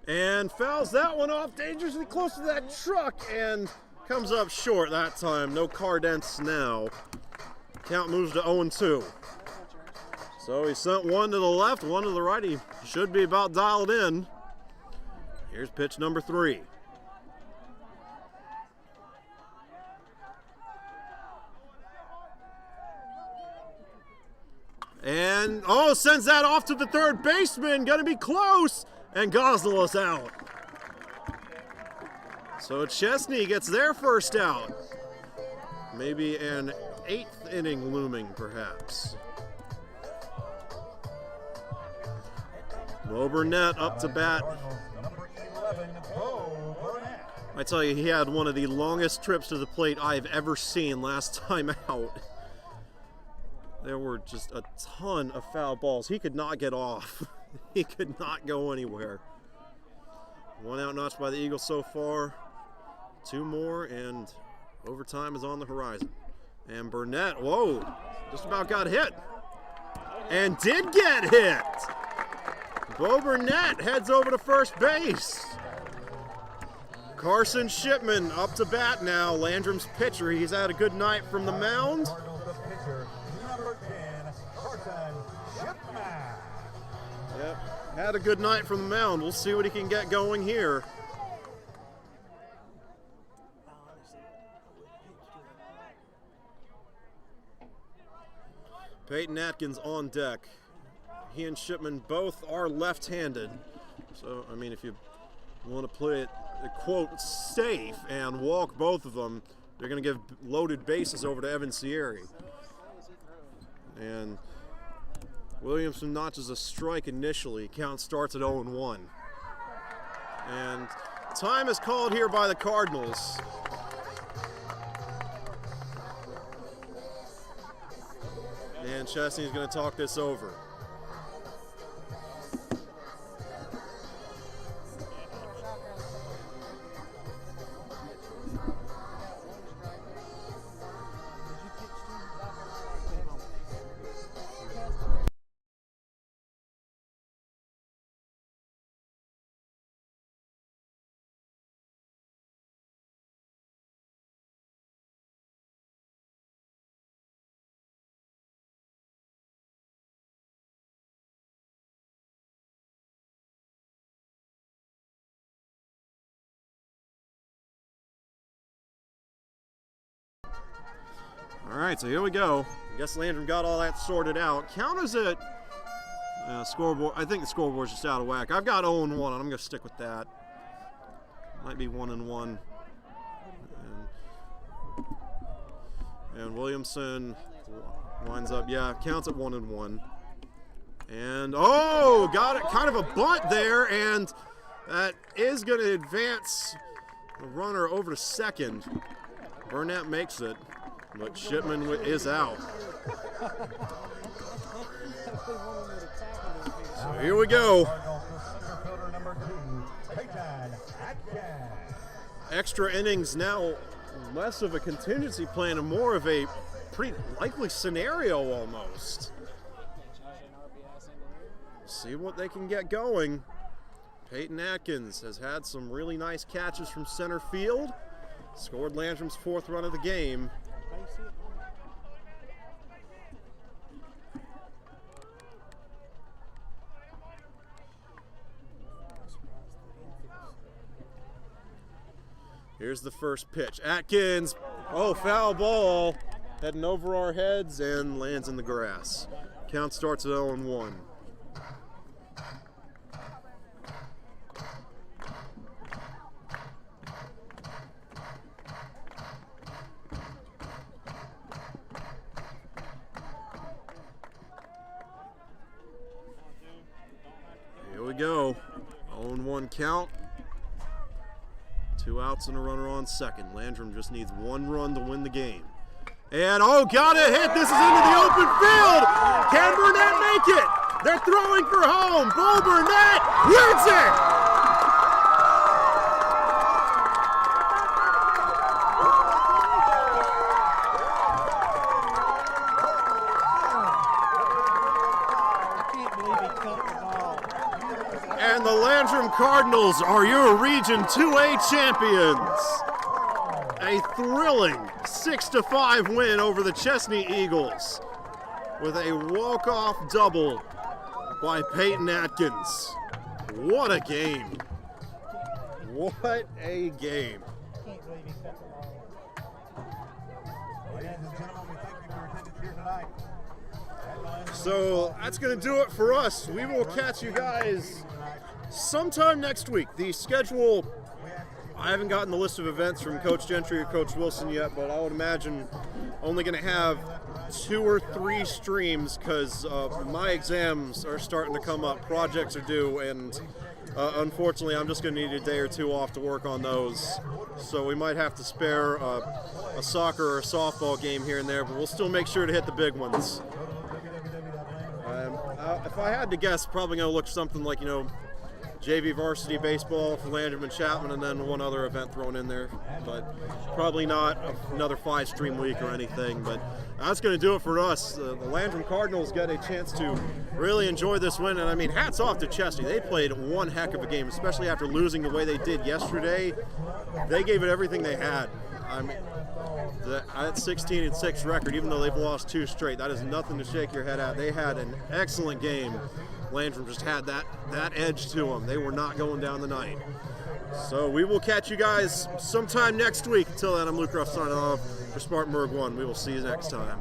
[SPEAKER 1] And fouls that one off dangerously close to that truck and comes up short that time. No car dents now. Count moves to 0-2. So he sent one to the left, one to the right. He should be about dialed in. Here's pitch number 3. And, sends that off to the third baseman. Gonna be close. And Gosnell is out. So Chesnee gets their first out. Maybe an 8th inning looming, perhaps. Bo Burnett up to bat. I tell you, he had one of the longest trips to the plate I've ever seen last time out. There were just a ton of foul balls. He could not get off. He could not go anywhere. 1 out notched by the Eagles so far. 2 more, and overtime is on the horizon. And Burnett, whoa, just about got hit. And did get hit. Bo Burnett heads over to first base. Carson Shipman up to bat now. Landrum's pitcher. He's had a good night from the mound. Yep, had a good night from the mound. We'll see what he can get going here. Peyton Atkins on deck. He and Shipman both are left-handed. So, I mean, if you want to put it, quote, safe and walk both of them, they're going to give loaded bases over to Evan Sierra. And Williamson notches a strike initially. Count starts at 0-1. And time is called here by the Cardinals. And Chesnee is going to talk this over. All right, so here we go. I guess Landrum got all that sorted out. Count is at scoreboard. I think the scoreboard's just out of whack. I've got 0-1, and I'm going to stick with that. Might be 1-1. And Williamson winds up, counts at 1-1. And, got it. Kind of a bunt there, and that is going to advance the runner over to second. Burnett makes it. But Shipman is out. So here we go. Extra innings now, less of a contingency plan and more of a pretty likely scenario almost. See what they can get going. Peyton Atkins has had some really nice catches from center field. Scored Landrum's 4th run of the game. Here's the first pitch. Atkins, foul ball. Heading over our heads and lands in the grass. Count starts at 0-1. go. 0-1 count. 2 outs and a runner on second. Landrum just needs 1 run to win the game. And got a hit. This is into the open field. Can Burnett make it? They're throwing for home. Bull Burnett wins it. And the Landrum Cardinals are your Region 2A champions. A thrilling 6-5 win over the Chesnee Eagles with a walk-off double by Peyton Atkins. What a game. What a game.
[SPEAKER 2] Can't believe he cut the ball.
[SPEAKER 4] Ladies and gentlemen, we thank you for your attendance here tonight.
[SPEAKER 1] So that's going to do it for us. We will catch you guys sometime next week. The schedule, I haven't gotten the list of events from Coach Gentry or Coach Wilson yet, but I would imagine only going to have 2 or 3 streams because my exams are starting to come up. Projects are due, and unfortunately I'm just going to need a day or 2 off to work on those. So we might have to spare a soccer or softball game here and there, but we'll still make sure to hit the big ones. If I had to guess, probably going to look something like, JV varsity baseball for Landrum and Chapman, and then 1 other event thrown in there. But probably not another 5-stream week or anything. But that's going to do it for us. The Landrum Cardinals get a chance to really enjoy this win. And, hats off to Chesnee. They played one heck of a game, especially after losing the way they did yesterday. They gave it everything they had. That 16-6 record, even though they've lost 2 straight, that is nothing to shake your head at. They had an excellent game. Landrum just had that edge to them. They were not going down the night. So we will catch you guys sometime next week. Until then, I'm Luke Ruff signing off for Spartanburg 1. We will see you next time.